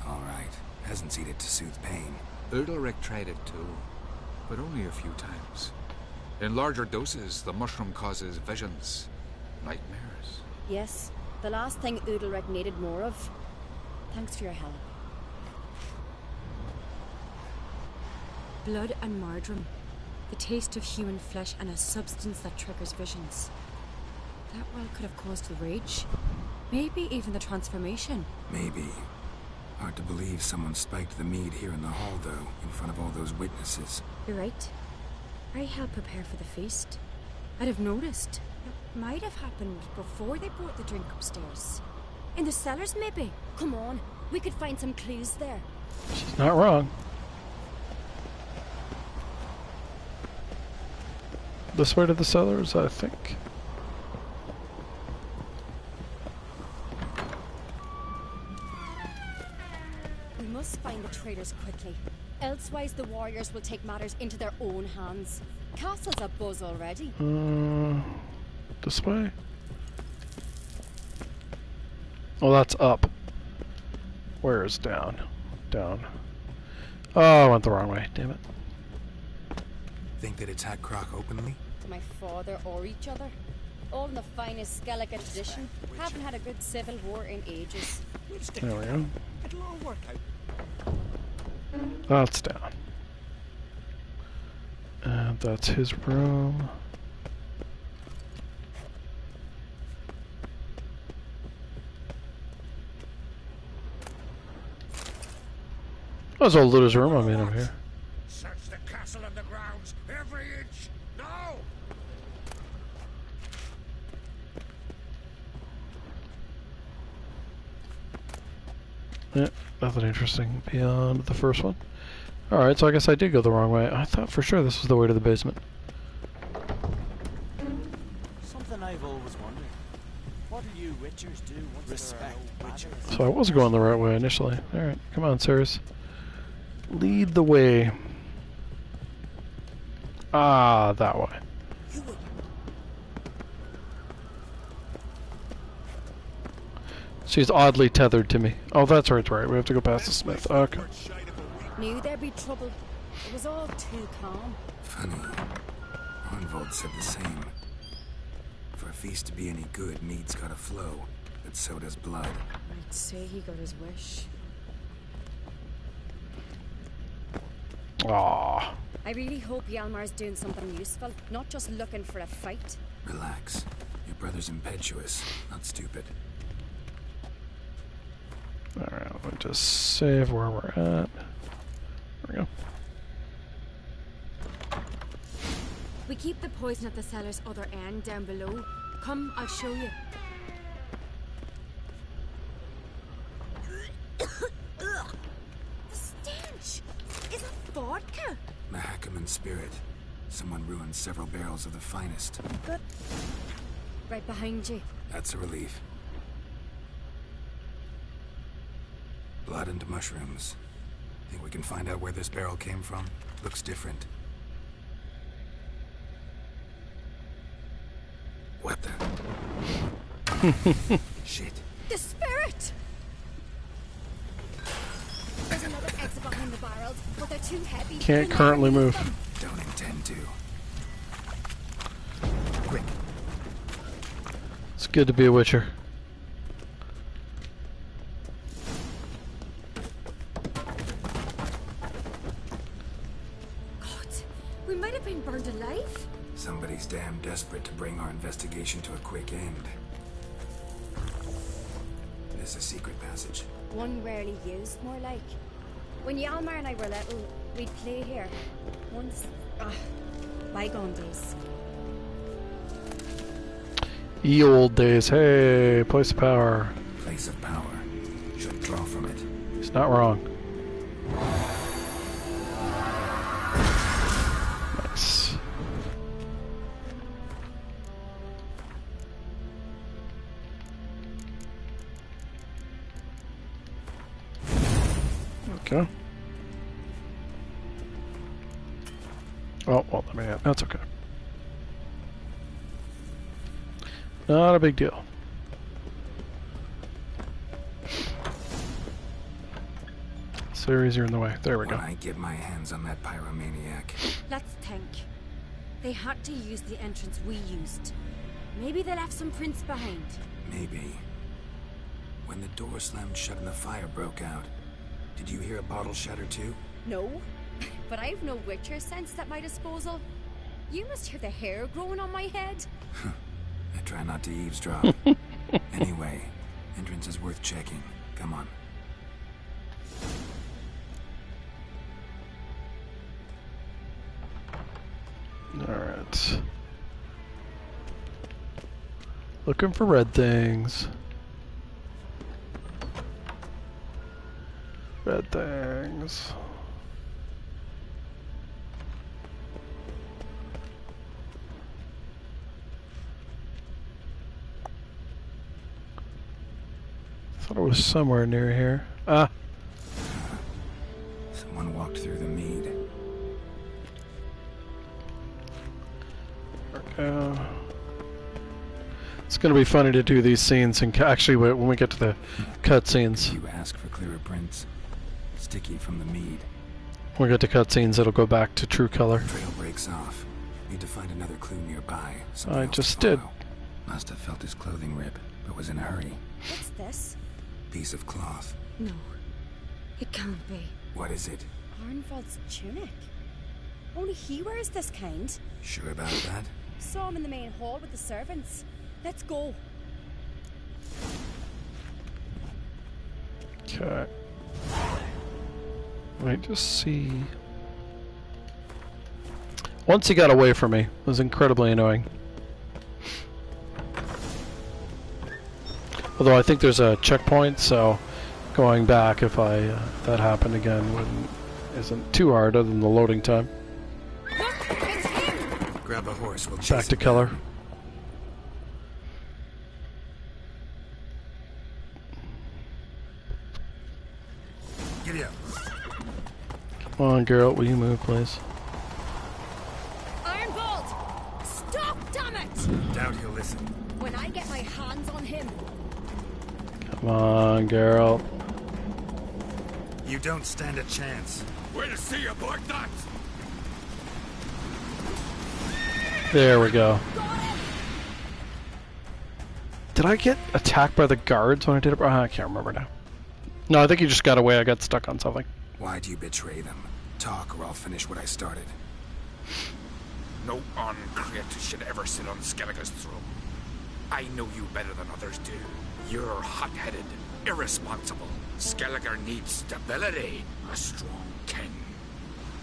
All right. Hasn't seen it to soothe pain. Udalric tried it too, but only a few times. In larger doses, the mushroom causes visions, nightmares. Yes, the last thing Udalric needed more of. Thanks for your help. Blood and Mardrome. The taste of human flesh and a substance that triggers visions. That well could have caused the rage. Maybe even the transformation. Maybe. Hard to believe someone spiked the mead here in the hall, though, in front of all those witnesses. You're right. I helped prepare for the feast. I'd have noticed. It might have happened before they brought the drink upstairs. In the cellars, maybe. Come on, we could find some clues there. She's not wrong. This way to the cellars, I think. We must find the traitors quickly. Elsewise, the warriors will take matters into their own hands. Castle's abuzz already. This way? Oh, that's up. Where is down? Down. Oh, I went the wrong way. Damn it. Think they'd attack Croc openly? To my father or each other. All in the finest Skellige tradition. Haven't had a good civil war in ages. There we go. It'll all work out. That's down. And that's his room. That's old Luda's room. I'm in over here. Search the castle and the grounds, every inch. Now! Yeah, nothing interesting beyond the first one. Alright, so I guess I did go the wrong way. I thought for sure this was the way to the basement. Something I've always wondered. What do you Witchers do once respect Witchers? So I was going the right way initially. Alright, come on, sirs. Lead the way. Ah, that way. She's oddly tethered to me. Oh, that's right, right. We have to go past the smith. Okay. Knew there'd be trouble. It was all too calm. Funny. Arnvold said the same. For a feast to be any good, mead's gotta flow, but so does blood. I'd say he got his wish. Ah. I really hope Hjalmar's doing something useful, not just looking for a fight. Relax. Your brother's impetuous, not stupid. Alright, let me just save where we're at. There we go. We keep the poison at the cellar's other end down below. Come, I'll show you. The stench! Is it vodka? Mahakaman spirit. Someone ruined several barrels of the finest. But... right behind you. That's a relief. Blood and mushrooms. Think we can find out where this barrel came from? Looks different. What the? Shit. The spirit! There's another exit behind the barrels, but they're too heavy. Can't currently move. Don't intend to. Quick. It's good to be a Witcher. We might have been burned alive. Somebody's damn desperate to bring our investigation to a quick end. There's a secret passage. One rarely used, more like. When Hjalmar and I were little, we'd play here. Once... bygone days. Ye old days. Hey, place of power. Place of power. Should draw from it. He's not wrong. Nice. Okay. Oh, well, let me have. That's okay. Not a big deal. So easier in the way. There we go. When I get my hands on that pyromaniac. Let's think. They had to use the entrance we used. Maybe they left some prints behind. Maybe. When the door slammed shut and the fire broke out, did you hear a bottle shatter too? No, but I've no Witcher sense at my disposal. You must hear the hair growing on my head. I try not to eavesdrop. Anyway, entrance is worth checking. Come on. Alright. Looking for red things. Red things. Thought it was somewhere near here. Ah. Someone walked through the mead. It's going to be funny to do these scenes, and actually, when we get to the cutscenes. You ask for clearer prints. Sticky from the mead. When we get to cutscenes, it'll go back to true color. Trail breaks off. Need to find another clue nearby. I just did. Must have felt his clothing rip, but was in a hurry. What's this? Piece of cloth. No, it can't be. What is it? Arnvold's tunic. Only he wears this kind. Sure about that? Saw him in the main hall with the servants. Let's go. Okay. Let me just see. Once he got away from me, it was incredibly annoying. Although I think there's a checkpoint, so going back if that happened again isn't too hard other than the loading time. Grab a horse. We'll Back to Keller. Come on, Geralt, will you move, please? Ironbolt! Stop, damn it! Doubt he'll listen. When I get my hands on him. Come on, Geralt. You don't stand a chance. Way to see you, black nuts! There we go. Did I get attacked by the guards when I did it? I can't remember now. No, I think you just got away. I got stuck on something. Why'd you betray them? Talk, or I'll finish what I started. No uncreate should ever sit on Skellige's throne. I know you better than others do. You're hot-headed, irresponsible. Skellige needs stability. A strong king.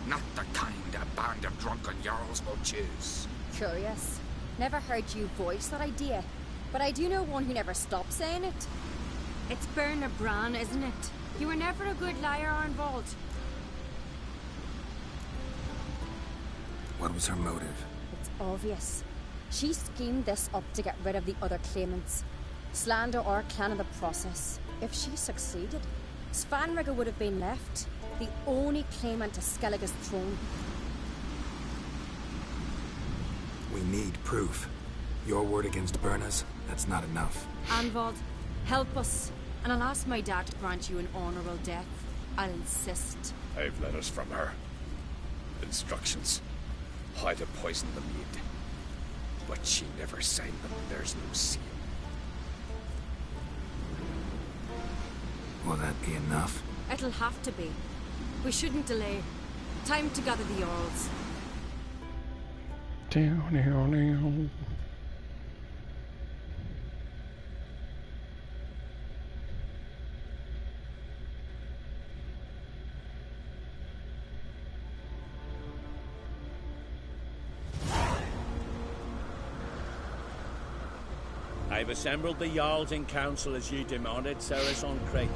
Not the kind a band of drunken jarls will choose. Curious. Never heard you voice that idea. But I do know one who never stops saying it. It's Berna Bran, isn't it? You were never a good liar, Arnvold. What was her motive? It's obvious. She schemed this up to get rid of the other claimants. Slander our clan in the process. If she succeeded, Svanrige would have been left, the only claimant to Skellige's throne. We need proof. Your word against Berna's, that's not enough. Arnvold, help us. And I'll ask my dad to grant you an honorable death. I'll insist. I've letters from her. Instructions. How to poison the mead. But she never signed them. There's no seal. Will that be enough? It'll have to be. We shouldn't delay. Time to gather the Jarls. Down. I've assembled the Jarls in council as you demanded, Cerys on Crate.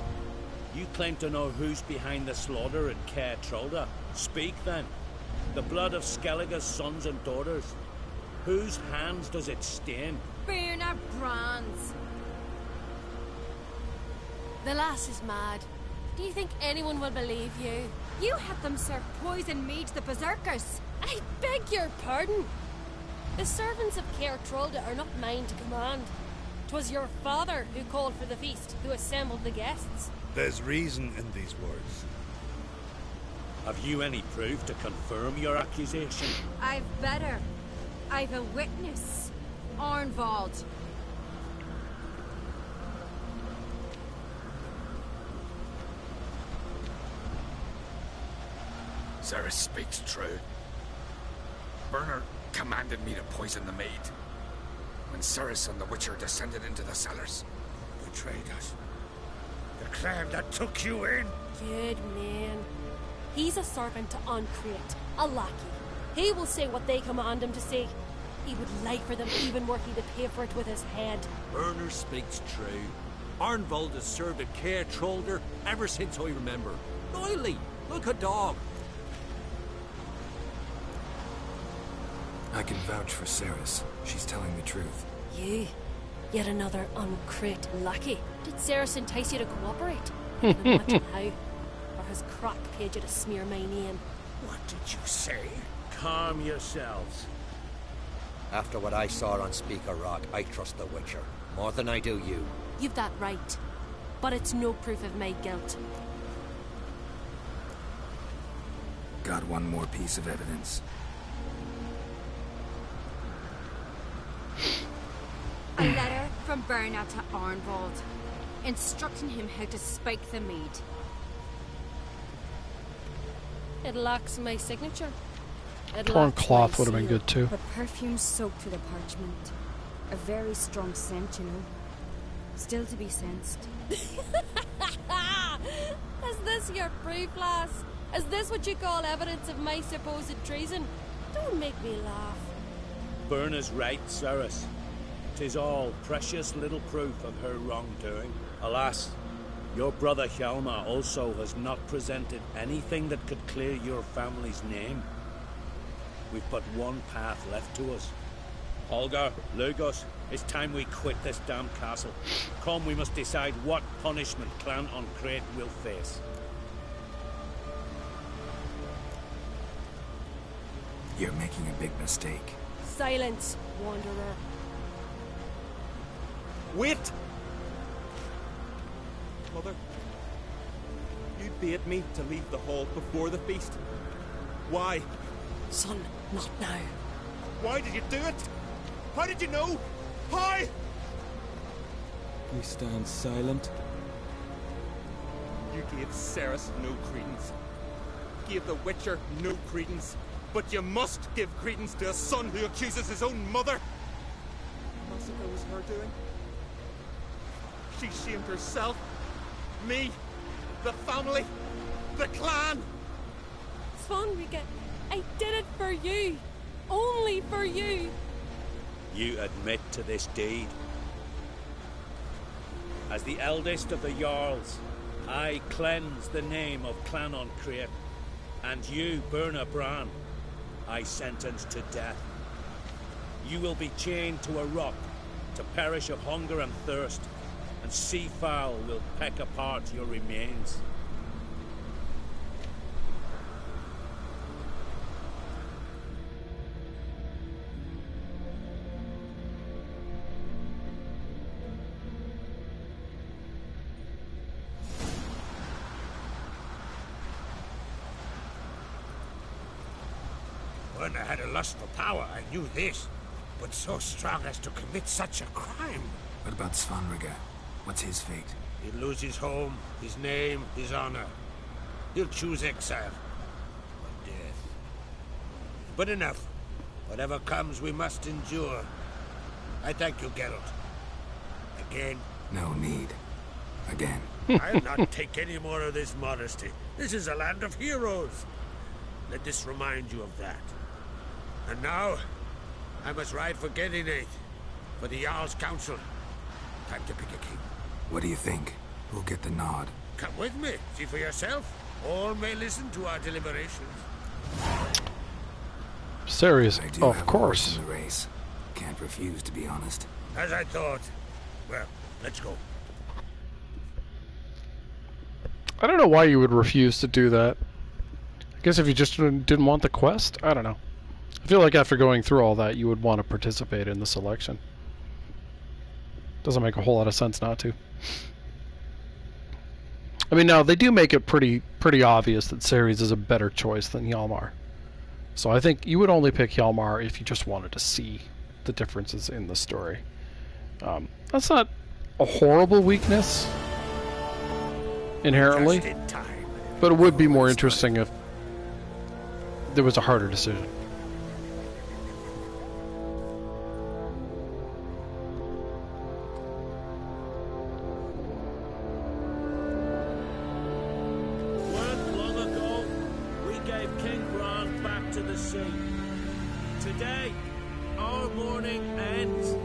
You claim to know who's behind the slaughter at Kaer Trolda. Speak then. The blood of Skellige's sons and daughters. Whose hands does it stain? Berna Bran's. The lass is mad. Do you think anyone will believe you? You had them serve poison mead to the berserkers. I beg your pardon. The servants of Kaer Trolda are not mine to command. 'Twas your father who called for the feast, who assembled the guests. There's reason in these words. Have you any proof to confirm your accusation? I've better. I've a witness. Arnvold. Cerys speaks true. Berna commanded me to poison the maid. When Cerys and the Witcher descended into the cellars. Betrayed us. The clan that took you in. Good man. He's a servant to Uncreate, a lackey. He will say what they command him to say. He would like for them even were he to pay for it with his head. Berner speaks true. Arnvold has served at Kaer Trolder ever since I remember. Loyally, like a dog. I can vouch for Cerys. She's telling the truth. You? Yet another Uncreate lackey. Did Cerys entice you to cooperate? Imagine how. Or has Croc paid you to smear my name? What did you say? Calm yourselves. After what I saw on Speaker Rock, I trust the Witcher. More than I do you. You've that right. But it's no proof of my guilt. Got one more piece of evidence. A letter from Berna to Arnvold, instructing him how to spike the mead. It lacks my signature. Torn cloth would have been good too. But perfume soaked through the parchment. A very strong scent, you know. Still to be sensed. Is this your proof, lass? Is this what you call evidence of my supposed treason? Don't make me laugh. Berna's right, Cerys. 'Tis all precious little proof of her wrongdoing. Alas, your brother Hjalmar also has not presented anything that could clear your family's name. We've but one path left to us. Holger, Lugos, it's time we quit this damn castle. Come, we must decide what punishment Clan Uncreate will face. You're making a big mistake. Silence, wanderer. Wait! Mother, you bade me to leave the hall before the feast. Why? Son, not now. Why did you do it? How did you know? How? We stand silent. You gave Cerys no credence. Gave the Witcher no credence. But you must give credence to a son who accuses his own mother. The massacre was her doing. She shamed herself, me, the family, the clan. Svanrige, I did it for you. Only for you. You admit to this deed. As the eldest of the Jarls, I cleanse the name of Clan Kaer, and you, Burna Bran, I sentence to death. You will be chained to a rock to perish of hunger and thirst, and seafowl will peck apart your remains. When I had a lust for power, I knew this. But so strong as to commit such a crime. What about Svanrige? What's his fate? He'll lose his home, his name, his honor. He'll choose exile. Or death. But enough. Whatever comes, we must endure. I thank you, Geralt. Again. No need. Again. I'll not take any more of this modesty. This is a land of heroes. Let this remind you of that. And now, I must ride for Gedinate, for the Jarl's Council. Time to pick a king. What do you think? Who'll get the nod? Come with me, see for yourself. All may listen to our deliberations. Serious, I do of have course. A horse in the race. Can't refuse, to be honest. As I thought. Well, let's go. I don't know why you would refuse to do that. I guess if you just didn't want the quest? I don't know. I feel like after going through all that, you would want to participate in the selection. Doesn't make a whole lot of sense not to. I mean, now, they do make it pretty obvious that Ceres is a better choice than Hjalmar. So I think you would only pick Hjalmar if you just wanted to see the differences in the story. That's not a horrible weakness, inherently. But it would be more interesting if there was a harder decision. Weren't long ago, we gave King Bran back to the sea. Today, our mourning ends.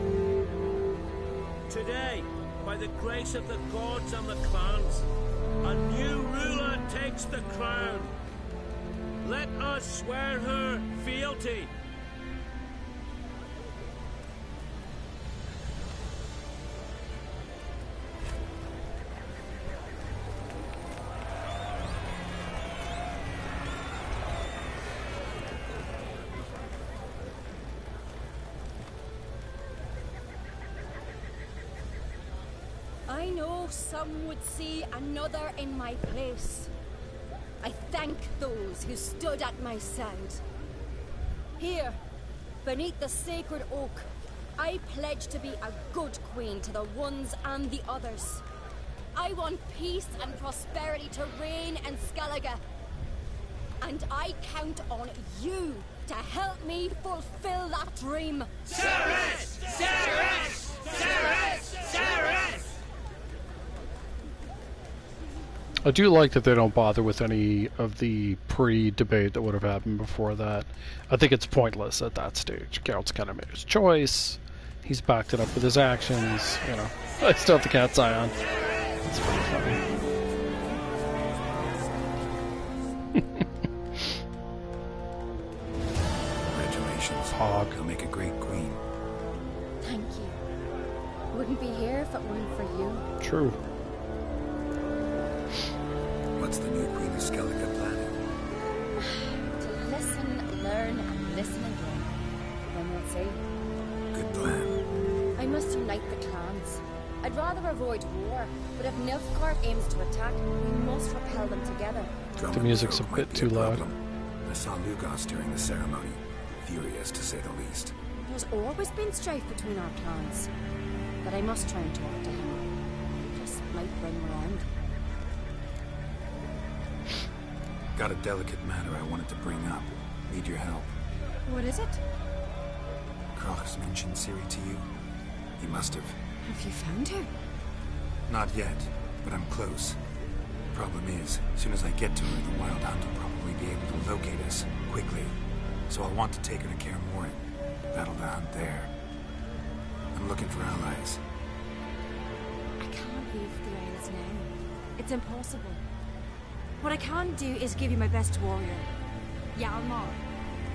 Today, by the grace of the gods and the clans, a new ruler takes the crown. Let us swear her fealty. I know some would see another in my place. I thank those who stood at my side. Here, beneath the sacred oak, I pledge to be a good queen to the ones and the others. I want peace and prosperity to reign in Skellige. And I count on you to help me fulfill that dream. Cerys! Cerys! Cerys! Cerys! I do like that they don't bother with any of the pre-debate that would have happened before that. I think it's pointless at that stage. Geralt's kind of made his choice. He's backed it up with his actions. You know, I still have the cat's eye on. It's pretty funny. Congratulations. Hog. You'll make a great queen. Thank you. Wouldn't be here if it weren't for you. True. What's the new Queen of Skellige planning? To listen, learn, and listen and learn. Then we'll see. Good plan. I must unite the clans. I'd rather avoid war, but if Nilfgaard aims to attack, we must repel them together. The music's a bit too loud. I saw Lugos during the ceremony. Furious, to say the least. There's always been strife between our clans, but I must try and talk to him. Just might bring him around. Got a delicate matter I wanted to bring up. Need your help. What is it? Kroch's mentioned Ciri to you? He must have. Have you found her? Not yet, but I'm close. Problem is, as soon as I get to her, the Wild Hunt will probably be able to locate us quickly. So I'll want to take her to Kaer Morhen. Battle the hunt there. I'm looking for allies. I can't leave the Isles now. It's impossible. What I can do is give you my best warrior, Hjalmar.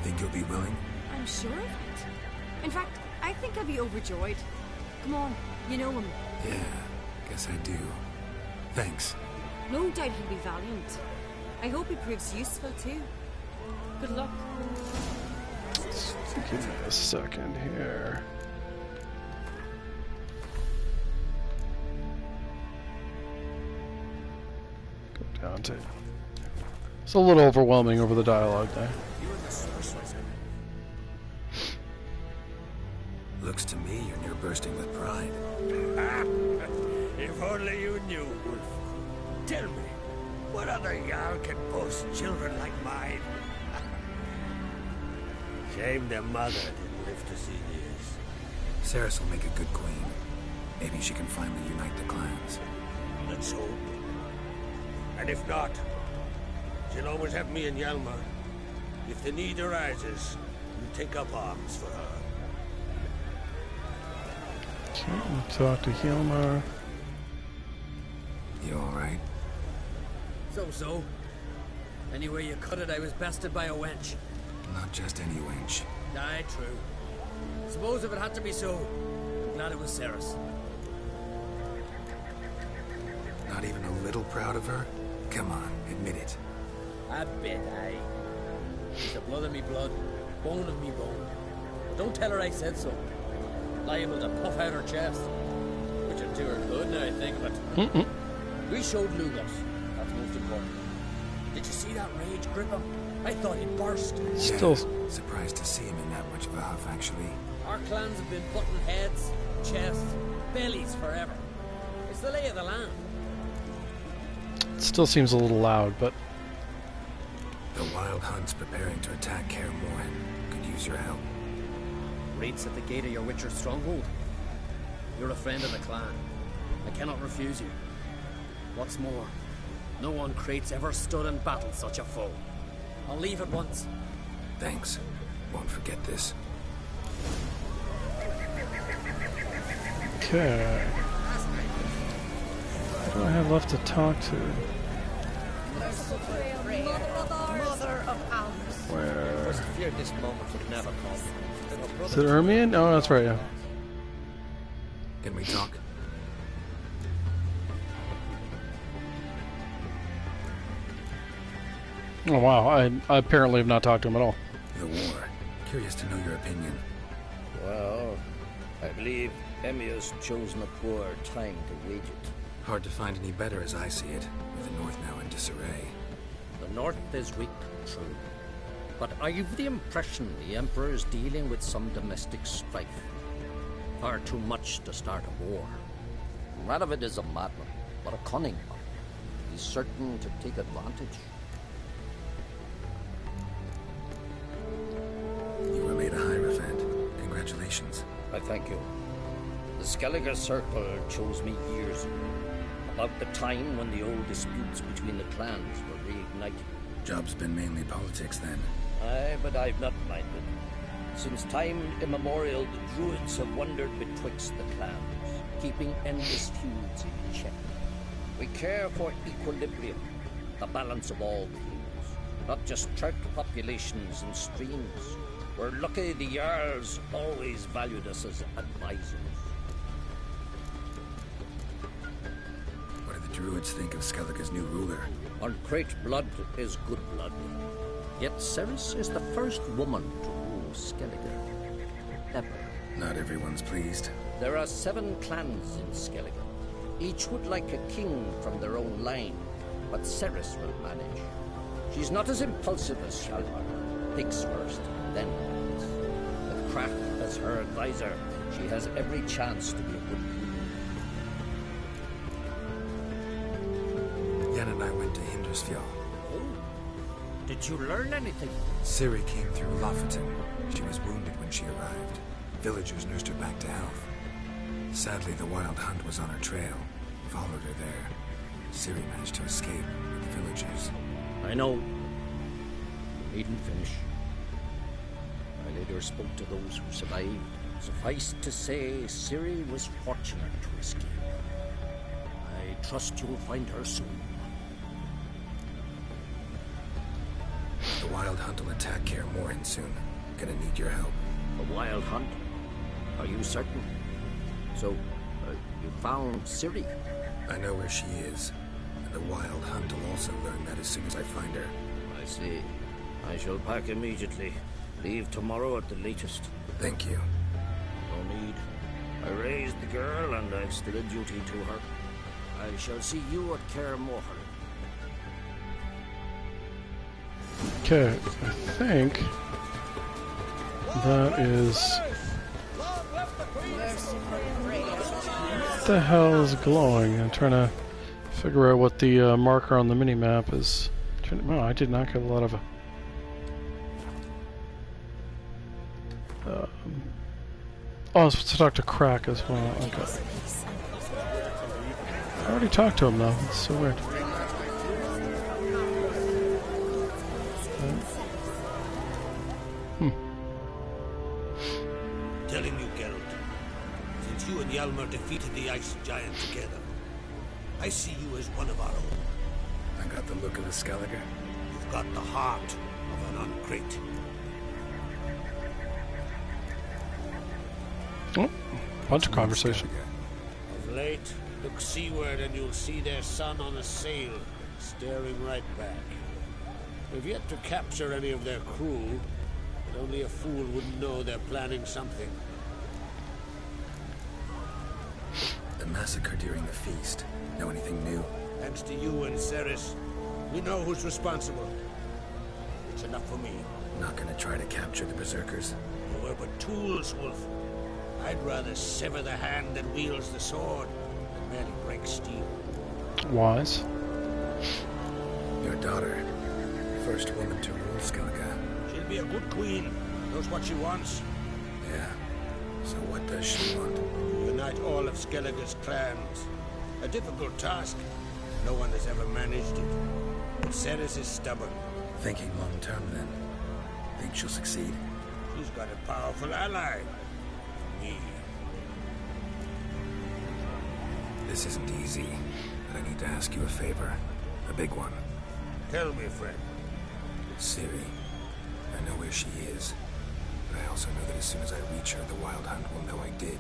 Think you'll be willing? I'm sure of it. In fact, I think I'll be overjoyed. Come on, you know him. Yeah, guess I do. Thanks. No doubt he'll be valiant. I hope he proves useful too. Good luck. Give me a second here. Go down to... It's a little overwhelming over the dialogue there. Looks to me you're near bursting with pride. If only you knew, Wolf. Tell me, what other Jarl can boast children like mine? Shame their mother didn't live to see this. Cerys will make a good queen. Maybe she can finally unite the clans. Let's hope. And if not, she'll always have me and Hjalmar. If the need arises, we'll take up arms for her. Can't talk to Hjalmar. You alright? So. Anyway you cut it, I was bested by a wench. Not just any wench. Aye, true. Suppose if it had to be so, I'm glad it was Cerys. Not even a little proud of her? Come on, admit it. A bit, aye. She's the blood of me blood, bone of me bone. But don't tell her I said so. Liable to puff out her chest. Which would do her good now I think of it. We showed Lugos. That's most important. Did you see that rage grip him? I thought he'd burst. Still surprised to see him in that much of a huff, actually. Our clans have been butting heads, chests, bellies forever. It's the lay of the land. It still seems a little loud, but... The Wild Hunt's preparing to attack Kaer Morhen. Could use your help. Raids at the gate of your Witcher's stronghold. You're a friend of the clan. I cannot refuse you. What's more, no one Krait's ever stood and battled such a foe. I'll leave at once. Thanks. Won't forget this. Okay. What do I have left to talk to? Mother of Alms. Where? I feared this moment would never come. Is it Ermion? Oh, that's right, yeah. Can we talk? Oh wow, I apparently have not talked to him at all. The war. Curious to know your opinion. Well, I believe Emir's chosen a poor time to wage it. Hard to find any better as I see it, with the North now in disarray. The North is weak, true. But I've the impression the Emperor is dealing with some domestic strife. Far too much to start a war. Radovid is a madman, but a cunning one. He's certain to take advantage. You were made a Hierophant. Congratulations. I thank you. The Skellige Circle chose me years ago, about the time when the old disputes between the clans were reignited. Job's been mainly politics then. Aye, but I've not minded. Since time immemorial, the Druids have wandered betwixt the clans, keeping endless feuds in check. We care for equilibrium, the balance of all things, not just trout populations and streams. We're lucky the Jarls always valued us as advisors. What do the Druids think of Skellige's new ruler? On Krait blood is good blood. Yet Cerys is the first woman to rule. Not everyone's pleased. There are 7 clans in Skellige. Each would like a king from their own line, but Ceres will manage. She's not as impulsive as Hjalmar. Thinks first, then acts. With Craft as her advisor, she has every chance to be a good queen. Yen and I went to Hindersfjall. Oh, did you learn anything? Ciri came through Lofoten. She was wounded when she arrived. Villagers nursed her back to health. Sadly, the Wild Hunt was on her trail. Followed her there. Ciri managed to escape with the villagers. I know. Needn't finish. I later spoke to those who survived. Suffice to say, Ciri was fortunate to escape. I trust you'll find her soon. The Wild Hunt will attack Kaer Morhen soon. Gonna need your help. A Wild Hunt? Are you certain? So, you found Ciri? I know where she is. And the Wild Hunt will also learn that as soon as I find her. I see. I shall pack immediately. Leave tomorrow at the latest. Thank you. No need. I raised the girl and I've still a duty to her. I shall see you at Kaer Morhen. Okay, I think that is... What the hell is glowing? I'm trying to figure out what the marker on the mini-map is. Oh, I did not get a lot of... oh, I was supposed to talk to Crack as well. Okay. I already talked to him though. It's so weird. Telling you, Geralt, since you and Hjalmar defeated the Ice Giant together, I see you as one of our own. I got the look of a Skellige. You've got the heart of an Uncrate. Oh, bunch of conversation. Of late, look seaward and you'll see their sun on a sail, staring right back. We've yet to capture any of their crew, but only a fool wouldn't know they're planning something. The massacre during the feast. Know anything new? Thanks to you and Ceres, we know who's responsible. It's enough for me. Not gonna try to capture the berserkers? You were but tools, Wolf. I'd rather sever the hand that wields the sword than merely break steel. Wise. Your daughter. First woman to rule Skellige. She'll be a good queen. Knows what she wants. Yeah. So what does she want? Unite all of Skellige's clans. A difficult task. No one has ever managed it. But Ceres is stubborn. Thinking long term then. Think she'll succeed? She's got a powerful ally. Me. This isn't easy, but I need to ask you a favor. A big one. Tell me, friend. Ciri. I know where she is. But I also know that as soon as I reach her, the Wild Hunt will know I did.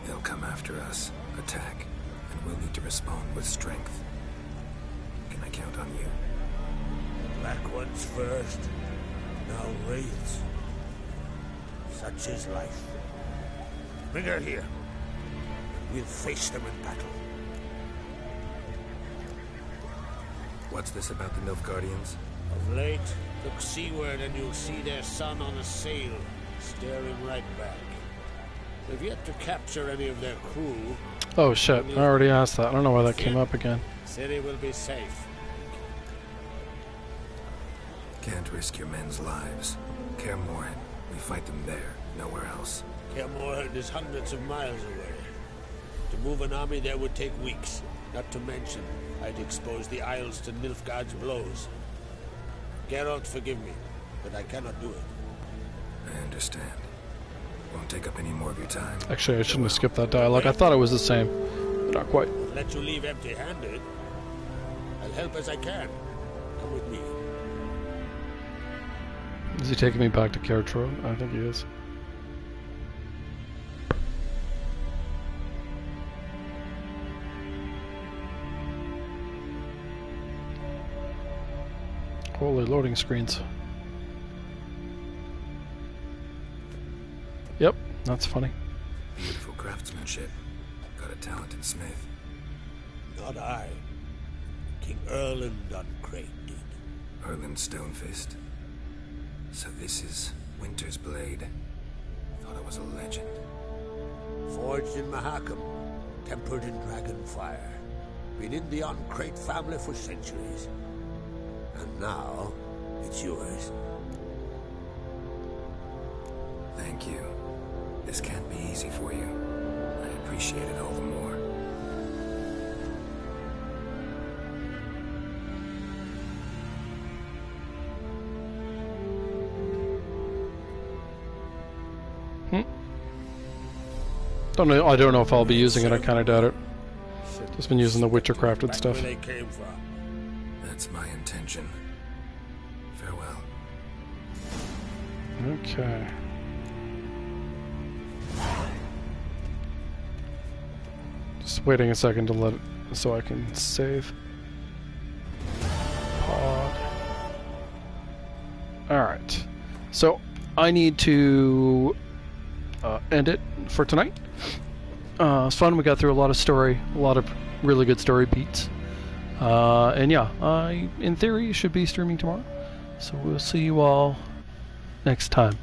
They'll come after us, attack, and we'll need to respond with strength. Can I count on you? Black ones first, now wraiths. Such is life. Bring her here. We'll face them in battle. What's this about the Nilfgaardians? Of late, look seaward and you'll see their sun on a sail, staring right back. We've yet to capture any of their crew. Oh shit, I already asked that. I don't know why that came up again. City will be safe. Can't risk your men's lives. Kaer Morhen. We fight them there, nowhere else. Kaer Morhen is hundreds of miles away. To move an army there would take weeks. Not to mention, I'd expose the Isles to Nilfgaard's blows. Geralt, forgive me, but I cannot do it. I understand. Won't take up any more of your time. Actually, I shouldn't have skipped that dialogue. I thought it was the same, but not quite. I'll let you leave empty-handed. I'll help as I can. Come with me. Is he taking me back to Kaer? I think he is. Holy loading screens. Yep, That's funny. Beautiful craftsmanship. Got a talented smith. Not I. King Erland Uncrate did. Erland Stonefist. So this is Winter's blade. Thought it was a legend. Forged in Mahakam, tempered in dragon fire. Been in the Uncrate family for centuries. And now, it's yours. Thank you. This can't be easy for you. I appreciate it all the more. Don't know. I don't know if I'll be using it. I kind of doubt it. Just been using the Witcher crafted stuff. Where they came from. That's my intention. Farewell. Okay. Just waiting a second to let it so I can save. Pod. Alright. So I need to end it for tonight. It's fun. We got through a lot of story, a lot of really good story beats. And yeah, I, in theory, should be streaming tomorrow. So we'll see you all next time.